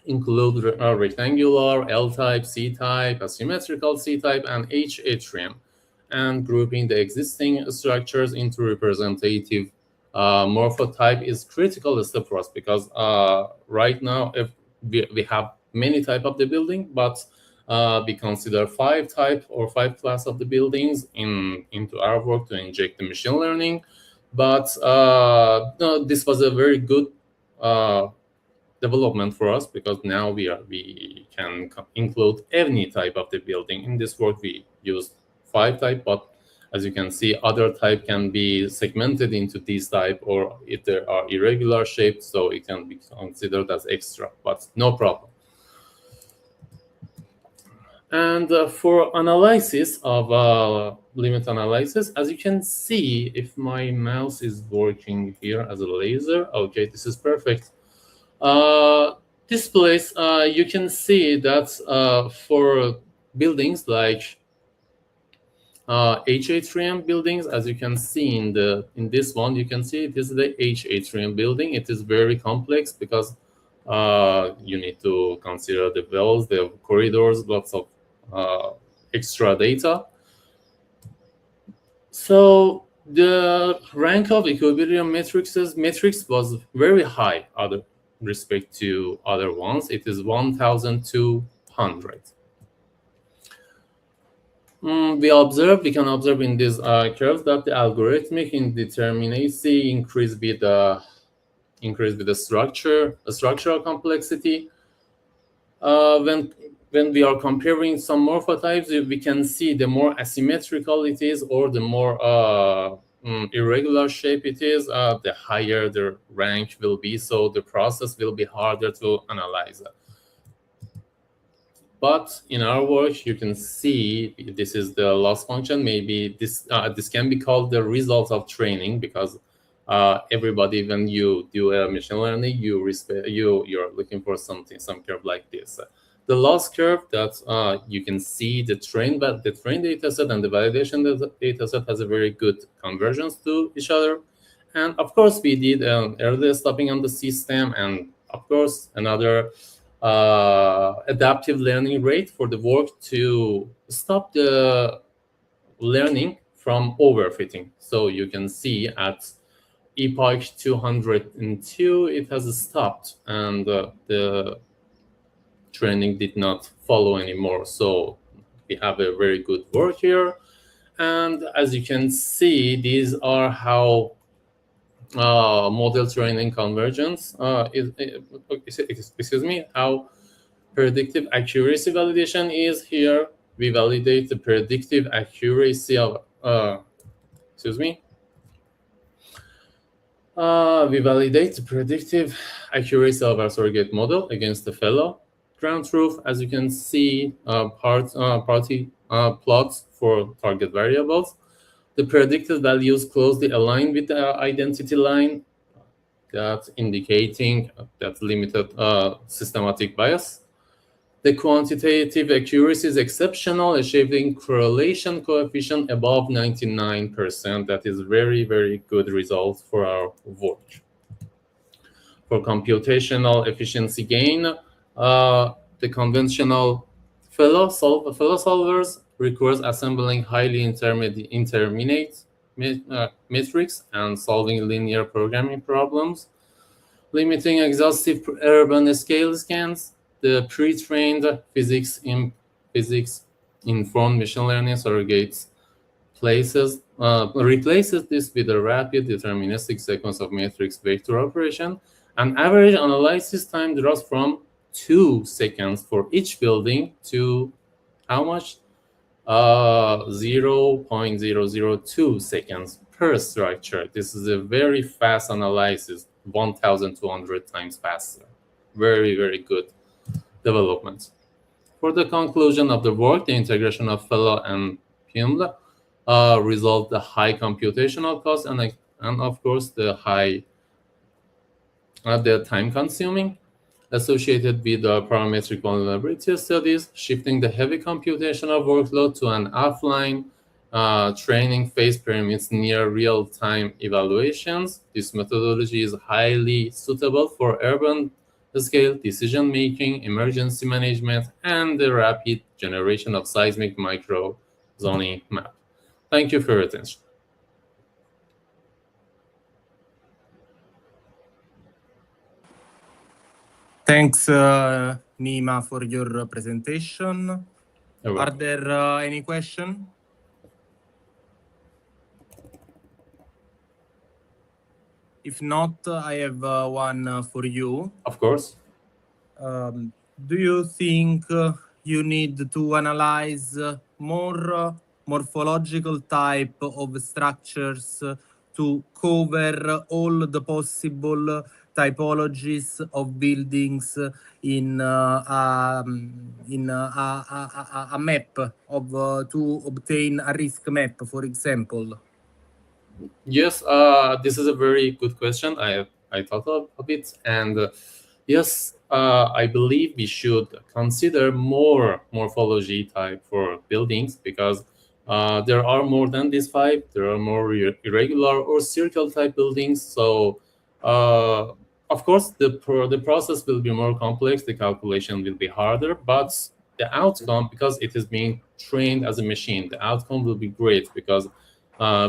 include rectangular, L-type, C-type, asymmetrical C-type, and H atrium, and grouping the existing structures into representative morphotype is critical step for us, because right now if we have many type of the building, but we consider 5 type or 5 class of the buildings into our work to inject the machine learning. But no, this was a very good development for us, because now we can include any type of the building. In this work we used 5 type, but as you can see, other type can be segmented into these type, or if there are irregular shapes, so it can be considered as extra, but no problem. And for analysis of limit analysis, as you can see, if my mouse is working here as a laser, okay, this is perfect. This place, you can see that for buildings like H atrium buildings, as you can see in this one, you can see this is the H atrium building. It is very complex because you need to consider the wells, the corridors, lots of extra data. So the rank of equilibrium matrix was very high other respect to other ones. It is 1,200. We can observe in these curves that the algorithmic indeterminacy increase with the structural complexity. When we are comparing some morphotypes, we can see the more asymmetrical it is, or the more irregular shape it is, the higher the rank will be. So the process will be harder to analyze. But in our work, you can see this is the loss function. Maybe this can be called the result of training, because everybody, when you do a machine learning, you're looking for some curve like this. The loss curve that you can see the train dataset and the validation dataset has a very good convergence to each other. And of course, we did early stopping on the system, and of course another adaptive learning rate for the work to stop the learning from overfitting. So you can see at epoch 202, it has stopped, and the training did not follow anymore. So we have a very good work here. And as you can see, these are how model training convergence how predictive accuracy validation is here. We validate the predictive accuracy of we validate the predictive accuracy of our surrogate model against the fellow ground truth. As you can see, party plots for target variables. The predicted values closely align with the identity line, that indicating that limited systematic bias. The quantitative accuracy is exceptional, achieving correlation coefficient above 99%. That is very, very good result for our work. For computational efficiency gain, the conventional fellow solvers requires assembling highly interminate metrics and solving linear programming problems, limiting exhaustive urban scale scans. The pre-trained physics-informed machine learning surrogates replaces this with a rapid deterministic sequence of matrix vector operation. An average analysis time drops from 2 seconds for each building to how much? 0.002 seconds per structure. This is a very fast analysis, 1,200 times faster. Very, very good development. For the conclusion of the work, the integration of fellow and PIML resolved the high computational cost and of course the high the time consuming. associated with parametric vulnerability studies, shifting the heavy computational workload to an offline training phase permits near real-time evaluations. This methodology is highly suitable for urban scale decision-making, emergency management, and the rapid generation of seismic micro-zoning map. Thank you for your attention. Thanks, Nima, for your presentation. Are there any questions? If not, I have one for you. Of course. Do you think you need to analyze more morphological type of structures to cover all the possible typologies of buildings in a map of to obtain a risk map, for example? Yes, this is a very good question. I thought of it, and yes, I believe we should consider more morphology type for buildings because there are more than these five. There are more irregular or circle type buildings. So, of course, the process will be more complex. The calculation will be harder, but the outcome, because it is being trained as a machine, the outcome will be great because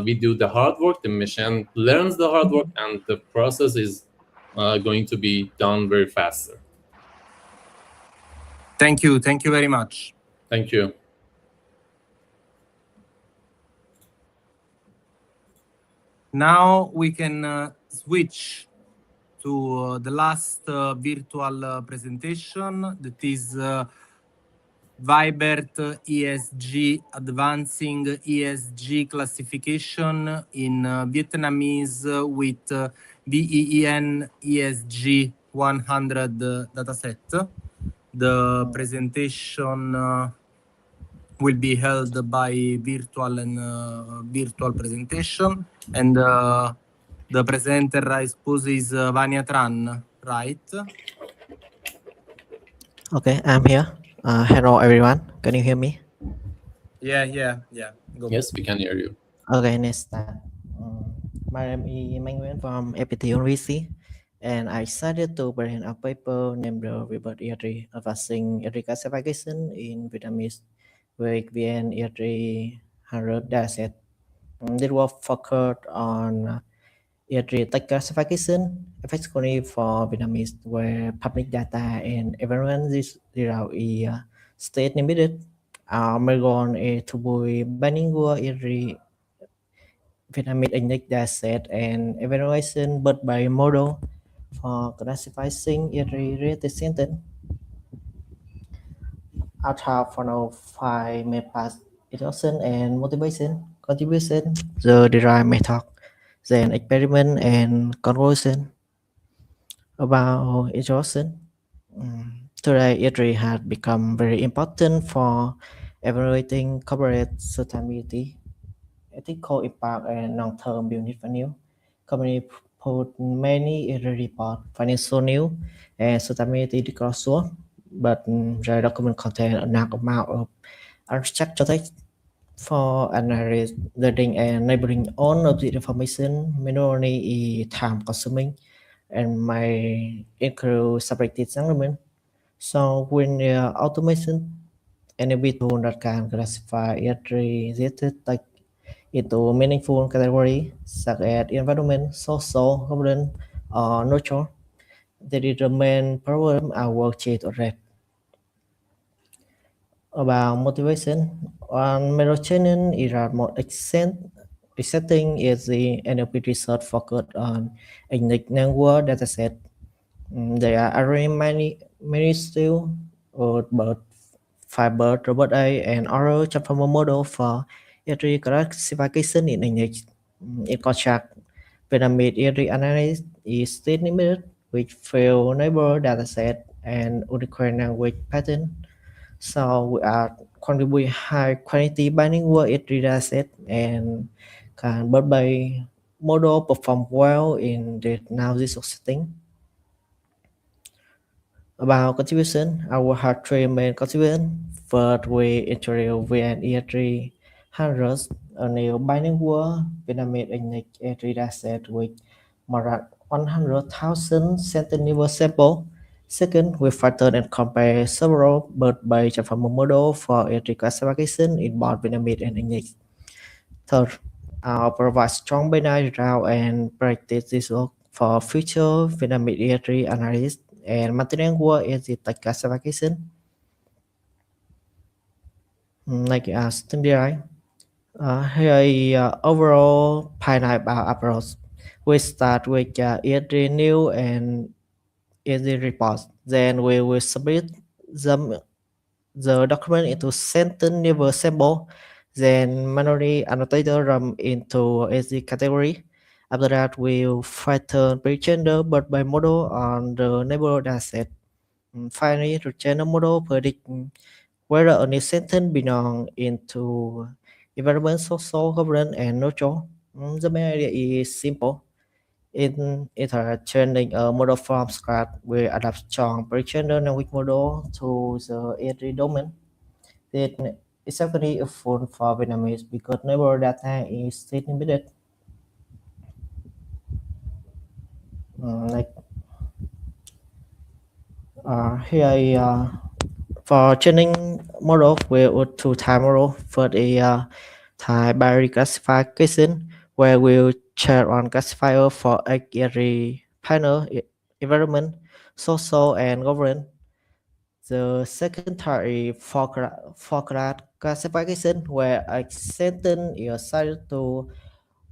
we do the hard work, the machine learns the hard work, and the process is going to be done very faster. Thank you. Thank you very much. Thank you. Now we can switch to the last virtual presentation, that is Vibert ESG, Advancing ESG Classification in Vietnamese with VEEN ESG 100 dataset. The presentation will be held by virtual presentation, and the presenter, I suppose, is Vanya Tran, right? Okay, I'm here. Hello, everyone. Can you hear me? Yeah. Go. Yes, we can hear you. Okay, let's start. My name is Emmanuel from FPT University, and I decided to present a paper named the Rebirth ERG Advancing ERG Classification in Vietnamese with VN ERG 100 dataset. This was focused on ERG text classification, effectively for Vietnamese, where public data and everyone is zero is state limited. My goal is to build bilingual ERG Vietnamese index dataset and evaluation but by model for classifying ERG related sentence. After funnel 5 made past introduction and motivation, contribution, the derived method, then experiment and conclusion. About introduction, today ERG has become very important for evaluating corporate sustainability, ethical impact, and long-term business value. Company put many ERG report, financial news, and sustainability disclosure, but their document contain a large amount of unstructured text. For analysis, learning, and labeling all of the information manually is time consuming and may include subjective judgment. So when automation enable tool that can classify every related text into meaningful categories such as environment, social, governance, or nurture, they determine problem our work to address. About motivation, on melatonin is a more exciting is the NLP research focused on unique network dataset. There are already many still, but fiber, robot A, and oral transformer model for ERG classification in English. In contrast, Vietnamese ERG analysis is still limited with few neighbor dataset and unique language pattern. So we are contribute high quality bilingual ERG dataset and can but by model perform well in the now this setting. About contribution, our have three main contributions. First, we introduce VNE3 handles, a new bilingual Vietnamese English entry dataset with more than 100,000 centimeter sample. Second, we filter and compare several bird-based transformer models for entry classification in both Vietnamese and English. Third, provide strong binary route and practice this work for future Vietnamese entry analysis and multilingual entity classification. Like standardized. Here is overall pineapple approach. We start with entry new and entry reports. Then we will split the document into sentence never sample. Then manually annotator them into easy category. After that, we'll filter pre-gender but by model on the neighbor dataset. Finally, the channel model predict whether a new sentence belong into environment, social, governance, and neutral. The main idea is simple. In training a model from scratch, we adapt strong pre-gender language model to the entry domain. Then it's actually a phone for Vietnamese because neighbor data is still embedded. Like here for training model, we would two type model. First is type binary classification, where we'll check on classifier for every panel, environment, social, and governance. The second type is for class classification, where a sentence is assigned to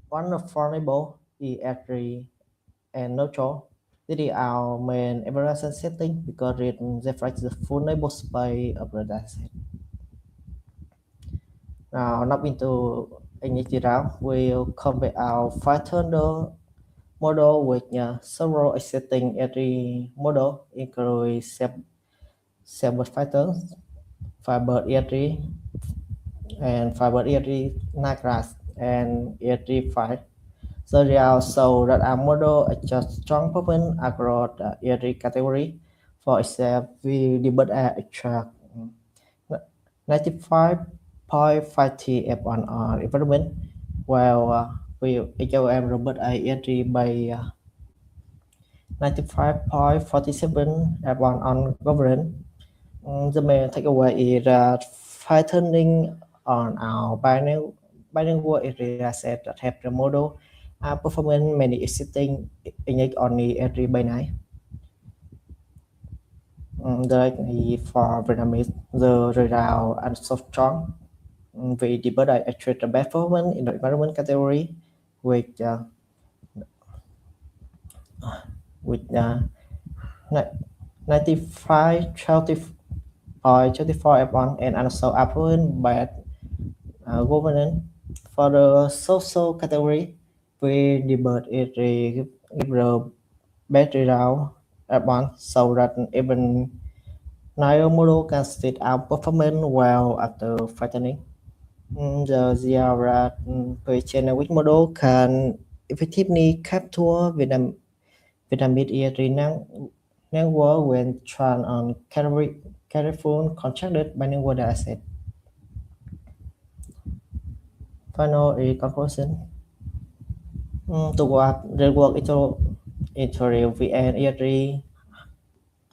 one of four label, every and neutral. This is our main evaluation setting because it reflects the full label space of the dataset. Now, not into English round, we'll compare our filter model with several existing entry model, including several filters, fiber entry, and fiber entry nightgrass, and entry 5. The results show that our model adjusts strong performance across every category. For example, we debut extract 95.50 F1 on environment, while we HOM robot entry by 95.47 F1 on governance. The main takeaway is that fine-tuning on our bilingual area set that have the model performance many existing English only entry binary. Directly for Vietnamese, the result are so strong. We decided to treat the best performance in the environment category with 95 24 F1 and also affluent bad governance. For the social category, we debate it give the best result F1 so that even Nile model can still outperform well after fattening. The Zara pre-generic model can effectively capture Vietnamese entry network when trained on careful constructed bilingual dataset. Final conclusion. To what the work into VN entry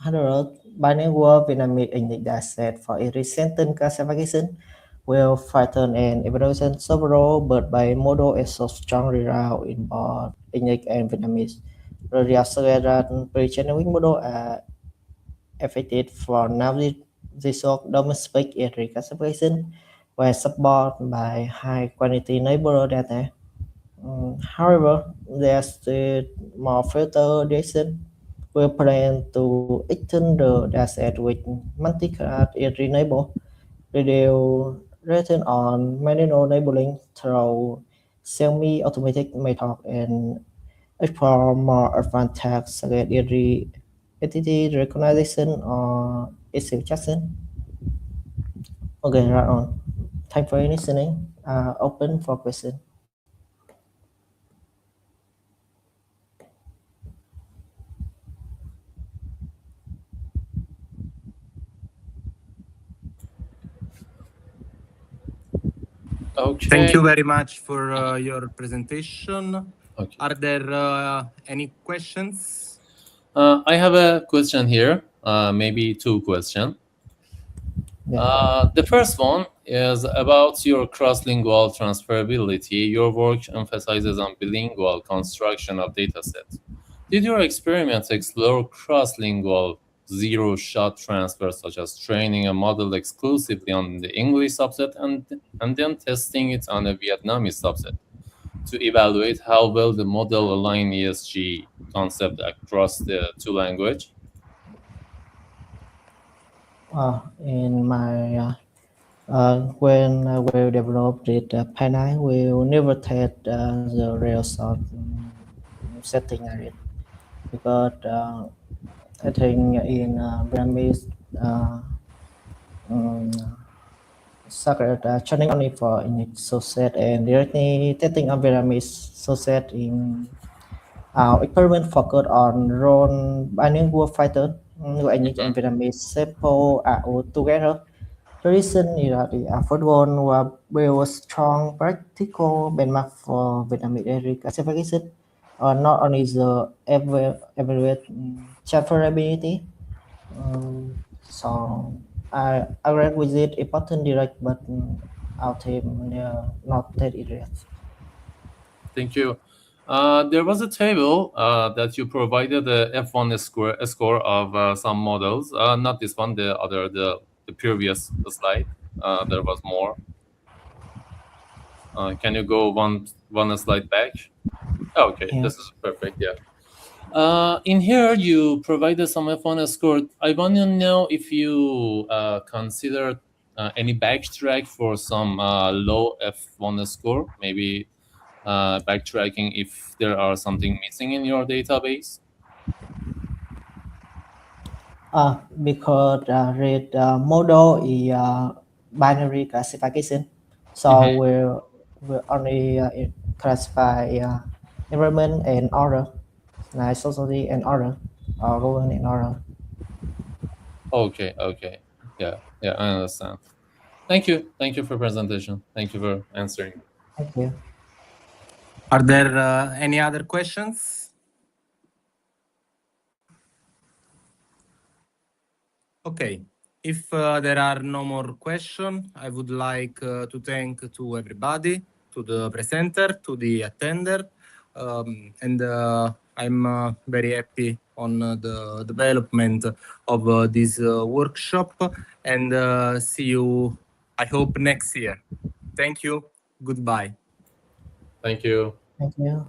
100 bilingual Vietnamese English dataset for every sentence classification will frighten and evaluation several but by model is so strong result in both English and Vietnamese. The result that pre-generic model are effective for navigation domestic entry classification were supported by high quality neighbor data. However, there's still more filter addition. We plan to extend the dataset with multi-class entry neighbor, reduce return on manual labeling through semi-automatic method and explore more advanced tags such as entity recognition or extraction. Okay, right on. Thanks for listening. Open for question. Okay. Thank you very much for your presentation. Okay. Are there any questions? I have a question here, maybe two questions. The first one is about your cross-lingual transferability. Your work emphasizes on bilingual construction of datasets. Did your experiments explore cross-lingual zero-shot transfers, such as training a model exclusively on the English subset and then testing it on a Vietnamese subset to evaluate how well the model aligns ESG concept across the two languages? In my when we developed it, Panai will never test the real sort setting at it because I think in Vietnamese secret training only for English subset and directly testing on Vietnamese subset in our experiment focused on role bilingual fighter English and Vietnamese sample are all together. The reason is that the first one was build a strong practical benchmark for Vietnamese area classification, not only the evaluate transferability. So I agree with it important direct, but our team not that it yet. Thank you. There was a table that you provided a F1 score of some models. Not this one, the other, the previous slide. There was more. Can you go one slide back? Oh, okay, Yeah. this is perfect. Yeah. In here, you provided some F1 score. I want to know if you consider any backtrack for some low F1 score, maybe backtracking if there are something missing in your database? Because read model is binary classification, so we'll only classify environment and order, like society and order, or government and order. Okay. Yeah, I understand. Thank you for presentation. Thank you for answering. Thank you. Are there any other questions? Okay. If there are no more questions, I would like to thank to everybody, to the presenter, to the attender, and I'm very happy on the development of this workshop, and see you, I hope, next year. Thank you. Goodbye. Thank you. Thank you.